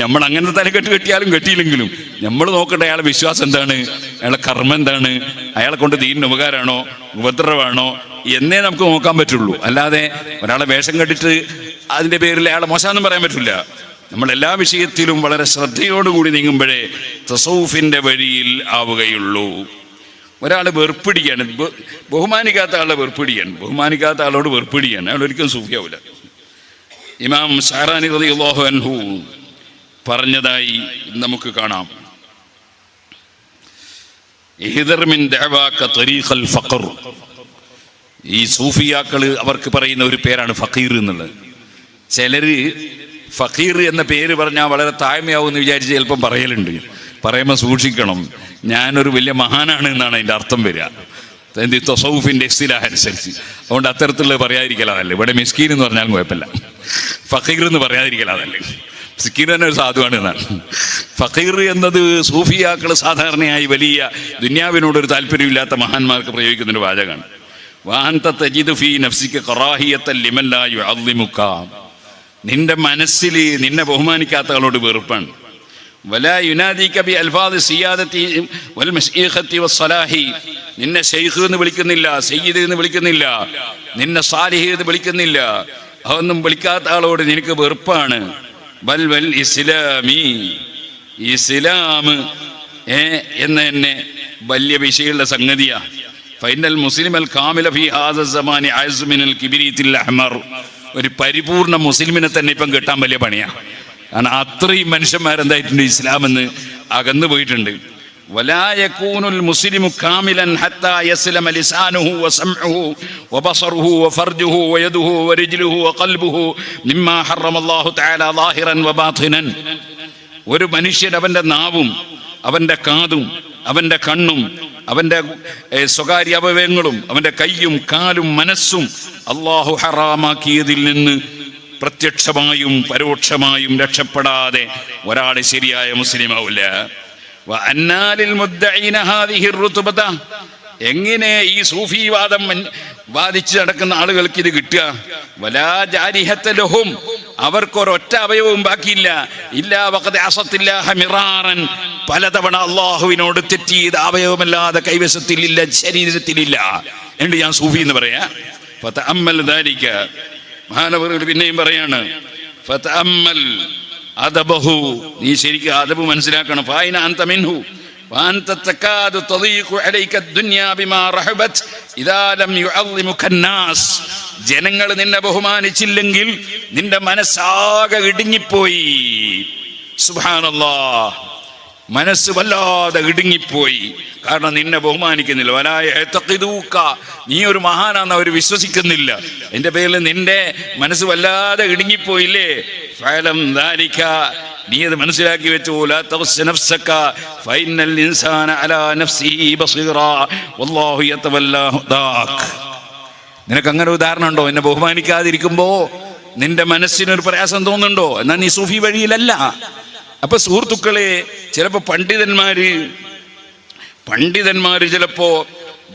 നമ്മൾ അങ്ങനെ തലക്കെട്ട് കെട്ടിയാലും കെട്ടിയില്ലെങ്കിലും നമ്മൾ നോക്കേണ്ട അയാളെ വിശ്വാസം എന്താണ്, അയാളെ കർമ്മം എന്താണ്, അയാളെ കൊണ്ട് ദീനിന് ഉപകാരമാണോ ഉപദ്രവമാണോ എന്നേ നമുക്ക് നോക്കാൻ പറ്റുള്ളൂ. അല്ലാതെ ഒരാളെ വേഷം കെട്ടിട്ട് അതിൻ്റെ പേരിൽ അയാളെ മോശമെന്നും പറയാൻ പറ്റില്ല. നമ്മൾ എല്ലാ വിഷയത്തിലും വളരെ ശ്രദ്ധയോടുകൂടി നീങ്ങുമ്പോഴേ തസൗഫിൻ്റെ വഴിയിൽ ആവുകയുള്ളൂ. ഒരാൾ വെറുപ്പിടിയാണ്, ബഹുമാനിക്കാത്ത ആളെ വെറുപ്പിടിയാണ്, ബഹുമാനിക്കാത്ത ആളോട് വെറുപ്പിടിയാണ്, അയാൾ ഒരിക്കലും സൂഫിയാവില്ല. ഇമാം ഷഅറാനി റളിയല്ലാഹു അൻഹു പറഞ്ഞതായി നമുക്ക് കാണാം. ഇഹ്ദർ മിൻ ദഅവാക തരീഖൽ ഫഖർ. ഈ സൂഫിയാക്കൾ അവർക്ക് പറയുന്ന ഒരു പേരാണ് ഫഖീർ എന്നുള്ളത്. ചിലര് ഫഖീർ എന്ന പേര് പറഞ്ഞാൽ വളരെ താഴ്മയാവും എന്ന് വിചാരിച്ച് ചിലപ്പം പറയലുണ്ട്. പറയുമ്പോൾ സൂക്ഷിക്കണം. ഞാനൊരു വലിയ മഹാനാണ് എന്നാണ് അതിൻ്റെ അർത്ഥം വരിക, തസൗഫിൻ്റെ ഇസ്തിലാഹ് അനുസരിച്ച്. അതുകൊണ്ട് അത്തരത്തിലുള്ളത് പറയാതിരിക്കലാതല്ലേ. ഇവിടെ മിസ്കീൻ എന്ന് പറഞ്ഞാലും കുഴപ്പമില്ല, ഫഖീർ എന്ന് പറയാതിരിക്കലാതല്ലേ. മിസ്കീൻ തന്നെ ഒരു സാധുവാണ് എന്നാണ്. ഫഖീർ എന്നത് സൂഫിയാക്കൾ സാധാരണയായി വലിയ ദുനിയാവിനോടൊരു താല്പര്യമില്ലാത്ത മഹാന്മാർക്ക് പ്രയോഗിക്കുന്നൊരു വാചകമാണ്. വഅൻത തജിദു ഫീ നഫ്സിക ഖറാഹിയത്തൻ ലിമൻ ലാ യുഅദ്ദിമുക. നിന്റെ മനസ്സിൽ നിന്നെ ബഹുമാനിക്കാത്ത ആളോട് വെറുപ്പാണ്. വലാ യുനാദിക ബി അൽഫാദി സിയാദതി വൽ മശീഖത്തി വസ്സലാഹി. നിന്നെ ശൈഖ് എന്ന് വിളിക്കുന്നില്ല, സയ്യിദ് എന്ന് വിളിക്കുന്നില്ല, നിന്നെ സാലിഹ് എന്ന് വിളിക്കുന്നില്ല. അതൊന്നും വിളിക്കാത്ത ആളോട് നിനക്ക് വെറുപ്പാണ്. ബൽ വൽ ഇസ്ലാമി, ഇസ്ലാം എന്ന് തന്നെ വലിയ വിഷയമുള്ള സംഗതിയാ. ഫൈനൽ മുസ്ലിം അൽ കാമില ഫി ഹാദ സമാനി അഅ്സു മിനൽ കിബ്രീത്തിൽ അഹ്മർ. ഒരു പരിപൂർണ മുസ്ലിമിനെ തന്നെ ഇപ്പം കിട്ടാൻ വലിയ പണിയാണ്. കാരണം അത്രയും മനുഷ്യന്മാരെന്തായിട്ടുണ്ട് ഇസ്ലാമെന്ന് അകന്നു പോയിട്ടുണ്ട്. വലാ യകൂനുൽ മുസ്ലിമു കാമിലൻ ഹത്താ യസ്ലമ ലിസാനുഹു വസംഉഹു വബസറുഹു വഫർജുഹു വയദുഹു വരിജ്ലുഹു വഖൽബുഹു മിമ്മാ ഹറമല്ലാഹു തആല ളാഹിറൻ വബാതിനൻ. ഒരു മനുഷ്യൻ അവൻ്റെ നാവും അവൻ്റെ കാതും അവൻ്റെ കണ്ണും അവൻ്റെ സ്വകാര്യ അവയവങ്ങളും അവൻ്റെ കയ്യും കാലും മനസ്സും അള്ളാഹു ഹറാമാക്കിയതിൽ നിന്ന് പ്രത്യക്ഷമായും പരോക്ഷമായും രക്ഷപ്പെടാതെ ഒരാൾ ശരിയായ മുസ്ലിം ആവില്ല. എങ്ങനെ ഈ സൂഫിവാദം വാദിച്ച് നടക്കുന്ന ആളുകൾക്ക് ഇത് കിട്ടുക? വലാ ജാരിഹത്ത ലഹും, അവർക്കൊരൊറ്റ അവയവവും ബാക്കിയില്ല. ഇല്ലാ വഖദ് അസത്തില്ലാഹ മിറാറൻ, പലതവണ അള്ളാഹുവിനോട് തെറ്റിയത് അവയവമല്ലാതെ കൈവശത്തിലില്ല, ശരീരത്തിലില്ല. എന്ന് ഞാൻ സൂഫി എന്ന് പറയാ. ഫതഅമ്മൽ ദാലിക, മഹാനവറുകൾ പിന്നെയും പറയാണ്, ഫതഅമ്മൽ അദബഹു, നീ ശരിക്കും അദബ് മനസ്സിലാക്കണം. ഫൈന അൻത മിൻഹു വഅൻത തകാദു തളീഖു അലൈക അദ്ദുനിയ ബിമാ റഹബത് ഇദാ ലം യുഅള്ളിമുക അന്നാസ്. ജനങ്ങൾ നിന്നെ ബഹുമാനിച്ചില്ലെങ്കിൽ നിന്റെ മനസ്സാകെ ഇടുങ്ങിപ്പോയി. സുബ്ഹാനല്ലാഹ്, മനസ്സ് വല്ലാതെ ഇടുങ്ങിപ്പോയി. കാരണം നിന്നെ ബഹുമാനിക്കുന്നില്ല. വലായതഖിദൂക, നീ ഒരു മഹാനാന്ന് അവർ വിശ്വസിക്കുന്നില്ല. എൻ്റെ പേരിൽ നിന്റെ മനസ്സ് വല്ലാതെ ഇടുങ്ങിപ്പോയില്ലേ? ഫഅലം ദാലിക, നീ അത് മനസ്സിലാക്കി വെച്ചു. ലാ തഖ്ശ നഫ്സക ഫഇന്നൽ ഇൻസാന അലാ നഫ്സിഹി ബസീറ വല്ലാഹു യതവല്ലാ ദാക്. നിനക്ക് അങ്ങനെ ഉദാഹരണം ഉണ്ടോ? എന്നെ ബഹുമാനിക്കാതിരിക്കുമ്പോൾ നിന്റെ മനസ്സിനൊരു പ്രയാസം തോന്നുന്നുണ്ടോ? എന്നാൽ നീ സൂഫി വഴിയിലല്ല. അപ്പൊ സുഹൃത്തുക്കളെ, ചിലപ്പോൾ പണ്ഡിതന്മാര് ചിലപ്പോ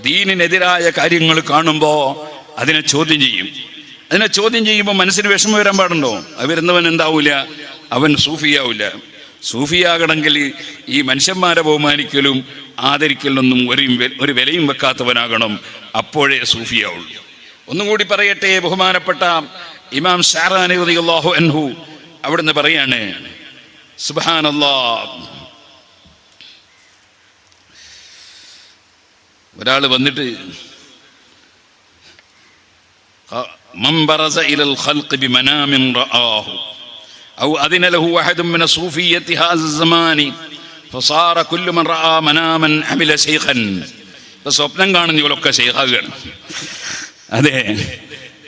ദീനിനെതിരായ കാര്യങ്ങൾ കാണുമ്പോൾ അതിനെ ചോദ്യം ചെയ്യും. അതിനെ ചോദ്യം ചെയ്യുമ്പോൾ മനസ്സിന് വിഷമം വരാൻ പാടുണ്ടോ? അത് വരുന്നവൻ എന്താവൂല? അവൻ സൂഫിയാവില്ല. സൂഫിയാകണമെങ്കിൽ ഈ മനുഷ്യന്മാരെ ബഹുമാനിക്കലും ആദരിക്കലൊന്നും ഒരു വിലയും വെക്കാത്തവനാകണം. അപ്പോഴേ സൂഫിയാവുള്ളൂ. ഒന്നും കൂടി പറയട്ടെ, ബഹുമാനപ്പെട്ട ഇമാം ഷഅറാനി റളിയല്ലാഹു അൻഹു അവിടുന്ന് പറയാണ്, സുബ്ഹാനല്ലാഹ്, ഒരാൾ വന്നിട്ട് മൻ ബറസ ഇലൽ ഖൽഖി ബിമനാമിൻ റആഹു ഔ അദിന ലഹു അഹദുൻ മിന സൂഫിയ്യത്തി ഹാസ സമാനി ഫസാറ കുല്ലു മൻ റആ മനാമൻ അമില ശൈഖൻ. സ്വപ്നം കാണുന്നവരൊക്കെ ശൈഖാകുകയാണ്. അതെ,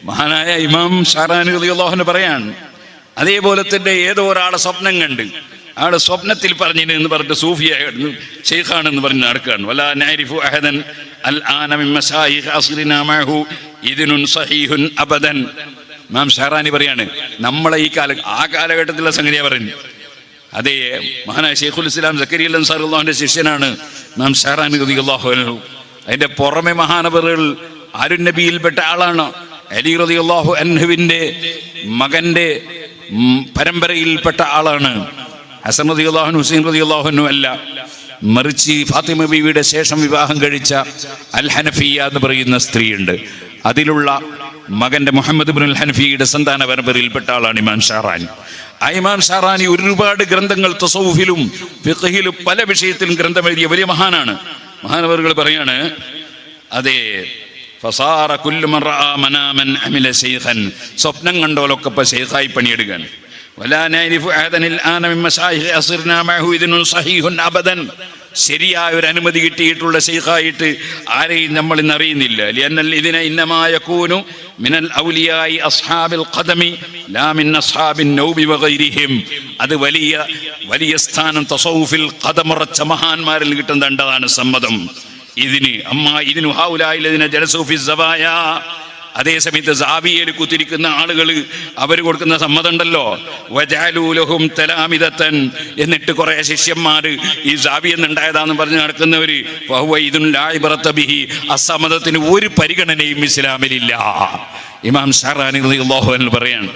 മഹാനായ ഇമാം ഷാറാനി റളിയല്ലാഹു അൻഹു പറയാണ്, അതേപോലെ തന്നെ ഏതോ ഒരാളെ സ്വപ്നം കണ്ട് ആള് സ്വപ്നത്തിൽ പറഞ്ഞിരുന്നു പറഞ്ഞിട്ട് സൂഫിയായിരുന്നു ശൈഖാണെന്ന് പറഞ്ഞ് നടക്കുകയാണ്. വലാ നഅരിഫു അഹദൻ അൽ ആന മിൻ മശായിഖ് അസ്റിനാ മഅഹു ഇദ്നുൻ സഹീഹുൻ അബദൻ. ഇമാം ഷാറാനി പറയാണ്, നമ്മളെ ഈ ആ കാലഘട്ടത്തിലുള്ള സംഗതിയാ പറയുന്നത്. അതേ, മഹാനായ ശൈഖുൽ ഇസ്ലാം സക്കരിയ അൻസാരി റളിയല്ലാഹുവിന്റെ ശിഷ്യനാണ് ഇമാം ഷാറാനി റളിയല്ലാഹു അൻഹു. അതിന്റെ പുറമെ മഹാനവറുകൾ ആരുൻ നബിയിൽപ്പെട്ട ആളാണ്. അലി റളിയല്ലാഹു അൻഹുവിന്റെ മകന്റെ പരമ്പരയിൽപ്പെട്ട ആളാണ്. ഹസൻ റളിയല്ലാഹു അൻഹു ഹുസൈൻ റളിയല്ലാഹു അൻഹു അല്ല, മറിച്ച് ഫാത്തിമ ബീവിയുടെ ശേഷം വിവാഹം കഴിച്ച അൽ ഹനഫിയ എന്ന് പറയുന്ന സ്ത്രീയുണ്ട്. അതിലുള്ള മകന്റെ മുഹമ്മദ് ഇബ്നുൽ ഹനഫിയുടെ സന്താന പരമ്പരയിൽപ്പെട്ട ആളാണ് ഇമാം ഷാറാനി. ആ ഇമാം ഷാറാനി ഒരുപാട് ഗ്രന്ഥങ്ങൾ തസവ്വുഫിലും ഫിഖ്ഹിലും പല വിഷയത്തിലും ഗ്രന്ഥം എഴുതിയ വലിയ മഹാനാണ്. മഹാനവറുകൾ പറയാണ്, അതെ, ഫസാറ കുല്ലു മൻ റആ മനാമൻ അമില ശൈഖൻ. സ്വപ്നം കണ്ടോലൊക്കെ ഇപ്പൊ ശൈഖായി പണിയെടുക്കുകയാണ്. വലാ നഅരിഫു അഹദൻ ആന മിൻ മശായിഖ് അസ്റിനാ മഅഹു ഇദ്നുൻ സഹീഹുൻ അബദൻ. ശരിയായ ഒരു അനുമതി കിട്ടിയിട്ടുള്ള ശൈഖായിട്ട് ആരെയും നമ്മൾ ഇന്ന് അറിയുന്നില്ല. ലിഅന്നൽ ഇദ്ന ഇന്നമാ യകൂനു മിനൽ ഔലിയായി അസ്ഹാബിൽ ഖദമി ലാ മിൻ അസ്ഹാബിൻ നൗബി വഗൈരിഹിം. അത് വലിയ സ്ഥാനം തസവ്വുഫിൽ ഖദമുറച്ച മഹാന്മാരിൽ കിട്ടുന്നതാണ് സമ്മതം. ഇതിന് ഹൗലായിലദിന ജലസൂ ഫി സവായ. അതേ സമയത്ത് സാവിയയിൽ കുത്തിരിക്കുന്ന ആളുകൾ അവർ കൊടുക്കുന്ന സമ്മതം ഉണ്ടല്ലോ, വജഅലൂ ലഹും തലാമിദതൻ. എന്നിട്ട് കുറെ ശിഷ്യന്മാർ ഈ സാവിയെന്നുണ്ടായതാന്ന് പറഞ്ഞ് നടക്കുന്നവര് ഫഹുവ ഇദുൻ ലാ ഇബ്റത ബിഹി. അസമ്മതത്തിന് ഒരു പരിഗണനയും ഇസ്ലാമിലില്ല. ഇമാം ഷാറാനി റളിയല്ലാഹു അൻഹു പറയാണ്.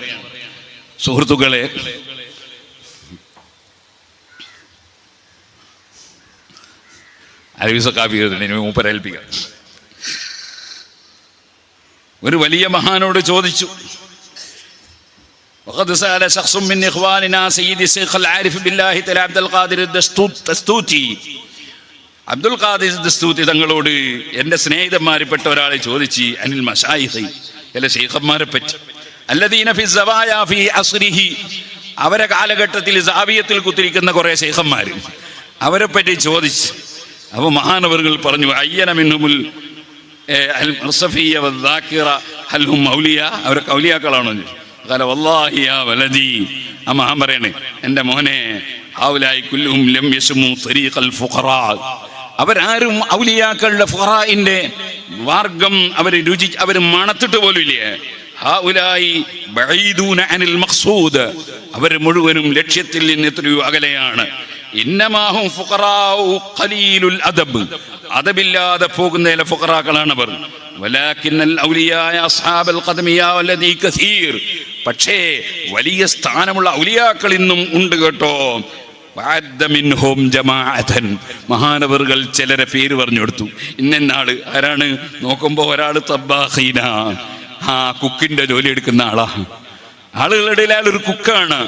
സുഹൃത്തുക്കളെ, മൂപ്പരേൽപ്പിക്കാം. ഒരു വലിയ മഹാനോട് ചോദിച്ചു, വഖദ് സഅല ശഖ്സുൻ മിൻ ഇഖ്വാനിനാ സയ്യിദി ശൈഖ് അൽ ആരിഫ് ബില്ലാഹി തആല അബ്ദുൽ ഖാദിർ ദസ്തൂതി. അബ്ദുൽ ഖാദിർ ദസ്തൂതി തങ്ങളോട് എൻ്റെ സ്നേഹിതന്മാരിൽപ്പെട്ട ഒരാളെ ചോദിച്ചു, അനിൽ മശായിഖി, ചില ശൈഖന്മാരെ പറ്റി, അല്ലദീന ഫി സവായ ഫി അസ്രിഹി, അവരെ കാലഘട്ടത്തിൽ സാവിയത്തിൽ കുത്തിരിക്കുന്ന കുറെ ശൈഖന്മാർ, അവരെ പറ്റി ചോദിച്ചു. അപ്പോൾ മഹാനവറുകൾ പറഞ്ഞു, അയ്യന മിൻഹുൽ അവരൊക്കെ ഔലിയാക്കളാണോ? കാല വല്ലാഹി യാ വലദി. ആ മഹാൻ പറയണേ, എൻ്റെ മോനെ, ഹൗലായി കുല്ലുഹും ലം യസ്മു തരീഖൽ ഫുഖറാ. അവരാരും ഔലിയാക്കളുടെ ഫുഖറാഇന്റെ മാർഗം അവർ മണത്തിട്ട് പോലും ഇല്ലേ. ഹൗലായി ബഈദൂന അനിൽ മഖ്സൂദ്, അവർ മുഴുവനും ലക്ഷ്യത്തിൽ നിന്ന് എത്രയോ അകലെയാണ്. ഇന്നമാഹും ഫുഖറാഉ ഖലീലുൽ അദബ്, അദബില്ലാതെ പോകുന്ന ഫുഖറാക്കളാണ് അവർ. വലാകിന്നൽ ഔലിയായ അസ്ഹാബൽ ഖദമിയ വല്ലദീ കസീർ, പക്ഷേ വലിയ സ്ഥാനമുള്ള ഔലിയാക്കൾ ഇന്നും ഉണ്ട് കേട്ടോ. വഅദ്ദ മിൻഹും ജമാഅതൻ, മഹാനവറുകൾ ചിലരെ പേര് പറഞ്ഞു കൊടുത്തു. ഇന്നാള് ആരാണ് നോക്കുമ്പോൾ ഒരാൾ തബ്ബാഖീന, കുക്കിന്റെ ജോലി എടുക്കുന്ന ആളുകളുടെ ഇടയിൽ അയാൾ ഒരു കുക്കാണ്.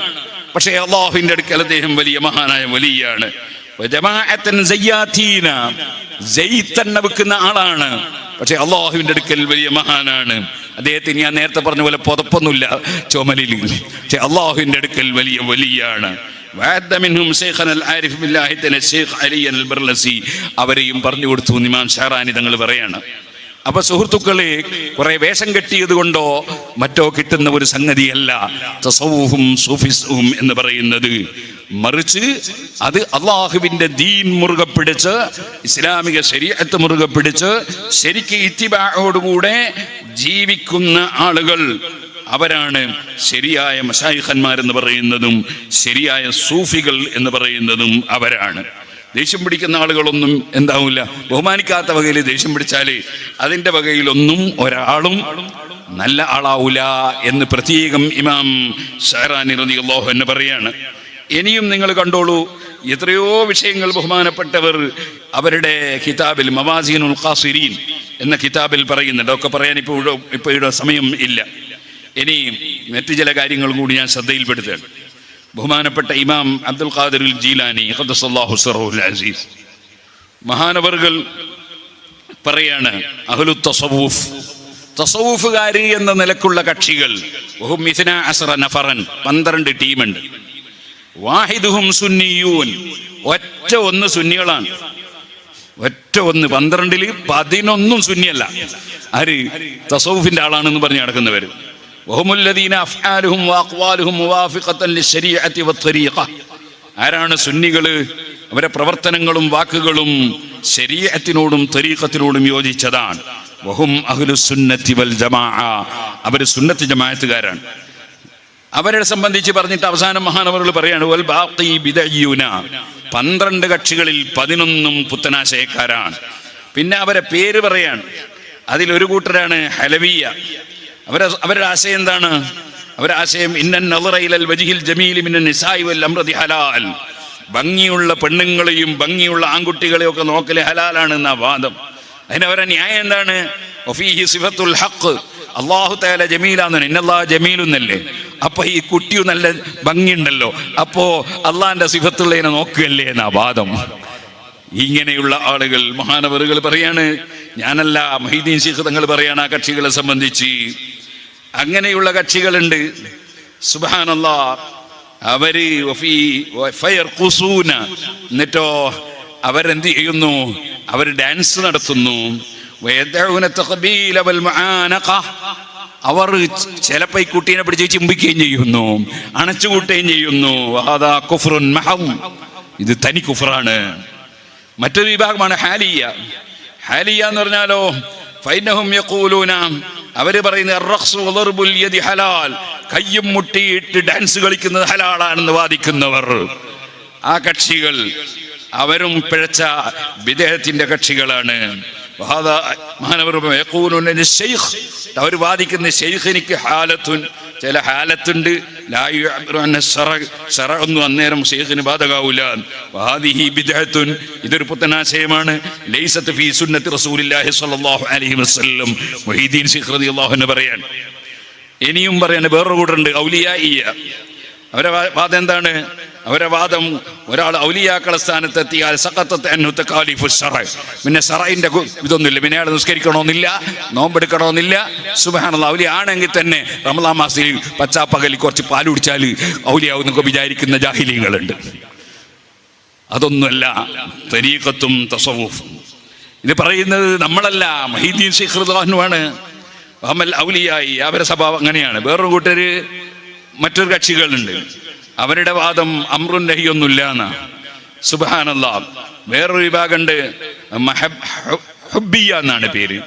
പക്ഷേ അള്ളാഹുവിന്റെ അടുക്കൽ അദ്ദേഹം വലിയ മഹാനായ വലിയാണ്. ജയ്തന്നെ വെക്കുന്ന ആളാണ്. പക്ഷെ അള്ളാഹുവിന്റെ അടുക്കൽ വലിയ മഹാനാണ്. അദ്ദേഹത്തിന് ഞാൻ നേരത്തെ പറഞ്ഞ പോലെ പുതപ്പൊന്നുമില്ല ചുമലിൽ, പക്ഷെ അള്ളാഹുവിന്റെ അടുക്കൽ വലിയ വലിയാണ്. അവരെയും പറഞ്ഞു കൊടുത്തു ഇമാം ഷാറാനി തങ്ങൾ പറയാണ്. അപ്പൊ സുഹൃത്തുക്കളെ, കുറെ വേഷം കെട്ടിയത് കൊണ്ടോ മറ്റോ കിട്ടുന്ന ഒരു സംഗതിയല്ല തസവ്വുഫും സൂഫിസവും എന്ന് പറയുന്നത്. മറിച്ച് അത് അള്ളാഹുവിന്റെ ദീൻ മുറുകെ പിടിച്ച്, ഇസ്ലാമിക ശരീഅത്ത് മുറുകെ പിടിച്ച് ശരിക്ക് ഇത്തിബാഅോടുകൂടെ ജീവിക്കുന്ന ആളുകൾ, അവരാണ് ശരിയായ മശായിഖന്മാരെന്ന് പറയുന്നതും ശരിയായ സൂഫികൾ എന്ന് പറയുന്നതും അവരാണ്. ദേഷ്യം പിടിക്കുന്ന ആളുകളൊന്നും എന്താവില്ല, ബഹുമാനിക്കാത്ത വകയിൽ ദേഷ്യം പിടിച്ചാല് അതിൻ്റെ വകയിലൊന്നും ഒരാളും നല്ല ആളാവൂല എന്ന് പ്രത്യേകം ഇമാം ഷാറാനി റളിയല്ലാഹു അൻഹു പറയാണ്. ഇനിയും നിങ്ങൾ കണ്ടോളൂ, എത്രയോ വിഷയങ്ങൾ ബഹുമാനപ്പെട്ടവർ അവരുടെ കിതാബിൽ മവാസീനുൽ ഖാസിരീൻ എന്ന കിതാബിൽ പറയുന്നുണ്ട്. ഒക്കെ പറയാൻ ഇപ്പോൾ സമയം ഇല്ല. ഇനി മറ്റു ചില കാര്യങ്ങളും കൂടി ഞാൻ ശ്രദ്ധയിൽപ്പെടുത്തുകയാണ്. ബഹുമാനപ്പെട്ട ഇമാം അബ്ദുൽ ഖാദിർ ജീലാനി ഖദ്ദസല്ലാഹു സിറഹുൽ അസീസ്, മഹാനവറുകൾ പറയാണ് അഹ്ലു തസവൂഫ്, തസവൂഫുകാര് എന്ന നിലക്കുള്ള കക്ഷികൾ 12 ടീമുണ്ട്. വാഹിദുഹും സുന്നിയൂൻ, ഒറ്റ ഒന്ന് സുന്നികളാണ്. ഒറ്റ ഒന്ന് 12-ൽ 11 സുന്നിയല്ല. ആര്? തസവൂഫിന്റെ ആളാണെന്ന് പറഞ്ഞ് നടക്കുന്നവർ. വഹുമുല്ലദീന അഫ്ആലുഹും വഅഖ്വാലുഹും മുവാഫിഖത്തൻ ലിശ്ശരീഅത്തി വത്ത്വരീഖ. ആരാണ് സുന്നികള്? അവരെ പ്രവർത്തനങ്ങളും വാക്കുകളും ശരീഅത്തിനോടും ത്വരീഖത്തിനോടും യോജിച്ചതാണ്. വഹും അഹ്ലുസുന്നത്തി വൽ ജമാഅ, അവര് സുന്നത്ത് ജമാഅത്തുകാരാണ്. അവരെ സംബന്ധിച്ച് പറഞ്ഞിട്ട് അവസാനം മഹാനവറുകൾ പറയാണ് വൽ ബാഖി ബിദഅയ്യൂന, 12 കക്ഷികളിൽ 11 പുത്തനാശയക്കാരാണ്. പിന്നെ അവരെ പേര് പറയാണ്. അതിലൊരു കൂട്ടരാണ് ഹലവിയ. അവരുടെ ആശയം എന്താണ്? അവരുടെ ആശയം ഇന്നൻ നളറ ഇലൽ വജ്ഹിൽ ജമീൽ മിനൻ നിസാഇ വൽ അംറദി ഹലാൽ, ഭംഗിയുള്ള പെണ്ണുങ്ങളെയും ഭംഗിയുള്ള ആൺകുട്ടികളെയും ഒക്കെ നോക്കല് ഹലാലാണ് എന്നാ വാദം. അതിനവരുടെ ന്യായം എന്താണ്? വഫീഹി സിഫത്തുൽ ഹഖ്, അല്ലാഹു തആല ജമീലാന്ന്, ഇന്നല്ലാഹു ജമീലുന്നല്ലേ. അപ്പൊ ഈ കുട്ടിയും നല്ല ഭംഗിയുണ്ടല്ലോ, അപ്പോ അള്ളാഹിന്റെ സിഫത്തുള്ളതിനെ നോക്കുകയല്ലേ എന്നാ വാദം. ഇങ്ങനെയുള്ള ആളുകൾ മഹാനവറുകൾ പറയാണ്, ഞാനല്ല, മൊഹീദ്ദീൻ ശിഖ് തങ്ങൾ പറയാണ് ആ കക്ഷികളെ സംബന്ധിച്ച്. അങ്ങനെയുള്ള കക്ഷികളുണ്ട്. സുബ്ഹാനല്ലാഹ്. അവര് എന്നിട്ടോ അവരെന്ത് ചെയ്യുന്നു? അവർ ഡാൻസ് നടത്തുന്നു. അവർ ചിലപ്പോ ഈ കുട്ടീനെ പിടിച്ച് ചിമ്പിക്കുകയും ചെയ്യുന്നു, അണച്ചുകൂട്ടുകയും ചെയ്യുന്നു. ഇത് തനി കുഫറാണ്. മറ്റൊരു വിഭാഗമാണ് ഹാലിയ. ഹാലിയ എന്ന് പറഞ്ഞാലോ ഫൈനഹും യഖൂലൂന, അവര് പറയുന്നത് ഹലാൽ, കയ്യും മുട്ടിയിട്ട് ഡാൻസ് കളിക്കുന്നത് ഹലാലാണെന്ന് വാദിക്കുന്നവർ. ആ കക്ഷികൾ അവരും പിഴച്ച വിദേഹത്തിന്റെ കക്ഷികളാണ്. അവർ വാദിക്കുന്ന ശൈഖിനിക്ക് ഹാലത്തുൻ, ചില ഹാലത്തുണ്ട്, ഒന്നും അന്നേരം ശൈഖിന് ബാധകാവൂല. ഇതൊരു പുത്തനാശയമാണ്. ലൈസത്ത് ഫീ സുന്നത്തി റസൂലില്ലാഹി സ്വല്ലല്ലാഹു അലൈഹി വസല്ലം. മുഹീദ്ദീൻ ശൈഖ് റളിയല്ലാഹു അൻഹു പറയാൻ. ഇനിയും പറയാൻ വേറൊരു കൂട്ടരുണ്ട് ഔലിയാഇയ്യ. അവരെ വാദം എന്താണ്? അവരെ വാദം, ഒരാൾ ഔലിയാക്കളെ സ്ഥാനത്തെത്തിയാൽ പിന്നെ സറയിന്റെ ഇതൊന്നുമില്ല, പിന്നെ അയാൾ നിസ്കരിക്കണമെന്നില്ല, നോമ്പെടുക്കണമെന്നില്ല. സുബ്ഹാനല്ലാഹ്. ഔലിയ ആണെങ്കിൽ തന്നെ റമളാൻ മാസത്തിൽ പച്ചാപ്പകലിൽ കുറച്ച് പാൽ കുടിച്ചാൽ ഔലിയാവുന്നൊക്കെ വിചാരിക്കുന്ന ജാഹിലീങ്ങളുണ്ട്. അതൊന്നുമല്ല തരീഖത്തും തസവൂഫും. ഇത് പറയുന്നത് നമ്മളല്ല, മുഹീദ്ദീൻ ശൈഖ് റളിയല്ലാഹു അൻഹു ആണ്. ഔലിയായി അവരുടെ സ്വഭാവം അങ്ങനെയാണ്. വേറൊരു കൂട്ടര്, മറ്റൊരു കക്ഷികളുണ്ട്, അവരുടെ വാദം അമ്രുൻ നഹിയൊന്നുമില്ല എന്നാ. സുബ്ഹാനല്ലാഹ്. വേറൊരു വിഭാഗമുണ്ട്, ഹുബ്ബിയ എന്നാണ് പേര്.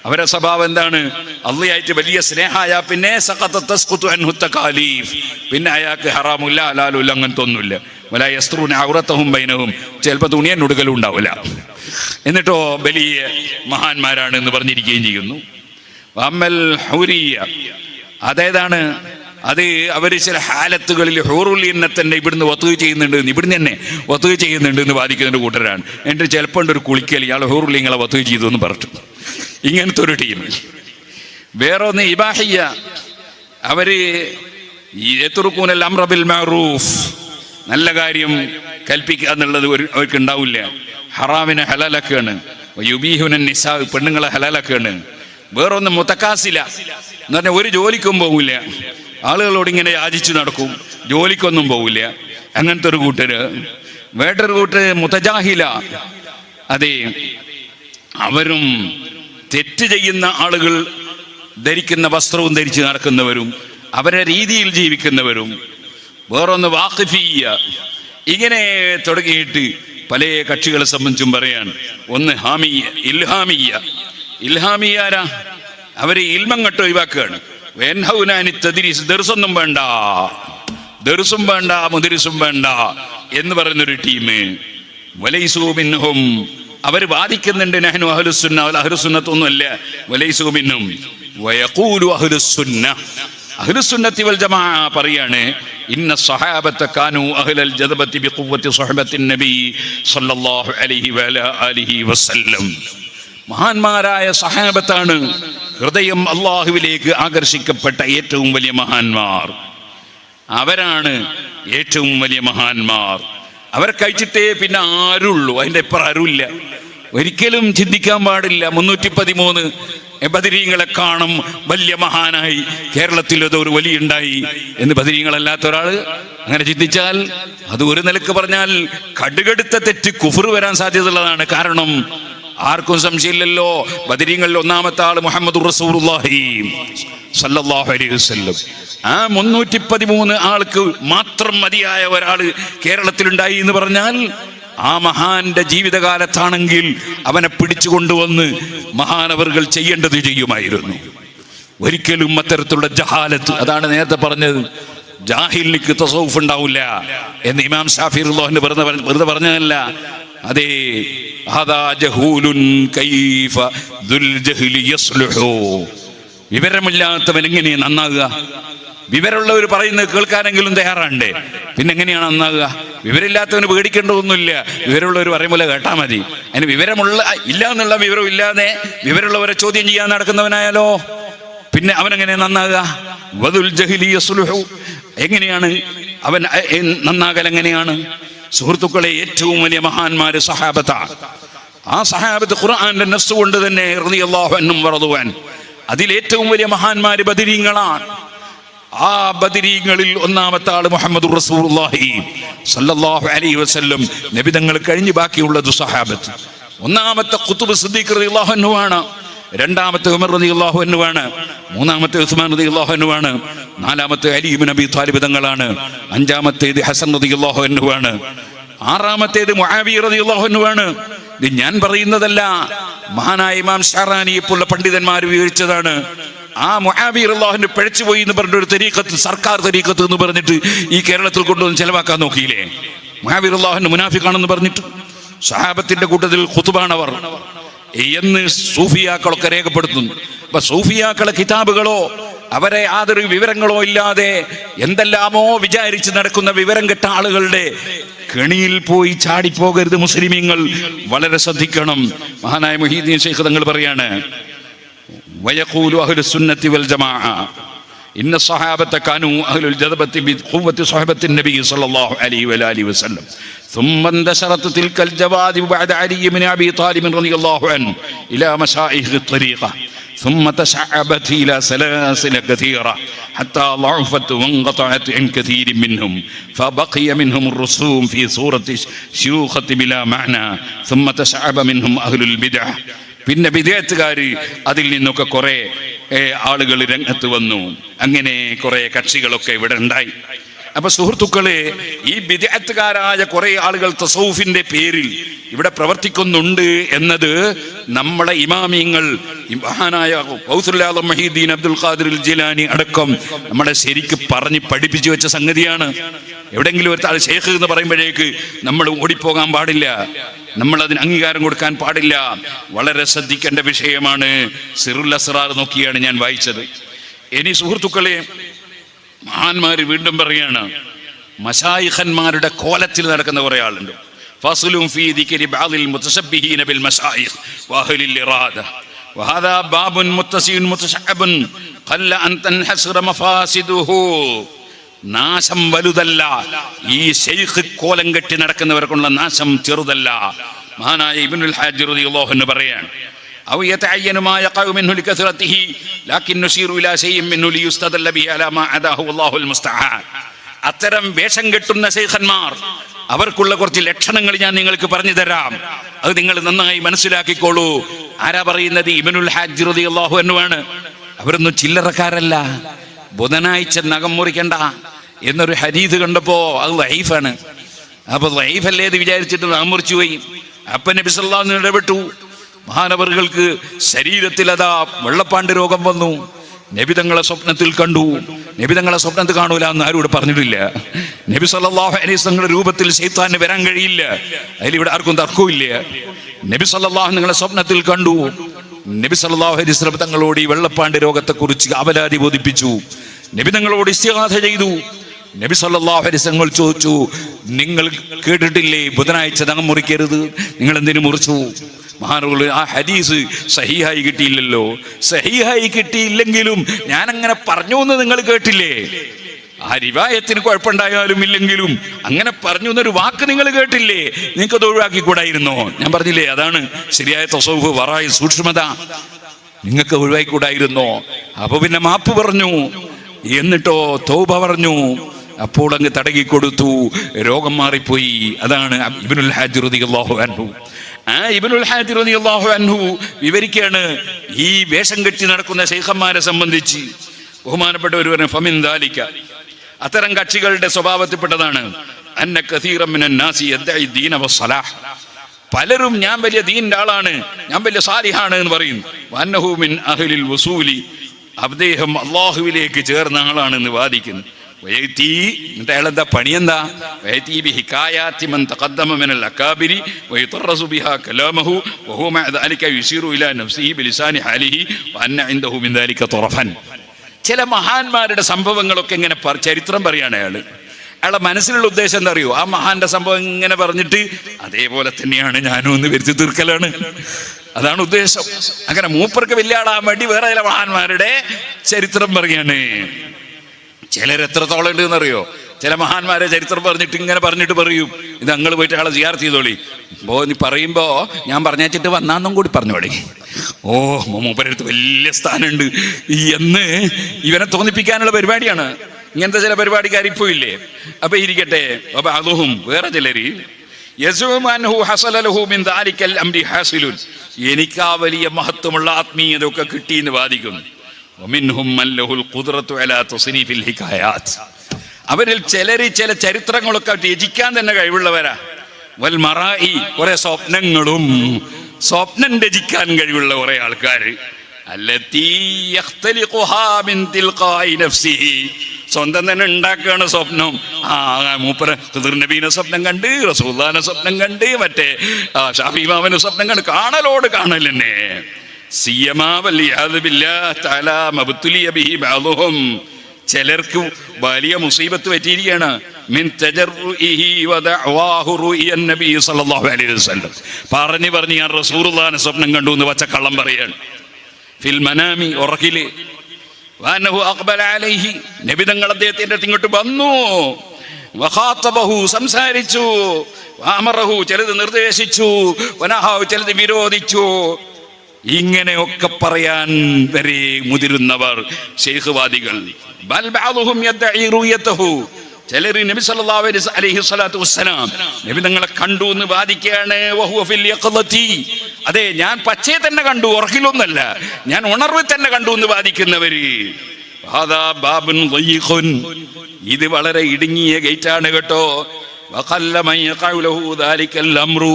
അവരുടെ സ്വഭാവം എന്താണ്? അള്ളയായിട്ട് വലിയ സ്നേഹമായ പിന്നെ പിന്നെ അയാൾക്ക് ഹറാമില്ല ഹലാലുമില്ല, അങ്ങനത്തെ ഒന്നുമില്ല. ചിലപ്പോൾ തുണിയൻ ഉടുക്കലും ഉണ്ടാവില്ല. എന്നിട്ടോ വലിയ മഹാന്മാരാണ് എന്ന് പറഞ്ഞിരിക്കുകയും ചെയ്യുന്നു. അമ്മൽ ഹുരിയ, അതേതാണ്? അത് അവർ ചില ഹാലത്തുകളിൽ ഹൂറുൽ തന്നെ ഇവിടുന്ന് വത്തുക ചെയ്യുന്നുണ്ട്, ഇവിടുന്ന് തന്നെ വത്തുക ചെയ്യുന്നുണ്ട് എന്ന് വാദിക്കുന്നൊരു കൂട്ടരാണ്. എന്നിട്ട് ചിലപ്പോൾ ഒരു കുളിക്കൽ ഇയാൾ ഹൂറുല്ലിങ്ങളെ വത്തുക ചെയ്തു എന്ന് പറഞ്ഞു. ഇങ്ങനത്തെ ഒരു ടീം. വേറൊന്ന് ഇബാഹിയ. അവര് യത്റുകൂനൽ അംറ ബിൽ മഅറൂഫ്, നല്ല കാര്യം കൽപ്പിക്കുക എന്നുള്ളത് അവർക്ക് ഉണ്ടാവില്ല. ഹറാമിനെ ഹലാലാക്കുകയാണ്. യുബീഹുന നിസാ, പെണ്ണുങ്ങളെ ഹലാലാക്കുകയാണ്. വേറൊന്ന് മുതക്കാസില എന്ന് പറഞ്ഞാൽ ഒരു ജോലിക്കും പോകില്ല, ആളുകളോട് ഇങ്ങനെ യാചിച്ചു നടക്കും, ജോലിക്കൊന്നും പോകില്ല. അങ്ങനത്തെ ഒരു കൂട്ടര്. വേറൊരു കൂട്ടര് മുതജാഹില. അതെ, അവരും തെറ്റ് ചെയ്യുന്ന ആളുകൾ ധരിക്കുന്ന വസ്ത്രവും ധരിച്ച് നടക്കുന്നവരും അവരുടെ രീതിയിൽ ജീവിക്കുന്നവരും. വേറൊന്ന് വാഖിഫിയ്യ. ഇങ്ങനെ തുടങ്ങിയിട്ട് പല കക്ഷികളെ സംബന്ധിച്ചും പറയാൻ. ഒന്ന് ഹാമിയ, ഇൽഹാമിയ്യ. ഇൽഹാമിയാരാ? അവര് ഇൽമം കെട്ട് ഒഴിവാക്കുകയാണ്. ദർസൊന്നും വേണ്ട, ദർസും വേണ്ട, മുദരിസും വേണ്ട എന്ന് പറയുന്നൊരു ടീം. വലൈസു മിൻഹും, അവർ വാദിക്കുന്നുണ്ട് നഹ്നു അഹ്ലുസുന്ന, അഹ്ലുസുന്നത്തൊന്നും അല്ല. വലൈസു മിൻഹും വയഖൂലു അഹ്ലുസുന്ന, അഹ്ലുസുന്നത്തി വൽ ജമാഅ പറയാണ്, ഇന്ന സ്വഹാബത കാനു അഹ്ലൽ ജദബതി ബിഖുവ്വതി സ്വഹബത്തിൻ നബി സല്ലല്ലാഹു അലൈഹി വഅലാ ആലിഹി വസല്ലം. മഹാന്മാരായ സഹാബത്താണ് ഹൃദയം അള്ളാഹുവിലേക്ക് ആകർഷിക്കപ്പെട്ട ഏറ്റവും വലിയ മഹാന്മാർ. അവരാണ് ഏറ്റവും വലിയ മഹാന്മാർ. അവരെ കഴിച്ചിട്ടേ പിന്നെ ആരുള്ളൂ, അതിൻ്റെ ഇപ്പുറം ആരുമില്ല. ഒരിക്കലും ചിന്തിക്കാൻ പാടില്ല 313 ബദരീങ്ങളെ കാണും വലിയ മഹാനായി കേരളത്തിൽ ഒരു വലിയുണ്ടായി എന്ന് ബദരീങ്ങളല്ലാത്ത ഒരാൾ അങ്ങനെ ചിന്തിച്ചാൽ അത് ഒരു നിലക്ക് പറഞ്ഞാൽ കടുകടുത്ത തെറ്റ് കുഫർ വരാൻ സാധ്യതയുള്ളതാണ്. കാരണം ആർക്കും സംശയമില്ലല്ലോ, ബദരീങ്ങളിൽ ഒന്നാമത്തെ ആള് മുഹമ്മദ് റസൂലുള്ളാഹി സ്വല്ലല്ലാഹു അലൈഹി വസല്ലം. ആ 313 ആൾക്ക് മാത്രം മതിയായ ഒരാള് കേരളത്തിലുണ്ടായി എന്ന് പറഞ്ഞാൽ ആ മഹാന്റെ ജീവിതകാലത്താണെങ്കിൽ അവനെ പിടിച്ചുകൊണ്ടുവന്ന് മഹാനവറുകൾ ചെയ്യേണ്ടത് ചെയ്യുമായിരുന്നു. ഒരിക്കലും അത്തരത്തിലുള്ള ജഹാലത്ത്, അതാണ് നേരത്തെ പറഞ്ഞത്, ജാഹിലിക്ക് തസൗഫ് ഉണ്ടാവില്ല എന്ന് ഇമാം ഷാഫി റളിയല്ലാഹു അൻഹു വെറുതെ പറഞ്ഞതല്ല. അതേ, ഹദാ ജഹൂലുൻ കൈഫ ദുൽ ജഹ്ലി യസ്ലുഹു. വിവരമില്ലാത്തവൻ എങ്ങനെ നന്നാകുക? വിവരമുള്ളവർ പറയുന്നത് കേൾക്കാനെങ്കിലും തയ്യാറാണ്ടേ, പിന്നെ എങ്ങനെയാണ് നന്നാകുക? വിവരമില്ലാത്തവന് പേടിക്കേണ്ടതൊന്നുമില്ല, വിവരമുള്ളവർ പറയും പോലെ കേട്ടാൽ മതി. അതിന് വിവരമുള്ള ഇല്ല എന്നുള്ള വിവരം ഇല്ലാതെ വിവരമുള്ളവരെ ചോദ്യം ചെയ്യാൻ നടക്കുന്നവനായാലോ പിന്നെ അവനെങ്ങനെ നന്നാകുക? വദുൽ ജഹ്ലി യസ്ലുഹു, എങ്ങനെയാണ് അവൻ നന്നാകൽ? എങ്ങനെയാണ്? സുഹൃത്തുക്കളെ, ഏറ്റവും വലിയ മഹാന്മാര് സഹാബത്താണ്. ആ സഹാബത്ത് ഖുർആന്റെ നസ്സ് കൊണ്ട് തന്നെ റളിയല്ലാഹു അൻഹും വറദുവാൻ, അതിലേറ്റവും വലിയ മഹാന്മാര് ബദരീങ്ങളാണ്. ആ ബദരീങ്ങളിൽ ഒന്നാമത്തെ ആള് മുഹമ്മദ് റസൂലുള്ളാഹി സ്വല്ലല്ലാഹു അലൈഹി വസല്ലം. നബി തങ്ങൾ കഴിഞ്ഞ് ബാക്കിയുള്ളത് സഹാബത്ത്. ഒന്നാമത്തെ ഖുത്ബ് സിദ്ദീഖ് റളിയല്ലാഹു അൻഹു ആണ്, രണ്ടാമത്തെ ഉമർ റളിയല്ലാഹു അൻഹു ആണ്, മൂന്നാമത്തെ ഉസ്മാൻ റളിയല്ലാഹു അൻഹു ആണ്, നാലാമത്തെ അലി ഇബ്നു അബീ ത്വാലിബ് തങ്ങളാണ്, അഞ്ചാമത്തേത് ഹസൻ റളിയല്ലാഹു അൻഹു ആണ്, ആറാമത്തേത് മുആവിയ റളിയല്ലാഹു അൻഹു ആണ്. ഇത് ഞാൻ പറയുന്നതല്ല, മഹാനായ ഇമാം ഷാറാനി പോലുള്ള പണ്ഡിതന്മാർ വിവരിച്ചതാണ്. ആ മുആവിയ റളിയല്ലാഹു അൻഹു പിഴച്ചുപോയി എന്ന് പറഞ്ഞിട്ട് ഒരു തരീഖത്ത്, സർക്കാർ തരീഖത്ത് എന്ന് പറഞ്ഞിട്ട് ഈ കേരളത്തിൽ കൊണ്ടുവന്ന് ചെലവാക്കാൻ നോക്കിയില്ലേ? മുആവിയ റളിയല്ലാഹു അൻഹു മുനാഫിഖാണെന്ന് പറഞ്ഞിട്ട് സഹാബത്തിന്റെ കൂട്ടത്തിൽ ഖുതുബാണവർ എന്ന് സൂഫിയാക്കളൊക്കെ രേഖപ്പെടുത്തുന്നു. അപ്പൊ സൂഫിയാക്കളെ കിതാബുകളോ അവരെ യാതൊരു വിവരങ്ങളോ ഇല്ലാതെ എന്തെല്ലാമോ വിചാരിച്ച് നടക്കുന്ന വിവരം കെട്ട ആളുകളുടെ കെണിയിൽ പോയി ചാടിപ്പോകരുത് മുസ്ലിമീങ്ങൾ, വളരെ ശ്രദ്ധിക്കണം. മഹാനായ മുഹീദ്ദീൻ ശൈഖ് തങ്ങൾ പറയാണ്, വയഖൂലു അഹ്ലുസ് സുന്നത്തി വൽ ജമാഅ ഇന്ന സ്വഹാബത കാനൂ അഹ്ലുൽ ജദബത്തി ബിഖുവ്വത്തി സ്വഹബത്തിൻ നബി സ്വല്ലല്ലാഹു അലൈഹി വആലിഹി വസല്ലം. ثم انتشرت تلك الجواذب بعد علي بن ابي طالب رضي الله عنه الى مشايخ الطريقه، ثم تشعبت الى سلاسل كثيره حتى ضعفت وانقطعت عن كثير منهم، فبقي منهم الرسوم في صوره شيوخه بلا معنى، ثم تشعب منهم اهل البدع. പിന്നെ ബിദ്അത്തുകാര് അതിൽ നിന്നൊക്കെ കുറെ ആളുകൾ രംഗത്ത് വന്നു. അങ്ങനെ കുറെ കക്ഷികളൊക്കെ ഇവിടെ ഉണ്ടായി. അപ്പൊ സുഹൃത്തുക്കളെ, ഈ ബിദ്അത്തുകാരായ കുറെ ആളുകൾ തസൗഫിന്റെ പേരിൽ ഇവിടെ പ്രവർത്തിക്കുന്നുണ്ട് എന്നത് നമ്മളെ ഇമാമിയങ്ങൾ, മഹാനായ ഗൗസുൽ ആലം മുഹീദ്ദീൻ അബ്ദുൽ ഖാദിർ ജിലാനി അടക്കം നമ്മളെ ശരിക്ക് പറഞ്ഞ് പഠിപ്പിച്ചു വെച്ച സംഗതിയാണ്. എവിടെങ്കിലും ഒരു ആൾ ശൈഖ് എന്ന് പറയുമ്പോഴേക്ക് നമ്മൾ ഓടിപ്പോകാൻ പാടില്ല, നമ്മൾ അതിന് അംഗീകാരം കൊടുക്കാൻ പാടില്ല. വളരെ ശ്രദ്ധിക്കേണ്ട വിഷയമാണ്. സിറുൽ അസ്റാർ നോക്കിയാണ് ഞാൻ വായിച്ചത്. ഇനി സുഹൃത്തുക്കളെ, മഹാന്മാര് വീണ്ടും പറയാണ്, മശായിഖന്മാരുടെ കോലത്തിൽ നടക്കുന്ന കുറെ ആളുണ്ട്. ഫസ്ലുൻ ഫീ ദിക്രി ബഅദിൽ മുതശബ്ബിഹീന ബിൽ മശായിഖ് വഅഹ്ലിൽ ഇറാദ വഹദാ ബാബുൻ മുത്തസിഉൻ മുതശഅബുൻ ഖല്ല അൻ തൻഹസ്റ മഫാസിദുഹു. നാശം വലുതല്ല, ഈ ശൈഖ് കോലം കെട്ടി നടക്കുന്നവർക്കുള്ള നാശം ചെറുതല്ല. മഹാനായ ഇബ്നുൽ ഹാജ് റളിയല്ലാഹു അൻഹു പറയാണ്, أو يتعين ما يقع منه لكثرته لكن نشير إلى شيء منه ليستدل به على ما عداه والله المستعان. അത്തരം വേഷം കെട്ടുന്ന ശൈഖന്മാർ, അവർക്കുള്ള കുറച്ച് ലക്ഷണങ്ങൾ ഞാൻ നിങ്ങൾക്ക് പറഞ്ഞു തരാം. അത് നിങ്ങൾ നന്നായി മനസ്സിലാക്കിക്കോളൂ. ആരാ പറയുന്നത്? ഇബ്നുൽ ഹാജ് റളിയല്ലാഹു അൻഹു ആണ്. അവരൊന്നും ചില്ലറക്കാരല്ല. ബുധനാഴ്ച നഖം മുറിക്കണ്ട എന്നൊരു ഹദീസ് കണ്ടപ്പോ അത് ലൈഫാണ്. അപ്പൊ ലൈഫല്ലേ എന്ന് വിചാരിച്ചിട്ട് നഖം മുറിച്ചു പോയി. അപ്പൊ നബി സല്ലല്ലാഹു അലൈഹി വസല്ലം ഇടപെട്ടു. മഹാനവറുകൾക്ക് ശരീരത്തിൽ അതാ വെള്ളപ്പാണ്ട് രോഗം വന്നു. നബി തങ്ങളെ സ്വപ്നത്തിൽ കണ്ടു. നബി തങ്ങളെ സ്വപ്നത്തിൽ കാണൂല എന്ന് ആരും ഇവിടെ പറഞ്ഞിട്ടില്ല. നബി സല്ലല്ലാഹു അലൈഹി വസല്ലം രൂപത്തിൽ ശൈത്താന് വരാൻ കഴിയില്ല, അതിലിവിടെ ആർക്കും തർക്കമില്ല. നബി സല്ലല്ലാഹു നിങ്ങളെ സ്വപ്നത്തിൽ കണ്ടു. നബി സല്ലല്ലാഹു അലൈഹി വസല്ലം തങ്ങളോട് ഈ വെള്ളപ്പാണ്ട് രോഗത്തെക്കുറിച്ച് അവലാതി ബോധിപ്പിച്ചു. നബി തങ്ങളോട് ഇസ്തിഗാസ ചെയ്തു. നബി സല്ലല്ലാഹു അലൈഹി വസല്ലം ചോദിച്ചു, നിങ്ങൾ കേട്ടിട്ടില്ലേ ബുധനാഴ്ച നഖം മുറിക്കരുത്, നിങ്ങൾ എന്തിനു മുറിച്ചു? മഹാനുകൾ ആ ഹദീസ് സഹീഹായി കിട്ടിയില്ലല്ലോ. സഹീഹായി കിട്ടിയില്ലെങ്കിലും ഞാൻ അങ്ങനെ പറഞ്ഞു എന്ന് നിങ്ങൾ കേട്ടില്ലേ? ആ റിവായത്തിന് കുഴപ്പമുണ്ടായാലും ഇല്ലെങ്കിലും അങ്ങനെ പറഞ്ഞു എന്നൊരു വാക്ക് നിങ്ങൾ കേട്ടില്ലേ, നിങ്ങൾക്കത് ഒഴിവാക്കിക്കൂടായിരുന്നോ? ഞാൻ പറഞ്ഞില്ലേ, അതാണ് ശരിയായ തസവ്വുഫ്, വറായി സൂക്ഷ്മത. നിങ്ങൾക്ക് ഒഴിവാക്കിക്കൂടായിരുന്നോ? അപ്പൊ പിന്നെ മാപ്പ് പറഞ്ഞു, എന്നിട്ടോ തൗബ പറഞ്ഞു, അപ്പോൾ അങ്ങ് തടകിക്കൊടുത്തു, രോഗം മാറിപ്പോയി. അതാണ് ഇബ്നുൽ ഹാജ് റളിയല്ലാഹു അൻഹു. ആ ഇബ്നുൽ ഹാജ് റളിയല്ലാഹു അൻഹു വിവരിക്കുകയാണ് ഈ വേഷം കെട്ടി നടക്കുന്ന ശൈഖന്മാരെ സംബന്ധിച്ച്. ബഹുമാനപ്പെട്ടവർ പറഞ്ഞു, ഫമിൻ ദാലിക, അത്തരം കക്ഷികളുടെ സ്വഭാവത്തിൽപ്പെട്ടതാണ് അന്ന കസീറൻ മിനൻ നാസി യദ്ദഇ ദീന വസ്സലാഹ്, പലരും ഞാൻ വലിയ ദീനിന്റെ ആളാണ്, ഞാൻ വലിയ സാലിഹാണ് എന്ന് പറയും. വന്നഹു മിൻ അഹ്ലിൽ വസൂലി, അദ്ദേഹം അള്ളാഹുവിലേക്ക് ചേർന്ന ആളാണെന്ന് വാദിക്കുന്നു. എന്നിട്ട് അയാളെന്താ പണിയെന്താ? ചില മഹാന്മാരുടെ സംഭവങ്ങളൊക്കെ ഇങ്ങനെ ചരിത്രം പറയാണ് അയാള്. അയാളെ മനസ്സിലുള്ള ഉദ്ദേശം എന്താ അറിയോ? ആ മഹാന്റെ സംഭവം ഇങ്ങനെ പറഞ്ഞിട്ട് അതേപോലെ തന്നെയാണ് ഞാനും ഒന്ന് വരുത്തി തീർക്കലാണ്, അതാണ് ഉദ്ദേശം. അങ്ങനെ മൂപ്പർക്ക് വലിയ ആളാൻ വേണ്ടി വേറെ ചില മഹാന്മാരുടെ ചരിത്രം പറയാണ്. ചിലരെത്രത്തോളം ഉണ്ട് എന്നറിയോ? ചില മഹാന്മാരെ ചരിത്രം പറഞ്ഞിട്ട് ഇങ്ങനെ പറഞ്ഞിട്ട് പറയും, ഇത് ഞങ്ങൾ പോയിട്ട് ആളെ സിയാറത്ത് ചെയ്തോളി. നീ പറയുമ്പോ ഞാൻ പറഞ്ഞിട്ട് വന്നാന്നും കൂടി പറഞ്ഞോളി. ഓ, മൂപ്പരടുത്ത് വലിയ സ്ഥാനമുണ്ട് എന്ന് ഇവനെ തോന്നിപ്പിക്കാനുള്ള പരിപാടിയാണ്. ഇങ്ങനത്തെ ചില പരിപാടിക്കാർ ഇപ്പോൾ ഇല്ലേ? അപ്പൊ ഇരിക്കട്ടെ. അപ്പൊ അതും വേറെ ചിലര് എനിക്കാ വലിയ മഹത്വമുള്ള ആത്മീയത ഒക്കെ കിട്ടിയെന്ന് വാദിക്കുന്നു. അവരിൽ ചിലര് ചില ചരിത്രങ്ങളൊക്കെ രചിക്കാൻ തന്നെ കഴിവുള്ളവരാ. വൽ മറായി, കുറെ സ്വപ്നങ്ങളും സ്വപ്നം രചിക്കാൻ കഴിവുള്ള കുറെ ആൾക്കാര്. സ്വന്തം തന്നെ ഉണ്ടാക്കുകയാണ് സ്വപ്നം. മൂപ്പര ഖിദ്ർ നബീനെ സ്വപ്നം കണ്ട്, റസൂലുള്ളാഹിനെ സ്വപ്നം കണ്ട്, മറ്റേ ഷാഫി ഇമാമിനെ സ്വപ്നം കണ്ട്, കാണലോട് കാണൽ തന്നെ. ചിലർക്ക് വലിയ മുസീബത്ത് പറ്റിയിരിക്കുകയാണ്. പറഞ്ഞു ഞാൻ റസൂലുള്ളാഹിനെ സ്വപ്നം കണ്ടു എന്ന് പച്ചക്കള്ളം പറയാണ്. ഫിൽ മനാമി, ഉറക്കില്. നബി തങ്ങൾ അദ്ദേഹത്തിന്റെ അടുത്ത് ഇങ്ങോട്ട് വന്നു. വഖാതബഹു, സംസാരിച്ചു. വഅമറഹു, ചിലത് നിർദ്ദേശിച്ചു. വനഹു, ചിലത് വിരോധിച്ചു. ഇങ്ങനെയൊക്കെ പറയാൻ വരെ മുതിരുന്നവർ ശൈഖ്വാദികൾ. ബൽ ബഅദുഹും യദ്ദഇ റുയതഹു, ചിലർ നബി സല്ലല്ലാഹു അലൈഹി വസല്ലത്തു വസ്സലാം നബി തങ്ങളെ കണ്ടു എന്ന് വാദിക്കുകയാണ്. വഹുവ ഫിൽ യഖ്ളതി, അതെ ഞാൻ പച്ചയെ തന്നെ കണ്ടു, ഉറക്കിലൊന്നല്ല, ഞാൻ ഉണർവിൽ തന്നെ കണ്ടു എന്ന് വാദിക്കുന്നവര്. ഹാദാ ബാബുൻ ദയീഖുൻ, ഇത് വളരെ ഇടുങ്ങിയ ഗേറ്റാണ് കേട്ടോ. വഖല്ല മൻ യഖഉ ലഹു ദാലികൽ അംറു,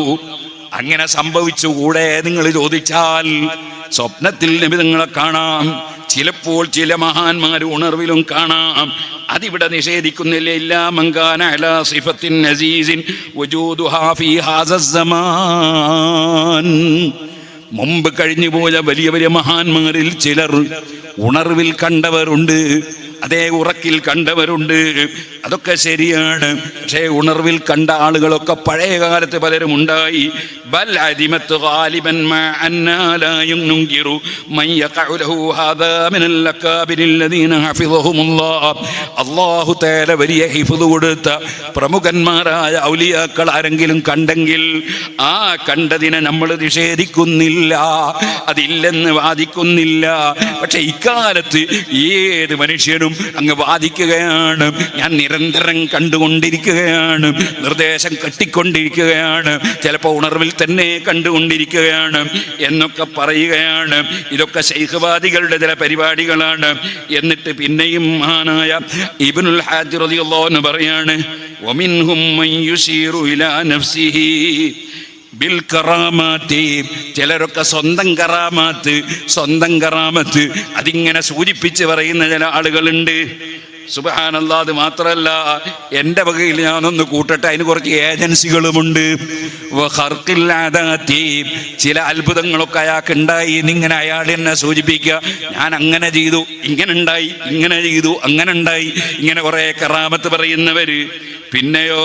അങ്ങനെ സംഭവിച്ചുകൂടെ നിങ്ങൾ ചോദിച്ചാൽ? സ്വപ്നത്തിൽ നബി തങ്ങളെ കാണാം, ചിലപ്പോൾ ചില മഹാന്മാർ ഉണർവിലും കാണാം. അതിവിടെ നിഷേധിക്കുന്നില്ല. ഇല്ലാ മൻ കാന അലാ സിഫത്തിൻ അസീസിൻ വജൂദുഹാ ഫീ ഹാസ സമാൻ, മുമ്പ് കഴിഞ്ഞു പോയ വലിയ വലിയ മഹാന്മാരിൽ ചിലർ ഉണർവിൽ കണ്ടവരുണ്ട്, അതേ ഉറക്കിൽ കണ്ടവരുണ്ട്. അതൊക്കെ ശരിയാണ്. പക്ഷേ ഉണർവിൽ കണ്ട ആളുകളൊക്കെ പഴയ കാലത്ത് പലരും ഉണ്ടായി. ബൽ അദിമത്ത് ഗാലിബൻ മാ അന്നാ ലാ യുൻകിറു മൻ യഖഉ ലഹു ഹാദാ മിനൽ അകാബിരിൽ ലദീന ഹഫിളഹുമുല്ലാഹ്, അല്ലാഹു തആല വലിയ ഹിഫ്ള് കൊടുത്ത പ്രമുഖന്മാരായ ഔലിയാക്കൾ ആരെങ്കിലും കണ്ടെങ്കിൽ ആ കണ്ടതിനെ നമ്മൾ നിഷേധിക്കുന്നില്ല, അതില്ലെന്ന് വാദിക്കുന്നില്ല. പക്ഷെ ഇക്കാലത്ത് ഏത് മനുഷ്യനും അങ്ങ് വാദിക്കുകയാണ്. ഞാൻ നിരന്തരം കണ്ടുകൊണ്ടിരിക്കുകയാണ്, നിർദ്ദേശം കെട്ടിക്കൊണ്ടിരിക്കുകയാണ്, ചിലപ്പോൾ ഉണർവിൽ തന്നെ കണ്ടുകൊണ്ടിരിക്കുകയാണ് എന്നൊക്കെ പറയുകയാണ്. ഇതൊക്കെ ശൈഖ്വാദികളുടെ ചില പരിപാടികളാണ്. എന്നിട്ട് പിന്നെയും മഹാനായ ഇബ്നുൽ ഹാജ് റളിയല്ലാഹു അൻഹു പറയാണ്, വമിൻഹും മൻ യുശീറു ഇലാ നഫ്സിഹി ബിൽ കറാമാത്തി, ചിലരൊക്കെ സ്വന്തം കറാമത്ത് അതിങ്ങനെ സൂചിപ്പിച്ച് പറയുന്ന ചില ആളുകളുണ്ട്. സുബ്ഹാനല്ലാഹ്. അത് മാത്രമല്ല, എൻ്റെ വകയിൽ ഞാനൊന്ന് കൂട്ടട്ടെ, അതിന് കുറച്ച് ഏജൻസികളുമുണ്ട്. ചില അത്ഭുതങ്ങളൊക്കെ അയാൾക്ക് ഉണ്ടായി എന്നിങ്ങനെ അയാൾ എന്നെ സൂചിപ്പിക്കുക. ഞാൻ അങ്ങനെ ചെയ്തു, ഇങ്ങനെ ഉണ്ടായി, ഇങ്ങനെ ചെയ്തു, അങ്ങനെ ഉണ്ടായി, ഇങ്ങനെ കുറെ കറാമത്ത് പറയുന്നവര്. പിന്നെയോ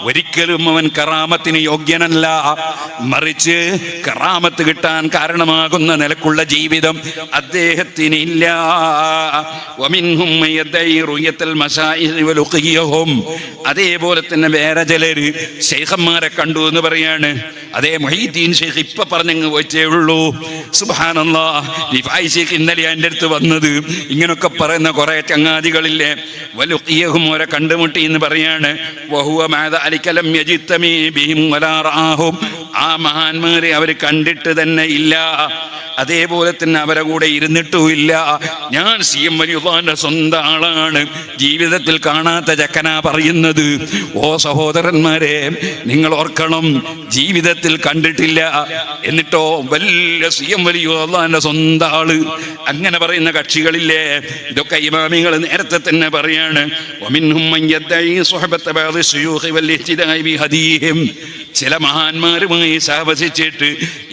ഒരിക്കലും അവൻ കറാമത്തിന് യോഗ്യനല്ല, മറിച്ച് കറാമത്ത് കിട്ടാൻ കാരണമാകുന്ന നിലക്കുള്ള ജീവിതം അദ്ദേഹത്തിനില്ല. അതേപോലെ തന്നെ വേറെ ചിലര് ശൈഖന്മാരെ കണ്ടു എന്ന് പറയാണ്. അതേ മുഹീദ്ദീൻ ശൈഖ് ഇപ്പൊ പറഞ്ഞങ്ങ് പോയിട്ടേ ഉള്ളൂ. സുബ്ഹാനല്ലാഹ്, റിഫായി ശൈഖ് ഇന്നലെ എൻ്റെ അടുത്ത് വന്നത്. ഇങ്ങനൊക്കെ പറയുന്ന കുറെ ചങ്ങാതികളില്ലേ, വലുഖിയഹും അവരെ കണ്ടുമുട്ടി എന്ന് പറയാണ്. വഹുവ മഅ ദാലിക ലം യജിത്തമി ബിഹിം വലാ റആഹും, ആ മഹാന്മാരെ അവർ കണ്ടിട്ട് തന്നെ ഇല്ല, അതേപോലെ തന്നെ അവരെ കൂടെ ഇരുന്നിട്ടുമില്ല. ഞാൻ CM വലിയുള്ളാന്റെ സ്വന്തം ആളാണ്, ജീവിതത്തിൽ കാണാത്ത ചക്കനാ പറയുന്നത്. ഓ സഹോദരന്മാരെ, നിങ്ങൾ ഓർക്കണം, ജീവിതത്തിൽ കണ്ടിട്ടില്ല, എന്നിട്ടോ വലിയ CM വലിയുള്ളാന്റെ സ്വന്തം ആള്, അങ്ങനെ പറയുന്ന കക്ഷികളില്ലേ. ഇതൊക്കെ ഇമാമികൾ നേരത്തെ തന്നെ പറയാണ്. ചില മഹാന്മാരുമായി സഹവസിച്ചിട്ട്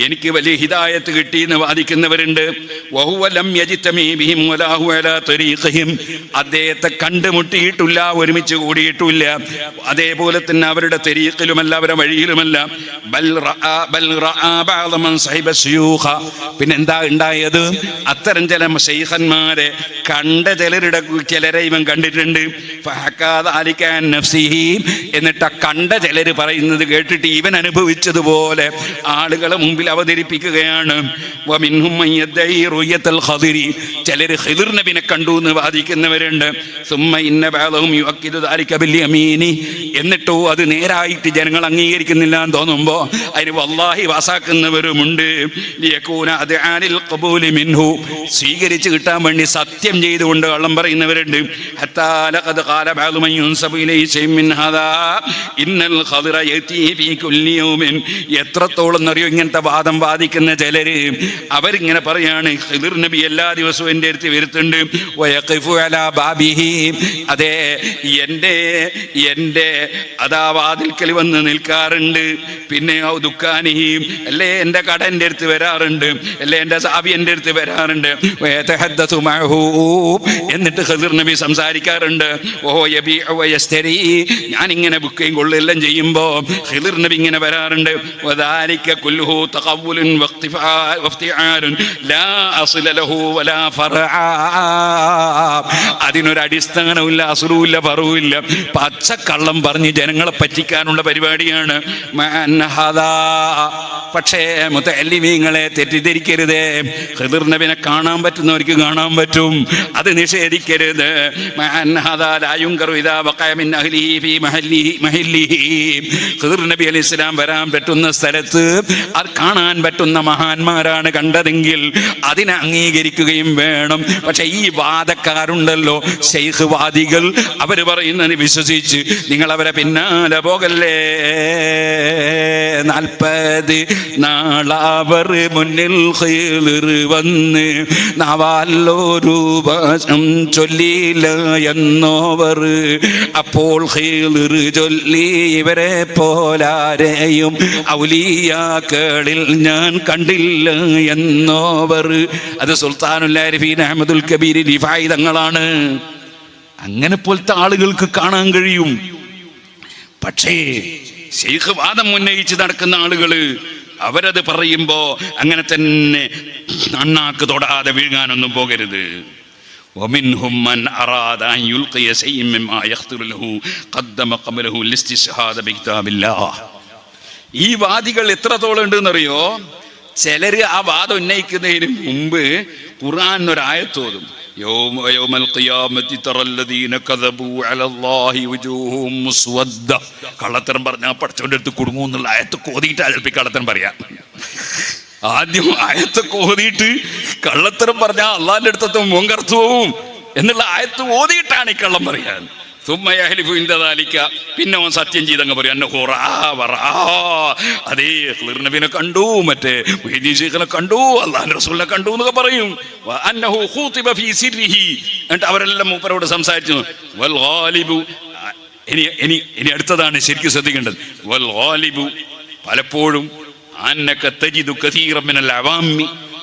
എനിക്ക് വലിയ ഹിദായത്ത് കിട്ടിയെന്ന് വാദിക്കുന്നവരുണ്ട്. അദ്ദേഹത്തെ കണ്ടുമുട്ടിയിട്ടില്ല, ഒരുമിച്ച് കൂടിയിട്ടില്ല, അതേപോലെ തന്നെ അവരുടെ തരീഖിലുമല്ല, അവരുടെ വഴിയിലുമല്ല. പിന്നെന്താ ഉണ്ടായത്? അത്തരം ചില ശൈഖന്മാരെ കണ്ട ചിലരെ ഇവൻ കണ്ടിട്ടുണ്ട്. എന്നിട്ട് കണ്ട ചിലര് പറയുന്നത് കേട്ടിട്ട് ഇവൻ അനുഭവിച്ചതുപോലെ ആളുകളെ മുമ്പിൽ അവതരിപ്പിക്കുകയാണ്. ചിലര് ഖിദിർ നബിനെ കണ്ടു എന്ന് വാദിക്കുന്നവരുണ്ട്. എന്നിട്ടോ അത് നേരായിട്ട് ജനങ്ങൾ അംഗീകരിക്കുന്നില്ല എന്ന് തോന്നുമ്പോ അതിന് വല്ലാഹി വാസാക്കുന്നവരുമുണ്ട്. സ്വീകരിച്ചു കിട്ടാൻ വേണ്ടി സത്യം ചെയ്തുകൊണ്ട് കള്ളം പറയുന്നവരുണ്ട്. എത്രത്തോളം അറിയോ ഇങ്ങനത്തെ വാദം വാദിക്കുന്ന ചിലര്. അവരിങ്ങനെ പറയാണ്, ഖിദിർ നബി എല്ലാ ദിവസവും എൻ്റെ അടുത്ത് വരുത്തുണ്ട്. അതെ, എൻ്റെ അതാ വാതിൽക്കൽ വന്ന് നിൽക്കാറുണ്ട്. പിന്നെ ദുഃഖാനിയും അല്ലേ എൻ്റെ കട എൻ്റെ അടുത്ത് വരാറുണ്ട്, അല്ലേ എൻ്റെ സാബി എൻ്റെ അടുത്ത് വരാറുണ്ട്. എന്നിട്ട് ഖിദിർ നബി സംസാരിക്കാറുണ്ട്. ഞാനിങ്ങനെ ബുക്കിങ് കൊള്ളെല്ലാം ചെയ്യുമ്പോ ഖിദിർ നബി ഇങ്ങനെ വരാറുണ്ട്. അതിനൊരു അടിസ്ഥാനമില്ല, അസുറുമില്ല, പറവില്ല, പച്ചക്കള്ളം പറഞ്ഞ് ജനങ്ങളെ പറ്റിക്കാനുള്ള പരിപാടിയാണ്. പക്ഷേ മുതഅല്ലിമീങ്ങളെ തെറ്റിദ്ധരിക്കരുതേ. ഖിദിർ നബിനെ കാണാൻ പറ്റുന്നവർക്ക് കാണാൻ പറ്റും, അത് നിഷേധിക്കരുത്. ഖിദിർ നബി അലൈഹി സ്വലാം വരാൻ പറ്റുന്ന സ്ഥലത്ത് അത് കാണാൻ പറ്റുന്ന മഹാന്മാരാണ് കണ്ടതെങ്കിൽ അതിനെ അംഗീകരിക്കുകയും വേണം. പക്ഷെ ഈ വാദക്കാരുണ്ടല്ലോ, ശൈഖ് വാദികൾ, അവര് പറയുന്നത് വിശ്വസിച്ച് നിങ്ങൾ അവരെ പിന്നാലെ പോകല്ലേ. 40 നാളവർ മുന്നിൽ ഖിദിർ വന്ന് നവാലൊരു വശം ചൊല്ലിയില്ല എന്നോവർ. അപ്പോൾ ഖിദിർ ചൊല്ലി, ഇവരെ പോലാരെയും ഔലിയാക്കളിൽ ഞാൻ കണ്ടില്ല എന്നോവർ. അത് സുൽത്താനുൽ ആരിഫീൻ അഹ്മദുൽ കബീർ റിഫായി തങ്ങളാണ്. അങ്ങനെ പോലത്തെ ആളുകൾക്ക് കാണാൻ കഴിയും. പക്ഷേ ശൈഖ് വാദം ഉന്നയിച്ച് നടക്കുന്ന ആളുകള് അവരത് പറയുമ്പോ അങ്ങനെ തന്നെ അണ്ണാക്ക് തൊടാതെ വീഴാനൊന്നും പോകരുത്. ومنهم من أراد أن يلقي شيئا مما يخطر له قدم قبله الاستشهاد بكتاب الله. ഈ വാദികൾ എത്രത്തോളം ഉണ്ടെന്നറിയോ? ചിലര് ആ വാദം ഉന്നയിക്കുന്നതിന് മുമ്പ് ഖുർആൻ ഒരായത്തോതും. കള്ളത്തരം പറഞ്ഞാൽ പഠിച്ചവന്റെ അടുത്ത് കുടുങ്ങും എന്നുള്ള ആയത്ത് കോതിയിട്ട് ചിലപ്പോൾ കള്ളത്തരം പറയാം. ആദ്യം ആയത്ത് കോതിയിട്ട് കള്ളത്തരം പറഞ്ഞാൽ അള്ളാന്റെ അടുത്തത്തെ മോങ്കർത്തു പോവും എന്നുള്ള ആയത്ത് ഓതിയിട്ടാണ് ഈ കള്ളം പറയാൻ. പിന്നെ അവൻ സത്യം ചെയ്തങ്ങ് പറയും, അതേ ഖിദിർ നബിനെ കണ്ടു, മറ്റേ മുഹീദ്ദീൻ ശൈഖിനെ കണ്ടു, അല്ലാഹുവിന്റെ റസൂലിനെ കണ്ടു എന്നൊക്കെ പറയും. എന്നിട്ട് അവരെല്ലാം മൂപ്പരോട് സംസാരിച്ചു. ഇനി അടുത്തതാണ് ശരിക്കും ശ്രദ്ധിക്കേണ്ടത്. പലപ്പോഴും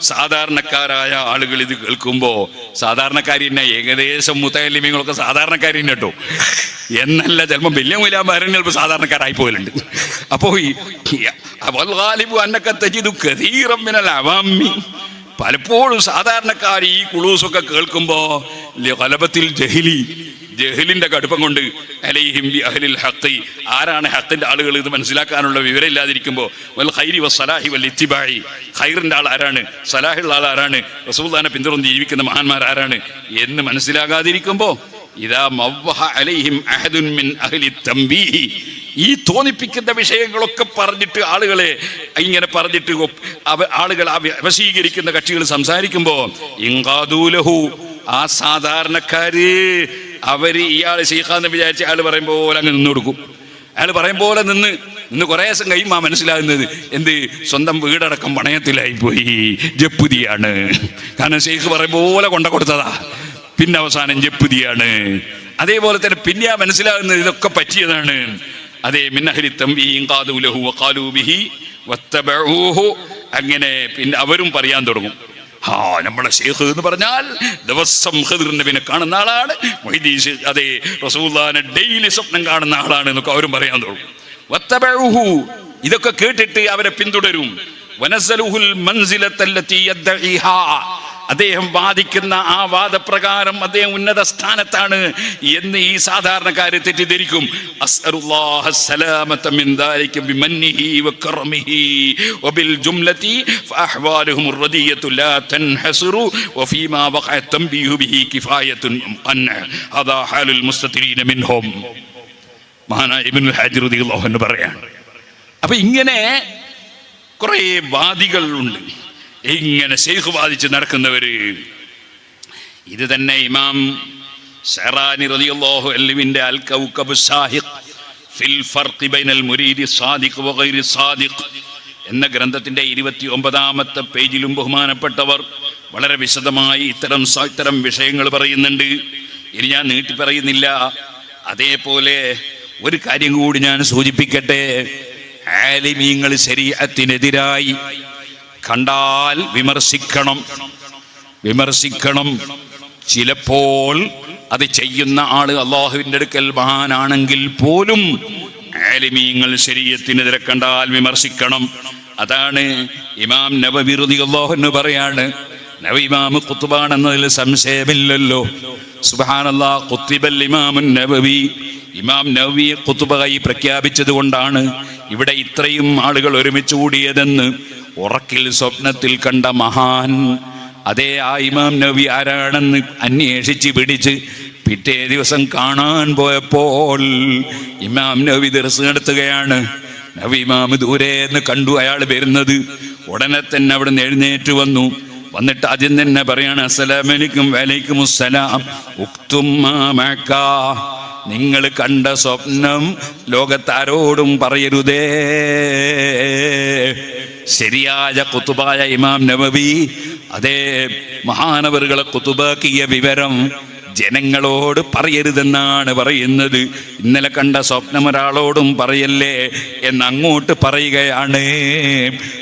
സാധാരണക്കാരായ ആളുകൾ ഇത് കേൾക്കുമ്പോൾ, സാധാരണക്കാരി തന്നെ ഏകദേശം മുത്തലിമീങ്ങളൊക്കെ സാധാരണക്കാരി തന്നെ കേട്ടോ, എന്നല്ല ചിലപ്പോൾ വലിയ മൂലാമാരും ചിലപ്പോൾ സാധാരണക്കാരായി പോലുണ്ട്. അപ്പോൾ പലപ്പോഴും സാധാരണക്കാർ ഈ കുളൂസൊക്കെ കേൾക്കുമ്പോൾ ജഹലിന്റെ കടുപ്പം കൊണ്ട് അലൈഹിം ബി അഹ്ലിൽ ഹഖ്, ആരാണ് ഹഖിന്റെ ആളുകൾ ഇത് മനസ്സിലാക്കാനുള്ള വിവരം ഇല്ലാതിരിക്കുമ്പോൾ, വൽ ഖൈരി വസ്സലാഹി വൽ ഇത്തിബാഇ, ഖൈറിന്റെ ആൾ ആരാണ്, സലാഹുള്ള ആൾ ആരാണ്, റസൂലുള്ളാഹിനെ പിന്തുടർന്ന് ജീവിക്കുന്ന മഹാന്മാർ ആരാണ് എന്ന് മനസ്സിലാകാതിരിക്കുമ്പോൾ, ഇദാ മവ്വഹ അലൈഹിം അഹദുൻ മിൻ അഹ്ലി തംബീഹി, ഈ തോന്നിപ്പിക്കുന്ന വിഷയങ്ങളൊക്കെ പറഞ്ഞിട്ട് ആളുകളെ ഇങ്ങനെ പറഞ്ഞിട്ട് ആളുകൾ വശീകരിക്കുന്ന കക്ഷികൾ സംസാരിക്കുമ്പോൾ, ഇൻഖാദൂലഹു, ആ സാധാരണക്കാര് അവര് ഇയാള് ശൈഖാന്ന് വിചാരിച്ച അയാൾ പറയും പോലെ അങ്ങ് നിന്ന് കൊടുക്കും. അയാൾ പറയും പോലെ നിന്ന് കുറേ ദിവസം കഴിയുമ്പോൾ മനസ്സിലാകുന്നത് എന്ത്, സ്വന്തം വീടടക്കം പണയത്തിലായി പോയി, ജപ്പുതിയാണ്. കാരണം ശൈഖ് പറയും പോലെ കൊടുത്തതാ, പിന്നെ അവസാനം ജപ്പുതിയാണ്. അതേപോലെ തന്നെ പിന്നെ മനസ്സിലാകുന്നത് ഇതൊക്കെ പറ്റിയതാണ്. അതേ മിന്നഹലി തംബീഹിൻ ഖാദൂ ലഹു വഖാലൂ ബിഹി വത്തബഊഹു, അങ്ങനെ പിന്നെ അവരും പറയാൻ തുടങ്ങും, നമ്മളെ ശൈഖ് എന്ന് പറഞ്ഞാൽ ദിവസം ഖിദ്ർ നബിനെ കാണുന്ന ആളാണ്, അതേ റസൂലുള്ളാഹിനെ ഡെയിലി സ്വപ്നം കാണുന്ന ആളാണ് എന്നൊക്കെ അവരും പറയാൻ തുടങ്ങും. വത്തബഊഹു, ഇതൊക്കെ കേട്ടിട്ട് അവരെ പിന്തുടരും. വനസലുഹുൽ മൻസിലത്തല്ലതി യദ്ഈഹാ, അദ്ദേഹം വാദിക്കുന്ന ആ വാദപ്രകാരം അദ്ദേഹം ഉന്നത സ്ഥാനത്താണ് എന്ന് ഈ സാധാരണക്കാരെ തെറ്റിദ്ധരിക്കും. അസ്അലുല്ലാഹ സലാമത മിൻ ദാലിക ബിമന്നിഹി വകറമിഹി വബിൽ ജുംലതി ഫഅഹ്വാലുഹും റദിയതു ലാ തൻഹസിറു വഫീമാ വഖഅ തംബീഹു ബിഹി കിഫായത്തുൻ അൻഹ ഹദാ ഹാലുൽ മുസ്തതിരീന മിൻഹും. മഹാനായ ഇബ്നുൽ ഹാജിർ റളിയല്ലാഹു അൻഹു പറയാണ്. അപ്പൊ ഇങ്ങനെ കുറേ വാദികൾ ഉണ്ട്, ഇങ്ങനെ ശൈഖ് വാദിച്ച് നടക്കുന്നവര്. ഇത് തന്നെ ഇമാം ശഅറാനി റളിയല്ലാഹു അൻഹുവിന്റെ അൽ കൗകബ് സാഹിഖ് ഫിൽ ഫർഖ് ബൈനൽ മുരീദി സാദിഖ് വഗൈരി സാദിഖ് എന്ന ഗ്രന്ഥത്തിന്റെ 29ാമത്തെ പേജിലും ബഹുമാനപ്പെട്ടവർ വളരെ വിശദമായി ഇത്തരം വിഷയങ്ങൾ പറയുന്നുണ്ട്. ഇനി ഞാൻ നീട്ടി പറയുന്നില്ല. അതേപോലെ ഒരു കാര്യം കൂടി ഞാൻ സൂചിപ്പിക്കട്ടെ. ആലിമീങ്ങൾ ശരീഅത്തിനെതിരായി കണ്ടാൽ വിമർശിക്കണം. ചിലപ്പോൾ അത് ചെയ്യുന്ന ആള് അള്ളാഹുവിൻ്റെ അടുക്കൽ മഹാനാണെങ്കിൽ പോലും ആലിമീങ്ങൾ ശരീഅത്തിനെതിരെ കണ്ടാൽ വിമർശിക്കണം. അതാണ് ഇമാം നവവി റളിയല്ലാഹു അൻഹു പറയാണ്. നവവി ഇമാം ഖുത്ബാണെന്നതിൽ സംശയമില്ലല്ലോ. സുബ്ഹാനല്ലാഹ്, ഖുത്ബൽ ഇമാമുൻ നവവി, ഇമാം നവവി ഖുത്ബയായി പ്രഖ്യാപിച്ചത് കൊണ്ടാണ് ഇവിടെ ഇത്രയും ആളുകൾ ഒരുമിച്ച് കൂടിയതെന്ന് ഉറക്കിൽ സ്വപ്നത്തിൽ കണ്ട മഹാൻ. അതേ ആ ഇമാം നവവി ആരാണെന്ന് അന്വേഷിച്ച് പിടിച്ച് പിറ്റേ ദിവസം കാണാൻ പോയപ്പോൾ ഇമാം നവവി ദർസ് നടത്തുകയാണ്. നവവി ഇമാം ദൂരേന്ന് കണ്ടു അയാൾ വരുന്നത്. ഉടനെ തന്നെ അവിടെ നിന്ന് എഴുന്നേറ്റ് വന്നിട്ട് ആദ്യം തന്നെ പറയാണ്, അസ്സലാമു അലൈക്കും വലൈക്കും അസ്സലാം, ഉക്തും മാ മഅക, നിങ്ങൾ കണ്ട സ്വപ്നം ലോകത്താരോടും പറയരുതേ. ശരിയായ ഖുതുബായ ഇമാം നവവി അതേ മഹാനവറുകളെ ഖുതുബാക്കിയ വിവരം ജനങ്ങളോട് പറയരുതെന്നാണ് പറയുന്നത്. ഇന്നലെ കണ്ട സ്വപ്നം ഒരാളോടും പറയല്ലേ എന്നങ്ങോട്ട് പറയുകയാണ്.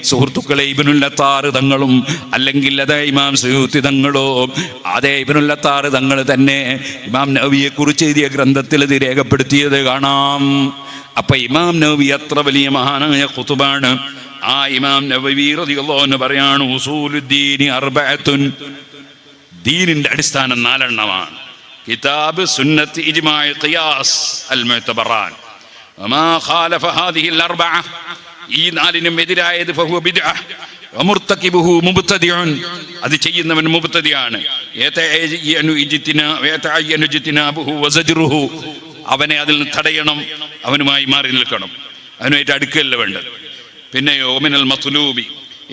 സുഹൃത്തുക്കളെ, ഇബ്നുൽ അത്താർ തങ്ങളും അല്ലെങ്കിൽ അതേ ഇമാം സുയൂത്തി തങ്ങളോ അതേ ഇബ്നുൽ അത്താർ തങ്ങൾ തന്നെ ഇമാം നവവിയെ കുറിച്ച് എഴുതിയ ഗ്രന്ഥത്തിൽ ഇത് രേഖപ്പെടുത്തിയത് കാണാം. അപ്പൊ ഇമാം നവവി അത്ര വലിയ മഹാനായ ഖുതുബാണ്. ആ ഇമാം നവവി റളിയല്ലാഹു അൻഹു പറയാണ്, ഉസൂലുദ്ദീനി അർബഅത്തുൻ, ദീനിന്റെ അടിസ്ഥാനം 4 എണ്ണമാണ്. കിതാബ്, സുന്നത്ത്, ഇജ്മാഅ്, ഖിയാസ്, അൽ മുഅ്തബറാൻ. വമാ ഖാലഫ ഹാദിഹി അൽ അർബഅ, ഈ 4നും എതിരായത് ഫഹുവ ബിദ്അ വമുർതകിബുഹു മുബ്തദിഉൻ, അത് ചെയ്യുന്നവൻ മുബ്തദിയാണ്. യതഅയ്യനു ഇജ്തിനാബുഹു വസജ്റുഹു, അവനെ അതിൽ നിന്ന് തടയണം, അവനുമായി മാറി നിൽക്കണം, അവനുമായിട്ട് അടുക്കല്ല വേണ്ടത്. പിന്നെയോ മിനൽ മത്ലൂബി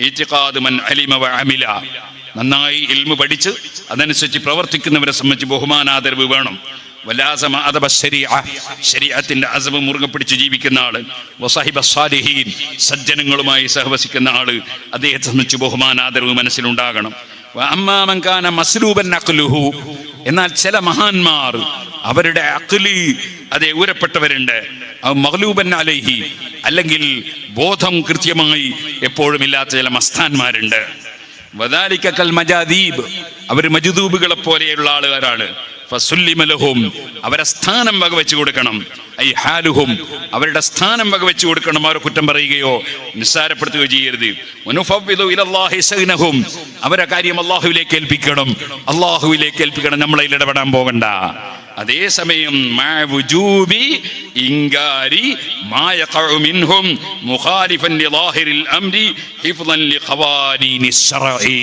ഇഅ്തിഖാദു മൻ അലിമ വഅമില, നന്നായി ഇൽമു പഠിച്ച് അതനുസരിച്ച് പ്രവർത്തിക്കുന്നവരെ സംബന്ധിച്ച് ബഹുമാനാദരവ് വേണം. വലാസമ അദബ ശരീഅ, ശരീഅത്തിന്റെ അസബ് മുറുകെ പിടിച്ച് ജീവിക്കുന്ന ആള്. വസഹിബ സാലിഹീൻ, സജ്ജനങ്ങളുമായി സഹവസിക്കുന്ന ആള്, അദ്ദേഹത്തെ സംബന്ധിച്ച് ബഹുമാനാദരവ് മനസ്സിലുണ്ടാകണം. അമ്മാ മൻ കാന മസ്ലൂബൻ അഖ്ലുഹു, എന്നാൽ ചില മഹാന്മാർ അവരുടെ അഖ്ലി അതേ ഊരപ്പെട്ടവരുണ്ട്. മഗ്ലൂബൻ അലൈഹി, അല്ലെങ്കിൽ ബോധം കൃത്യമായി എപ്പോഴും ഇല്ലാത്ത ചില മസ്താന്മാരുണ്ട്. വദാലിക കൽ മജാദീബ്, അവർ മജ്ദൂബുകളെ പോലെയുള്ള ആളുകാരാണ്. ഫസുല്ലിമ ലഹും, അവരെ സ്ഥാനം വകവെച്ചു കൊടുക്കണം. ഐ ഹാലുഹും, അവരുടെ സ്ഥാനം വകവെച്ചു കൊടുക്കണം. അവരെ കുറ്റം പറയുകയോ നിസ്സാരപ്പെടുത്തുകയോ ചെയ്യരുത്. വനുഫവ്വിദു ഇലല്ലാഹി ശഅനഹും, അവരെ കാര്യം അല്ലാഹുവിലേക്ക് ഏൽപ്പിക്കണം. അല്ലാഹുവിലേക്ക് ഏൽപ്പിക്കണം, നമ്മളതിൽ ഇടപെടാൻ പോകണ്ട. അതേസമയം ഇൻകാരി മാ യഖഉ മിൻഹും മുഖാലിഫൻ ലിളാഹിരിൽ അംരി ഹിഫ്ളൻ ലിഖവാനീനി ശറഈ,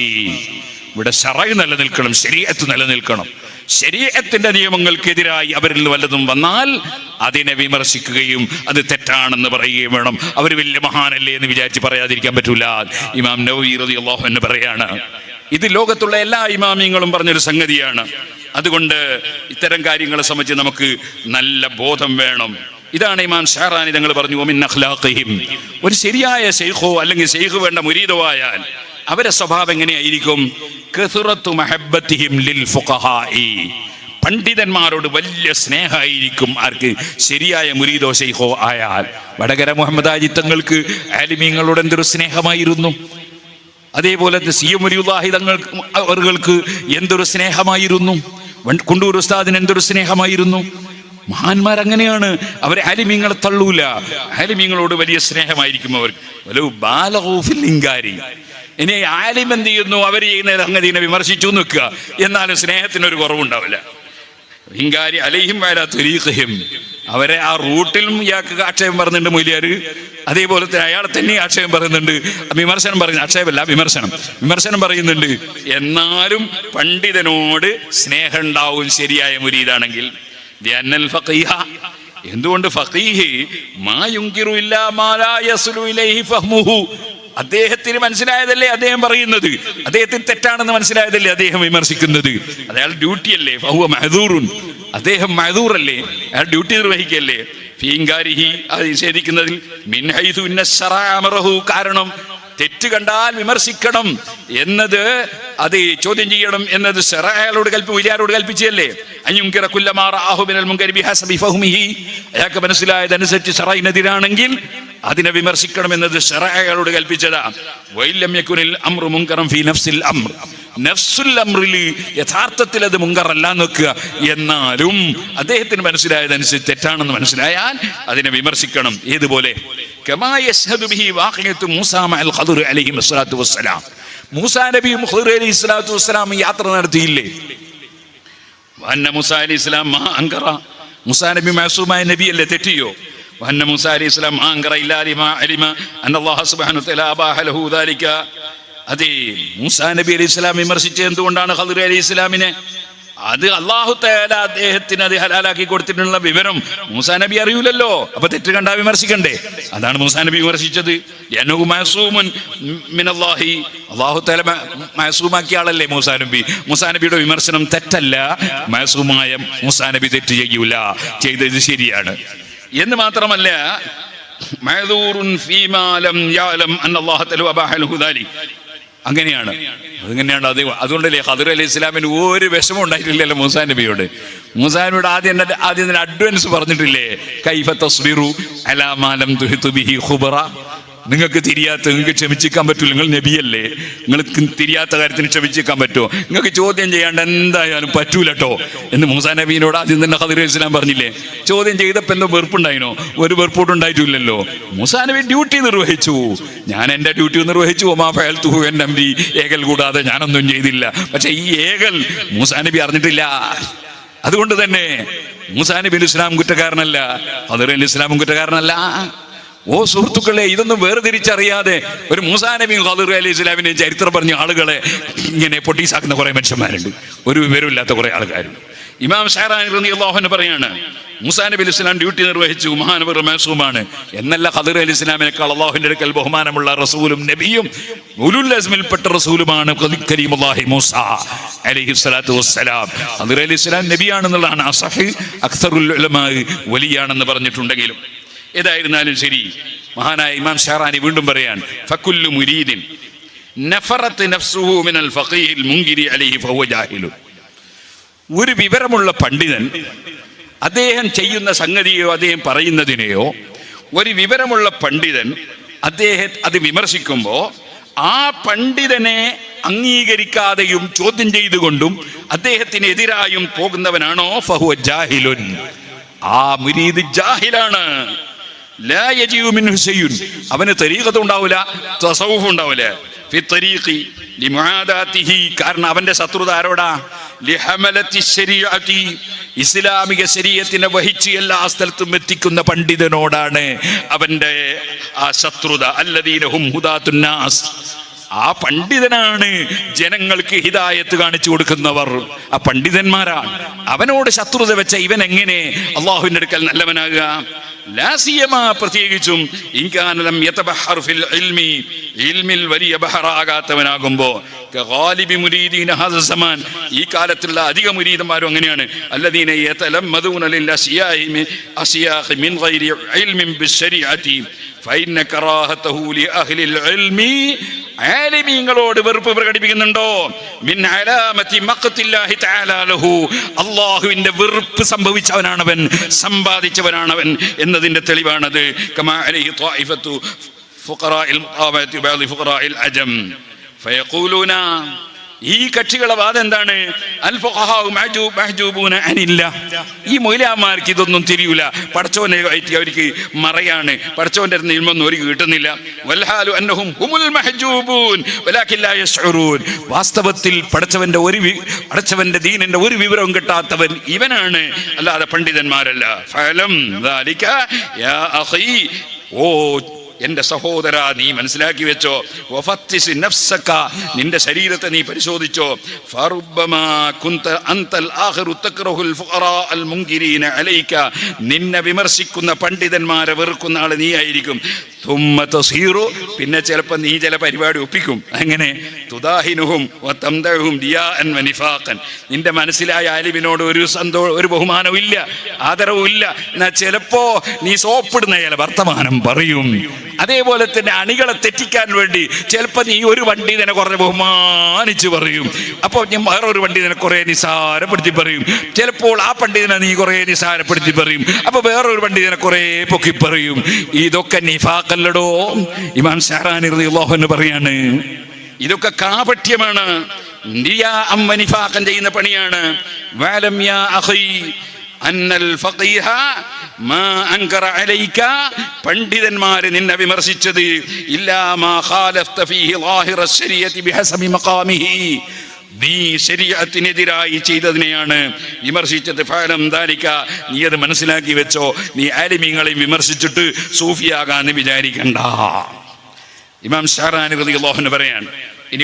ഇവിടെ ശറഅ് നിലനിൽക്കണം, ശരീഅത്ത് നിലനിൽക്കണം. ശരീഅത്തിന്റെ നിയമങ്ങൾക്കെതിരായി അവരിൽ വല്ലതും വന്നാൽ അതിനെ വിമർശിക്കുകയും അത് തെറ്റാണെന്ന് പറയുകയും വേണം. അവർ വലിയ മഹാനല്ലേ എന്ന് വിചാരിച്ച് പറയാതിരിക്കാൻ പറ്റൂല. ഇമാം നവവി റളിയല്ലാഹു അൻഹു പറയാണ്, ഇത് ലോകത്തുള്ള എല്ലാ ഇമാമിയങ്ങളും പറഞ്ഞൊരു സംഗതിയാണ്. അതുകൊണ്ട് ഇത്തരം കാര്യങ്ങളെ സംബന്ധിച്ച് നമുക്ക് നല്ല ബോധം വേണം. ഇതാണ് ഇമാം ഷഹറാനി തങ്ങൾ പറഞ്ഞു, വമിൻ അഖ്ലാഖിഹിം, ഒരു ശരിയായ ശൈഖോ അല്ലെങ്കിൽ ശൈഖ് വേണ്ട മുരീദോ ആയാൽ അവരെ സ്വഭാവം എങ്ങനെയായിരിക്കും? കസുറത്തു മഹബ്ബത്തിഹിം ലിൽ ഫുഖഹാഇ, പണ്ഡിതന്മാരോട് വലിയ സ്നേഹമായിരിക്കും. ആർക്ക്? ശരിയായ മുരീദോ ശൈഖോ ആയാൽ. വടകര മുഹമ്മദ് ഹാജി തങ്ങൾക്ക് ആലിമീങ്ങളോട് എന്തൊരു സ്നേഹമായിരുന്നു. അതേപോലെ സിയമുരിയുല്ലാഹി തങ്ങൾക്ക് എന്തൊരു സ്നേഹമായിരുന്നു. കുണ്ടൂർ ഉസ്താദിന് എന്തൊരു സ്നേഹമായിരുന്നു. മഹാന്മാർ അങ്ങനെയാണ്, അവർ ആലിമീങ്ങളെ തള്ളൂല. ആലിമീങ്ങളോട് വലിയ സ്നേഹമായിരിക്കും അവർ. ഇനി ആലിം എന്ത് ചെയ്യുന്നു? അവർ ചെയ്യുന്ന സംഗതിനെ വിമർശിച്ചു നിൽക്കുക, എന്നാലും സ്നേഹത്തിനൊരു കുറവുണ്ടാവില്ല. ഹിങ്കാരി അലൈഹിം വഅലാ തരീഖിഹിം, അവരെ ആ റൂട്ടിലും ഇയാൾക്ക് ആക്ഷേപം പറയുന്നുണ്ട് മൊയ്ലിയാർ. അതേപോലെ തന്നെ അയാളെ തന്നെ ആക്ഷേപം പറയുന്നുണ്ട്, വിമർശനം പറയുന്നു. ആക്ഷേപമല്ല, വിമർശനം പറയുന്നുണ്ട്. എന്നാലും പണ്ഡിതനോട് സ്നേഹം ഉണ്ടാവും ശരിയായ മുരീദാണെങ്കിൽ. എന്തുകൊണ്ട്? ഫഖീഹ് മാ യുൻകിറു ഇല്ലാ മാ ലാ യസ്ലു ഇലൈഹി ഫഹ്മുഹു, അദ്ദേഹത്തിന് മനസ്സിലായതല്ലേ അദ്ദേഹം പറയുന്നത്, അദ്ദേഹത്തിന് തെറ്റാണെന്ന് മനസ്സിലായതല്ലേ അദ്ദേഹം വിമർശിക്കുന്നത്. അത് അയാൾ ഡ്യൂട്ടിയല്ലേ. ഫഹുവ മഅ്ദൂറുൻ, അദ്ദേഹം മഅ്ദൂറല്ലേ, അയാൾ ഡ്യൂട്ടി നിർവഹിക്കല്ലേ. ഫീങ്കാരിഹി, അത് നിഷേധിക്കുന്നതിൽ മിൻ ഹൈസു ഇന്ന ശറഅ അമറഹു, കാരണം തെറ്റ് കണ്ടാൽ വിമർശിക്കണം എന്നത്, അത് ചോദ്യം ചെയ്യണം എന്നത് ശറഅയോട് വിചാരോട് കൽപ്പിച്ചല്ലേ. അയ്യുൻകിറ കുല്ലമാ റഅഹു മിനൽ മുൻകരി ബിഹസബി ഫഹ്മിഹി, അയാൾക്ക് മനസ്സിലായതനുസരിച്ച് ശറഅനെതിരാണെങ്കിൽ അതിനെ വിമർശിക്കണം എന്നത് ശറഅയോട് കൽപ്പിച്ചതാ. വഇല്ലം യകുനിൽ അംറു മുൻകറൻ ഫീ നഫ്സിൽ അംർ, നഫ്സുൽ അംറിൽ യഥാർത്ഥത്തിൽ അത് മുൻകറല്ല നോക്കുക, എന്നാലും അദ്ദേഹത്തിന് മനസ്സിലായതനുസരിച്ച് തെറ്റാണെന്ന് മനസ്സിലായാൽ അതിനെ വിമർശിക്കണം. ഏതുപോലെ? കമാ യശ്ഹദു ബിഹി വാഖിഅത്തു മൂസാ മഅൽ ഖദർ അലൈഹി വസ്സലാത്തു വസ്സലാം, മൂസാ നബിയും ഖദർ അലൈഹി സ്വലാത്തു വസ്സലാം യാത്ര നടത്തിയില്ലേ? വഅന്ന മൂസാ അലൈഹി സ്വലാം മാ അൻകറ, മൂസാ നബി മഅസൂമായ നബിയല്ലേ, തെറ്റിയോ? വഅന്ന മൂസാ അലൈഹി സ്വലാം മാ അൻകറ ഇല്ലാ ലിമാ അലിമ അന്നല്ലാഹു സുബ്ഹാനഹു വ തആല അബാഹ ലഹു ദാലിക. അതെ, മൂസാ നബി അലൈഹി സ്വലാം വിമർശിച്ചത് എന്തുകൊണ്ടാണ് ഖദർ അലൈഹി സ്വലാമിനെ? അത് അല്ലാഹു തആല അദ്ദേഹത്തിന് അത് ഹലാലാക്കി കൊടുത്തിട്ടുള്ള വിവരം മൂസാ നബി അറിയൂലല്ലോ. അപ്പൊ തെറ്റ് കണ്ടാ വിമർശിക്കണ്ടേ? അതാണ് മൂസാ നബി വിമർശിച്ചത്. യനഹു മഅസൂമുൻ മിനല്ലാഹി, അല്ലാഹു തആല മഅസൂമാക്കിയ ആളല്ലേ മൂസാ നബി. മൂസാ നബിയുടെ വിമർശനം തെറ്റല്ല. മഅസൂമായ മൂസാ നബി തെറ്റ് ചെയ്യൂല, ചെയ്തത് ശരിയാണ് എന്ന് മാത്രമല്ല, മഅ്ദൂറുൻ ഫീമാ ലം യഅലം അന്നല്ലാഹു തആല അബാഹ ലഹു ദാലിക, അങ്ങനെയാണ്. അതെങ്ങനെയാണ്? അതുകൊണ്ടല്ലേ ഖദർ അലൈഹി ഇസ്ലാമിന് ഒരു വിഷമം ഉണ്ടായിട്ടില്ലല്ലോ മൂസാ നബിയോട്. മൂസാ നബിയോട് ആദ്യം അഡ്വാൻസ് പറഞ്ഞിട്ടില്ലേ? കൈഫ തസ്ബിറു അലാ മാ ലം തുഹിതു ബിഹി ഖുബറ, നിങ്ങൾക്ക് നിങ്ങൾക്ക് ക്ഷമിച്ചിക്കാൻ പറ്റൂല, നിങ്ങൾ നബിയല്ലേ, നിങ്ങൾക്ക് തിരിയാത്ത കാര്യത്തിന് ക്ഷമിച്ചിക്കാൻ പറ്റുമോ? നിങ്ങൾക്ക് ചോദ്യം ചെയ്യാണ്ട് എന്തായാലും പറ്റൂലട്ടോ എന്ന് മൂസാ നബീനോട് ആദ്യം തന്നെ ഖദർ അലൈഹി ഇസ്ലാം പറഞ്ഞില്ലേ? ചോദ്യം ചെയ്തപ്പോൾ എന്തോ വെറുപ്പുണ്ടായിനോ? ഒരു വെറുപ്പോട്ടുണ്ടായിട്ടില്ലല്ലോ. മൂസാ നബി ഡ്യൂട്ടി നിർവഹിച്ചു. ഞാൻ എൻ്റെ ഡ്യൂട്ടി നിർവഹിച്ചു. ഒമാ ഫഅൽതുഹു അൻ അംരി, ഏകൽ കൂടാതെ ഞാനൊന്നും ചെയ്തില്ല. പക്ഷെ ഈ ഏകൽ മൂസാ നബി അറിഞ്ഞിട്ടില്ല. അതുകൊണ്ട് തന്നെ മൂസാ നബി ഇസ്ലാം കുറ്റക്കാരനല്ല, ഖദർ അലൈഹി ഇസ്ലാമും കുറ്റക്കാരനല്ല. ഓ സുഹൃത്തുക്കളെ, ഇതൊന്നും വേർതിരിച്ചറിയാതെ ഒരു മൂസാ നബിയും ഖദർ അലൈഹി ഇസ്ലാമിനെയും ചരിത്രം പറഞ്ഞ ആളുകളെ ഇങ്ങനെ പൊട്ടീസാക്കുന്ന കുറെ മനുഷ്യന്മാരുണ്ട്, ഒരു വിവരമില്ലാത്ത കുറെ ആൾക്കാർ. ഇമാം ഷഹറാനി റളിയല്ലാഹു അൻഹു പറയാണ്, മൂസാ നബി അലൈഹി ഇസ്ലാം ഡ്യൂട്ടി നിർവഹിച്ചു, മഹാനവർ മഅസൂമാണ് എന്നല്ല, ഖദർ അലൈഹി ഇസ്ലാമിനേക്കാൾ അല്ലാഹുവിന്റെ അടുക്കൽ ബഹുമാനമുള്ള റസൂലും നബിയും ഉലുൽ അസ്മിൽപ്പെട്ട റസൂലുമാണ് കലീമുല്ലാഹി മൂസാ അലൈഹി സ്വലാത്തു വസ്സലാം. ഖദർ അലൈഹി ഇസ്ലാം നബിയാണെന്നുള്ളതാണ് അസഹ്, അക്സറുൽ ഉലമാ വലിയാണെന്ന് പറഞ്ഞിട്ടുണ്ടെങ്കിലും. ഏതായിരുന്നാലും ശരി, മഹാനായ ഇമാം ഷഹറാനി വീണ്ടും പറയാൻ, ഫകുല്ലു മുരീദിൻ നഫറത്ത് നഫ്സുഹു മിനൽ ഫഖീഹിൽ മുൻകിരി അലൈഹി ഫഹുവ ജാഹിലു, ഒരു വിവരമുള്ള പണ്ഡിതൻ അദ്ദേഹം ചെയ്യുന്ന സംഗതിയോ അദ്ദേഹം പറയുന്നതിനെയോ ഒരു വിവരമുള്ള പണ്ഡിതൻ അദ്ദേഹം അത് വിമർശിക്കുമ്പോൾ ആ പണ്ഡിതനെ അംഗീകരിക്കാതെയും ചോദ്യം ചെയ്തുകൊണ്ടും അദ്ദേഹത്തിനെതിരായും പോകുന്നവനാണോ ഫഹുവ ജാഹിലുൻ, ആ മുരീദ് ജാഹിലാണ്. ലാ യജിഉ മിൻഹു ശൈഉൻ, അവന് തരീഖത്ത് ഉണ്ടാവില്ല, തസവുഫ് ഉണ്ടാവില്ല. ഫി തരീഖി ലിമുആദാതിഹി, കാരണം അവന്റെ ശത്രുത ആരോടാ? ലിഹമലത്തി ശരീഅതി, ഇസ്ലാമിക ശരീഅത്തിനെ വഹിച്ച് എല്ലാ സ്ഥലത്തും എത്തിക്കുന്ന പണ്ഡിതനോടാണ് അവന്റെ ആ ശത്രുത. അല്ലദീന ഹും ഹുദാത്തുൻ നാസ്, ആ പണ്ഡിതനാണ് ജനങ്ങൾക്ക് ഹിദായത്ത് കാണിച്ചു കൊടുക്കുന്നവർ, ആ പണ്ഡിതന്മാരാണ്. അവനോട് ശത്രുത വെച്ച ഇവൻ എങ്ങനെ അള്ളാഹുവിന്റെ അടുക്കൽ നല്ലവനാകുക? ലാസിയമാ, പ്രത്യേകിച്ചും ഇൻകാനലം യതബഹർ ഫിൽ ഇൽമി, ഇൽമിൽ വലിയ ബഹറാകാത്തവനാകുമ്പോ, ഗാലിബി മുരീദീന ഹാദ സമാൻ, ഈ കാലത്തുള്ള അധിക മുരീദന്മാരും അങ്ങനെയാണ്. അല്ലദീന യതലമ്മദൂന ലിൽ അസിയാഖി മിൻ ഗൈരി ഇൽമിൻ ബിശ്ശരീഅതി ഫഇന്ന കറാഹതഹു ലി അഹ്ലിൽ ഇൽമി, ആലിമീങ്ങളോട് വെറുപ്പ് പ്രകടിപ്പിക്കുന്നുണ്ടോ? മിൻ അലാമത്തി മഖ്തില്ലാഹി തആല ലഹു, അല്ലാഹുവിന്റെ വെറുപ്പ് സംഭവിച്ചവനാണവൻ, സമ്പാദിച്ചവനാണവൻ എന്നതിന്റെ തെളിവാണത്. കമാ അലൈഹി ത്വായിഫത്തു ഫുഖറാഇൽ മുഖാബത്തി ബഅദി ഫുഖറാഇൽ അജം ഫയഖൂലൂന, ഈ കക്ഷികളുടെ വാദം എന്താണ്? അൽ ഫുഖഹാഉ മഹ്ജൂബൂന അനില്ലാഹ്, ഈ മൗലവിമാർക്ക് ഇതൊന്നും തിരിയൂല, പടച്ചോനെ ആയിട്ട് അവർക്ക് മറയാണ്, പടച്ചോന്റെ നിയമൊന്നും അവർക്ക് കിട്ടുന്നില്ല. വൽഹാലു അന്നഹും ഹുമുൽ മഹ്ജൂബൂൻ വലാകിൻ ലാ യശ്ഉറൂൻ, വാസ്തവത്തിൽ പടച്ചവന്റെ ദീനിന്റെ ഒരു വിവരവും കിട്ടാത്തവൻ ഇവനാണ്, അല്ലാതെ പണ്ഡിതന്മാരല്ല. ഫഅലം ദാലിക യാ അഖീ, ഓ എന്റെ സഹോദര, നീ മനസ്സിലാക്കി വെച്ചോ. വഫത്തിസ് നഫ്സക, നിന്റെ ശരീരത്തെ നീ പരിശോധിച്ചോ. ഫറുബ്ബമാ കുന്ത അൻതൽ ആഖിറു തക്റഹുൽ ഫുഖറാ അൽ മുൻകിരീന അലൈക, നിന്നെ വിമർശിക്കുന്ന പണ്ഡിതന്മാരെ വെറുക്കുന്ന ആൾ നീ ആയിരിക്കും. തുമ്മ തസീറു, പിന്നെ ചിലപ്പോൾ നീ ചില പരിപാടി ഒപ്പിക്കും. അങ്ങനെ തുദാഹിനുഹും വതംദഉഹും റിയാഅൻ വനിഫാഖൻ, നിന്റെ മനസ്സിലായ ആലിമിനോട് ഒരു ബഹുമാനവും ഇല്ല, ആദരവും ഇല്ല. എന്നാൽ ചിലപ്പോ നീ സോപ്പിടുന്ന ചില വർത്തമാനം പറയും. അതേപോലെ തന്നെ അണികളെ തെറ്റിക്കാൻ വേണ്ടി ചിലപ്പോൾ നീ ഒരു പണ്ഡിതനെ കുറേ ബഹുമാനിച്ച് പറയും, അപ്പോൾ ഞാൻ വേറൊരു പണ്ഡിതനെ കുറേ നിസാരപ്പെടുത്തി പറയും. ചിലപ്പോൾ ആ പണ്ഡിതനെ നീ കുറേ നിസാരപ്പെടുത്തി പറയും, അപ്പോൾ വേറൊരു പണ്ഡിതനെ കുറേ പൊക്കി പറയും. ഇതൊക്കെ നിഫാഖല്ലടോ. ഇമാം ശഹറാനി റളിയല്ലാഹു അൻഹു പറയാണ്, ഇതൊക്കെ കാപട്യമാണ്, റിയാഅൻ വനിഫാഖൻ ചെയ്യുന്ന പണിയാണ്. വഅലം യാ അഖീ അന്നൽ ഫഖീഹ മാ അൻകറ അലൈക, പണ്ഡിതന്മാരെ നിന്നെ വിമർശിച്ചത് ഇല്ലാ മാ ഖാലഫ്ത ഫീഹി ളാഹിറ ശരീഅത്തി ബിഹസബി മഖാമിഹി, നീ ശരീഅത്തിനെതിരായി ചെയ്തതിനെയാണ് വിമർശിച്ചത്. ഫഅലം ദാലിക, നീ അത് മനസ്സിലാക്കി വെച്ചോ. നീ ആലിമീങ്ങളെ വിമർശിച്ചിട്ട് സൂഫിയാകാന്ന് വിചാരിക്കണ്ട. ഇമാം ശഹറാനി റളിയല്ലാഹു അൻഹു പറയാണ്. ഇനി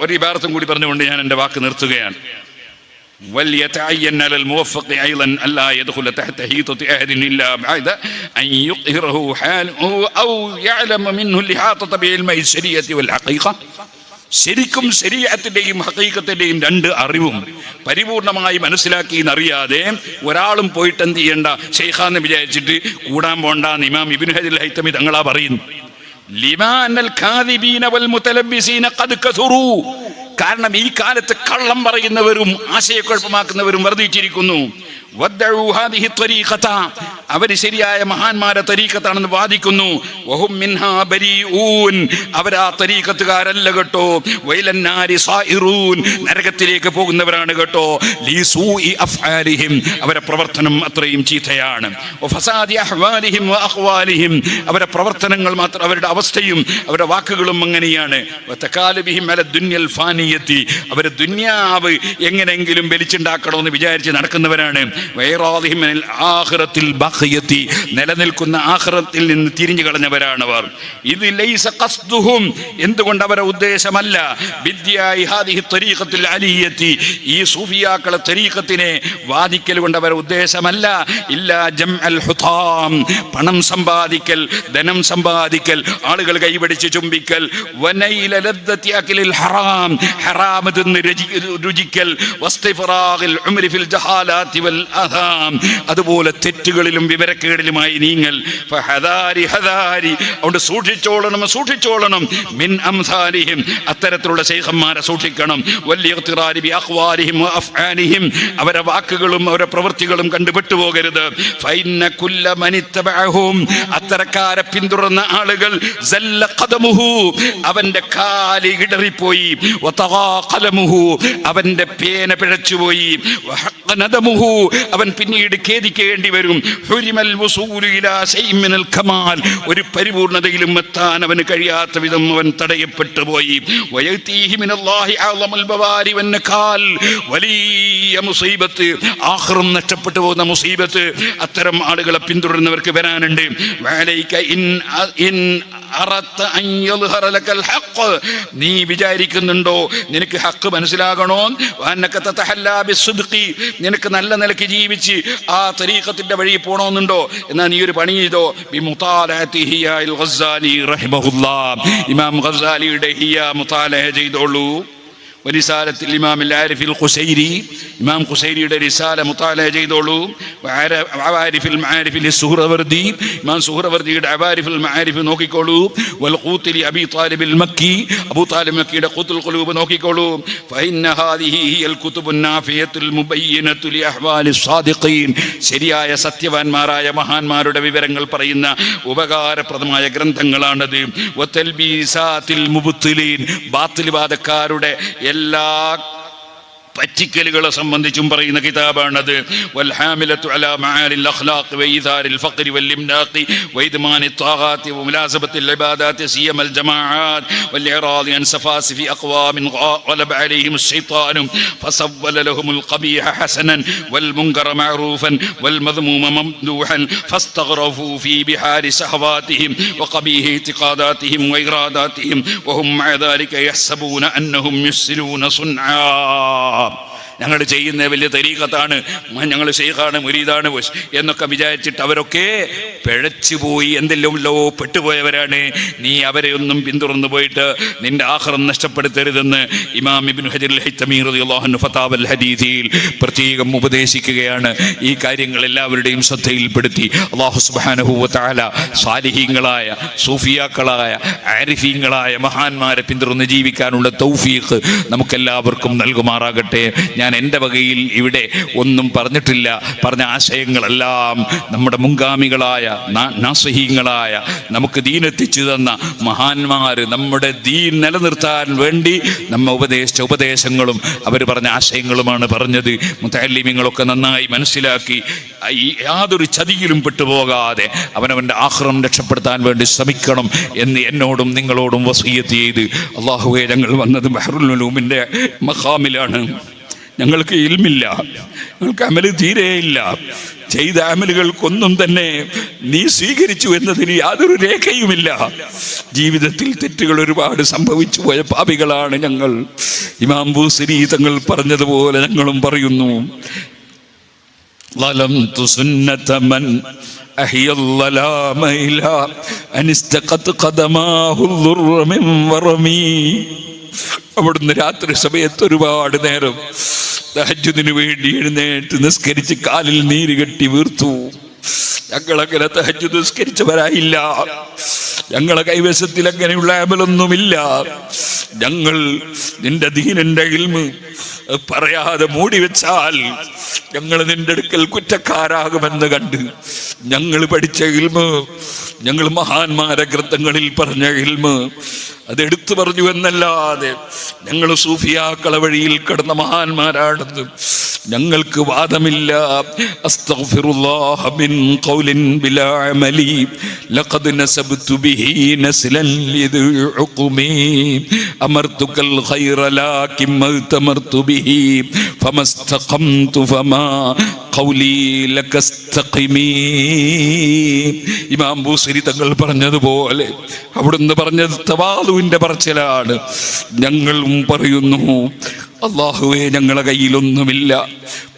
ഒരു ഇബാറത്തും കൂടി പറഞ്ഞുകൊണ്ട് ഞാൻ എൻ്റെ വാക്ക് നിർത്തുകയാണ്. وليتعين على الموفق أيضا ألا يدخل تحت هيطة أحد إلا بعد أن يقهره حاله أو يعلم منه الإحاطة بعلم الشريعة والحقيقة. ശരിക്കും ശരീഅത്തിന്റെയും ഹഖീഖത്തിന്റെയും രണ്ട് അറിവും പരിപൂർണമായി മനസ്സിലാക്കി എന്നറിയാതെ ഒരാളും പോയിട്ട് എന്ത് ചെയ്യണ്ട, ശൈഖാന്ന് വിചാരിച്ചിട്ട് കൂടാൻ പോണ്ടെന്ന് ഇമാം ഇബ്നു ഹജർ ഹൈതമി തങ്ങളാ പറയുന്നു. ലിമാനൽ കാദിബീന വൽ മുതലബ്ബിസീന ഖദ് കസുറു, കാരണം ഈ കാലത്ത് കള്ളം പറയുന്നവരും ആശയക്കുഴപ്പമാക്കുന്നവരും വർദ്ധിച്ചിരിക്കുന്നു. അവര് ശരിയായ മഹാന്മാരെ തരീഖത്താണെന്ന് വാദിക്കുന്നു. വഹും മിൻഹാ ബരീഊൻ, അവരാ തരീഖത്തുകാരല്ല കേട്ടോ. വൈലന്നാരി സായിറൂൻ, നരകത്തിലേക്ക് പോകുന്നവരാണ് കേട്ടോ. ലിസൂഇ അഫ്ആലിഹിം, അവരുടെ പ്രവർത്തനം അത്രയും ചീത്തയാണ്. വഫസാദി അഹ്വാലിഹിം വഅഖ്വാലിഹിം, അവരുടെ പ്രവർത്തനങ്ങൾ മാത്രം, അവരുടെ അവസ്ഥയും അവരുടെ വാക്കുകളും അങ്ങനെയാണ്. വതകാലുബിഹിം അല ദുനിയൽ ഫാനിയത്തി, അവർ ദുനിയാവ് എങ്ങനെയെങ്കിലും വലിച്ചുണ്ടാക്കണമെന്ന് വിചാരിച്ച് നടക്കുന്നവരാണ്. നിലനിൽക്കുന്ന ആഖിറത്തിൽ നിന്ന് തിരിഞ്ഞു കളഞ്ഞവരാണവർ. ഇത് ലൈസ ഖസ്ദുഹും, എന്തുകൊണ്ട് അവരുടെ ഉദ്ദേശമല്ല, ബിദ്യായി ഹാദിഹി തരീഖത്തുൽ അലിയത്തി, ഈ സൂഫിയാക്കളെ തരീഖത്തിനെ വാദിക്കൽ കൊണ്ട് അവരുടെ ഉദ്ദേശമല്ല. ഇല്ലാ ജംഅൽ ഹുതാം, പണം സമ്പാദിക്കൽ, ധനം സമ്പാദിക്കൽ, ആളുകൾ കൈപിടിച്ച് ചുംബിക്കൽ. വനൈല ലദ്ദത്തി അക്ലിൽ ഹറാം, ഹറാം തിന്ന് രുചിക്കൽ. വസ്തിഫറാഖിൽ ഉംരി ഫിൽ ജഹാലാത്തി വൽ അഹാം, അതുപോലെ തെറ്റുകളിലും വിവരക്കേടിലുമായി നീങ്ങൽ. ഫഹദാരി ഹദാരി, അതുകൊണ്ട് സൂക്ഷിച്ചോളണം. മിൻ അംസാലിഹിം, അത്തരത്തിലുള്ള ശൈഖന്മാരെ സൂക്ഷിക്കണം. വല്യഖ്തിറാരി ബി അഖ്വാലിഹിം വ അഫ്ആലിഹിം, അവരുടെ വാക്കുകളും അവരുടെ പ്രവൃത്തികളും കണ്ടുപെട്ടു പോകരുത്. ഫഇന്ന കുല്ല മനിത്തബഅഹും, അത്തരക്കാരെ പിന്തുടർന്ന ആളുകൾ സല്ല ഖദമുഹു, അവന്റെ കാല് ഇടറിപ്പോയി. വതഗാ ഖലമുഹു, അവന്റെ പേന പിഴച്ചുപോയി. വഹഖ നദമുഹു, അവൻ പിന്നീട് ഖേദിക്കേണ്ടി വരും. ഹുരിമൽ വസൂലു ഇലാ ശൈഇൻ മിനൽ കമാൽ, ഒരു പരിപൂർണതയിലും എത്താൻ അവന് കഴിയാത്ത വിധം അവൻ തടയപ്പെട്ടു പോയി. വയതീഹി മിനല്ലാഹി അഅ്ളമുൽ ബവാരി വന്നകാൽ, വലിയ മുസീബത്ത്, ആഖിറം നഷ്ടപ്പെട്ടു പോകുന്ന മുസീബത്ത് അത്തരം ആളുകളെ പിന്തുടരുന്നവർക്ക് വരാനുണ്ട്. വഅലൈക ഇൻ അറത്ത അൻ യൽഹറ ലകൽ ഹഖ്, നീ വിചാരിക്കുന്നുണ്ടോ നിനക്ക് ഹഖ് മനസ്സിലാകണോ? വഅന്നക തതഹല്ലാ ബിസ്സുദ്ഖി, നിനക്ക് നല്ല നിലയ്ക്ക് ജീവിച്ച് ആ തരീഖത്തിന്റെ വഴി പോണമെന്നുണ്ടോ? എന്നാൽ നീ ഒരു പണി ചെയ്തോ. ബിമുതാലഅതി ഹിയാൽ ഗസ്സാലി റഹിമഹുല്ലാഹ്, ഇമാം ഗസ്സാലിയുടെ ഹിയ മുതാലഅ ചെയ്തോളൂ. വരിസാലത്തിൽ ഇമാം ആരിഫിൽ ഖുസൈരി, ഇമാം ഖുസൈരിയുടെ റിസാല മുതാലഅ ചെയ്തോളൂ. അവാരിഫിൽ മആരിഫിൽ സുഹ്റവർദി, ഇമാം സുഹ്റവർദിയുടെ അവാരിഫിൽ മആരിഫ് നോക്കിക്കോളൂ. വൽ ഖൂത്തുലി അബി താലിബിൽ മക്കി, അബൂ താലിബ് മക്കിയുടെ ഖൂത്തുൽ ഖുലൂബ് നോക്കിക്കോളൂ. ഫഇന്ന ഹാദിഹി ഹിയൽ കുതുബുൻ നാഫിയത്തുൽ മുബയ്യിനത്തു ലി അഹ്വാലിസ് സാദിഖീൻ, ശരിയായ സത്യവാന്മാരായ മഹാന്മാരുടെ വിവരങ്ങൾ പറയുന്ന ഉപകാരപ്രദമായ ഗ്രന്ഥങ്ങളാണത്. വതൽബീസാത്തിൽ മുബ്തിലീൻ, ബാത്തിൽവാദക്കാരുടെ എല്ലാ പറ്റിക്കലുകളെ സംബന്ധിച്ചും പറയുന്ന കിതാബാണത്. വൽഹാമിലത്തു അലാ മആലിൽ അഖ്ലാഖ് വഇദാരിൽ ഫഖ്രി വൽഇംനാഖി വഇദ്മാനി ത്വാഗാതി വമുലാസബത്തിൽ ഇബാദാതി സിയമൽ ജമാഅത്ത് വൽഇറാദി അൻ സഫാസിഫി അഖ്വാമിൻ ഗലബ അലൈഹിം الشيطان فسول لهم القبيح حسنا والمنكر معروفا والمذموم ممدوحا فاستغرفوا في بحار شهواتهم وقبيح اعتقاداتهم وإراداتهم وهم مع ذلك يحسبون أنهم يحسنون صنعا. ഞങ്ങൾ ചെയ്യുന്ന വലിയ തരീഖത്താണ്, ഞങ്ങൾ ശൈഖാണ്, മുരീദാണ് എന്നൊക്കെ വിചാരിച്ചിട്ട് അവരൊക്കെ പിഴച്ചുപോയി, എന്തെല്ലോ പെട്ടുപോയവരാണ്. നീ അവരെ ഒന്നും പിന്തുടർന്നു പോയിട്ട് നിന്റെ ആഖിറം നഷ്ടപ്പെടുത്തരുതെന്ന് ഇമാം ഇബ്നു ഹജർ അൽ-ഹൈതമി റളിയല്ലാഹു അൻഹു ഫതാവൽ ഹദീസിൽ പ്രത്യേകം ഉപദേശിക്കുകയാണ്. ഈ കാര്യങ്ങൾ എല്ലാവരുടെയും ശ്രദ്ധയിൽപ്പെടുത്തി അല്ലാഹു സുബ്ഹാനഹു വ തആല സാലിഹീങ്ങളായ സൂഫിയാക്കളായ ആരിഫീങ്ങളായ മഹാന്മാരെ പിന്തുടർന്ന് ജീവിക്കാനുള്ള തൗഫീഖ് നമുക്കെല്ലാവർക്കും നൽകുമാറാകട്ടെ. ഞാൻ എൻ്റെ വകയിൽ ഇവിടെ ഒന്നും പറഞ്ഞിട്ടില്ല. പറഞ്ഞ ആശയങ്ങളെല്ലാം നമ്മുടെ മുൻഗാമികളായ നാസിഹീങ്ങളായ നമുക്ക് ദീൻ എത്തിച്ചു തന്ന മഹാന്മാർ നമ്മുടെ ദീൻ നിലനിർത്താൻ വേണ്ടി നമ്മെ ഉപദേശിച്ച ഉപദേശങ്ങളും അവർ പറഞ്ഞ ആശയങ്ങളുമാണ് പറഞ്ഞത്. മുതഅല്ലിമീങ്ങളൊക്കെ നന്നായി മനസ്സിലാക്കി യാതൊരു ചതിയിലും പെട്ടുപോകാതെ അവനവൻ്റെ ആഖിറം രക്ഷപ്പെടുത്താൻ വേണ്ടി ശ്രമിക്കണം എന്ന് എന്നോടും നിങ്ങളോടും വസിയ്യത്ത് ചെയ്ത്, അല്ലാഹുവേ, ഞങ്ങൾ വന്നത് ബഹ്റുൽ ഉലൂമിൻ്റെ മഖാമിലാണ്. ഞങ്ങൾക്ക് ഇൽമില്ല, ഞങ്ങൾക്ക് അമല് തീരെയില്ല. ചെയ്ത അമലുകൾക്കൊന്നും തന്നെ നീ സ്വീകരിച്ചു എന്നതിന് യാതൊരു രേഖയുമില്ല. ജീവിതത്തിൽ തെറ്റുകൾ ഒരുപാട് സംഭവിച്ചു പോയ പാപികളാണ് ഞങ്ങൾ. ഇമാം ബൂസരി തങ്ങൾ പറഞ്ഞതുപോലെ ഞങ്ങളും പറയുന്നു, ളലംതു സുന്നത മൻ അഹിയൽ ളലാമ ഇലാ അനിസ്തഖത് ഖദമാഹുൽ ദുർറ മിൻ വറമി. അവിടുന്ന് രാത്രി സമയത്ത് ഒരുപാട് നേരം തഹജ്ജുദിന് വേണ്ടി എഴുന്നേറ്റ് നിസ്കരിച്ച് കാലിൽ നീര് കെട്ടി വീർത്തു. ഞങ്ങളങ്ങനെ തഹജ്ജുദ് നിസ്കരിച്ചവരായില്ല. ഞങ്ങളെ കൈവശത്തിൽ അങ്ങനെയുള്ള അമലൊന്നുമില്ല. ഞങ്ങൾ നിന്റെ ദീനിന്റെ ഇൽമ് പറയാതെ മൂടി വെച്ചാൽ ഞങ്ങൾ നിന്റെ അടുക്കൽ കുറ്റക്കാരാകുമെന്ന് കണ്ട് ഞങ്ങൾ പഠിച്ച ഇൽമ്, ഞങ്ങൾ മഹാന്മാരെ ഗ്രന്ഥങ്ങളിൽ പറഞ്ഞ ഇൽമ് അതെടുത്തു പറഞ്ഞു എന്നല്ലാതെ ഞങ്ങൾ സൂഫിയാക്കളെ വഴിയിൽ കിടന്ന മഹാന്മാരാണെന്ന് ഞങ്ങൾക്ക് വാദമില്ല. അസ്തഗ്ഫിറുല്ലാഹ മിൻ ഖൗലിൻ ബിലാ അമലി ലഖദ് നസബ്തു ബിഹി നസ്ലൻ ലിദി ഉഖ്മി അമർതുകൽ ഖൈറ ലാകിൻ മൽതമർതു ബിഹി ഫമസ്തഖംതു ഫമാ ഖൗലി ലകസ്തഖിമി. ഇമാം ബൂസരി തങ്ങൾ പറഞ്ഞതുപോലെ അവിടുന്ന് പറഞ്ഞത് തവാളുവിന്റെ പറച്ചിലാണ്. ഞങ്ങളും പറയുന്നു, അല്ലാഹുവേ, ഞങ്ങളെ കയ്യിലൊന്നുമില്ല.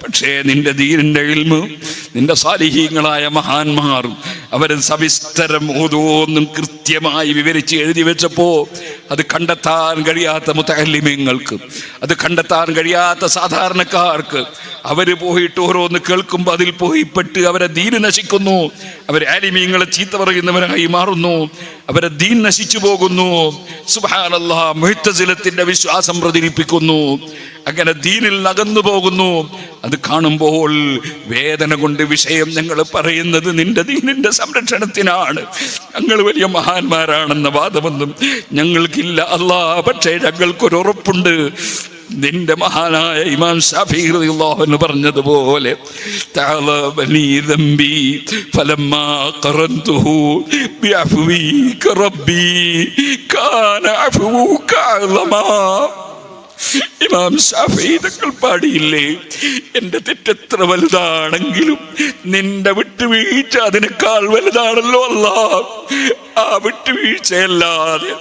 പക്ഷേ നിന്റെ ദീനിന്റെ ഇൽമ്, നിന്റെ സാലിഹീങ്ങളായ മഹാന്മാർ അവരെ സവിസ്തരം ഓരോന്നും കൃത്യമായി വിവരിച്ച് എഴുതി വെച്ചപ്പോ അത് കണ്ടെത്താൻ കഴിയാത്ത മുതഅല്ലിമീങ്ങൾക്ക്, അത് കണ്ടെത്താൻ കഴിയാത്ത സാധാരണക്കാർക്ക്, അവര് പോയിട്ട് ഓരോന്ന് കേൾക്കുമ്പോൾ അതിൽ പോയിപ്പെട്ട് അവരെ ദീന് നശിക്കുന്നു, അവരെ ആലിമീങ്ങളെ ചീത്ത പറയുന്നവരായി മാറുന്നു, അവരെ ദീൻ നശിച്ചു പോകുന്നു. സുബ്ഹാനല്ലാഹ്, മുഅ്തസിലത്തിന്റെ വിശ്വാസം പ്രചരിപ്പിക്കുന്നു, അങ്ങനെ ദീനിൽ അകന്നു പോകുന്നു. അത് കാണുമ്പോൾ വേദന കൊണ്ട് വിഷയം ഞങ്ങൾ പറയുന്നത് നിന്റെ ദീനിന്റെ സംരക്ഷണത്തിനാണ്, ഞങ്ങൾ വലിയ മഹാന്മാരാണെന്ന വാദമൊന്നും ഞങ്ങൾക്കില്ല അല്ലാ. പക്ഷേ ഞങ്ങൾക്കൊരു ഉറപ്പുണ്ട്, നിന്റെ മഹാനായ ഇമാം ശാഫിഈ റളിയല്ലാഹു അൻഹു പറഞ്ഞതുപോലെ തഅലബനി ദംബി ഫലമ്മാ ഖറൻതുഹു ബിഅഫ്വിക റബ്ബി കാന അഫ്വുക അഅ്ലമാ. ഇമാം ശാഫിഈ തങ്ങൾ പാടിയില്ലേ, എന്റെ തെറ്റെത്ര വലുതാണെങ്കിലും നിന്റെ വിട്ടുവീഴ്ച അതിനേക്കാൾ വലുതാണല്ലോ അല്ലാഹ്. ആ വിട്ടുവീഴ്ചയല്ലാതെ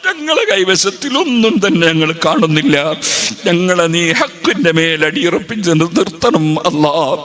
ഞങ്ങളെ കൈവശത്തിലൊന്നും തന്നെ ഞങ്ങൾ കാണുന്നില്ല. ഞങ്ങളെ നീ ഹക്കിന്റെ മേൽ അടിയുറപ്പിച്ച് നിർത്തണം അല്ലാഹ്.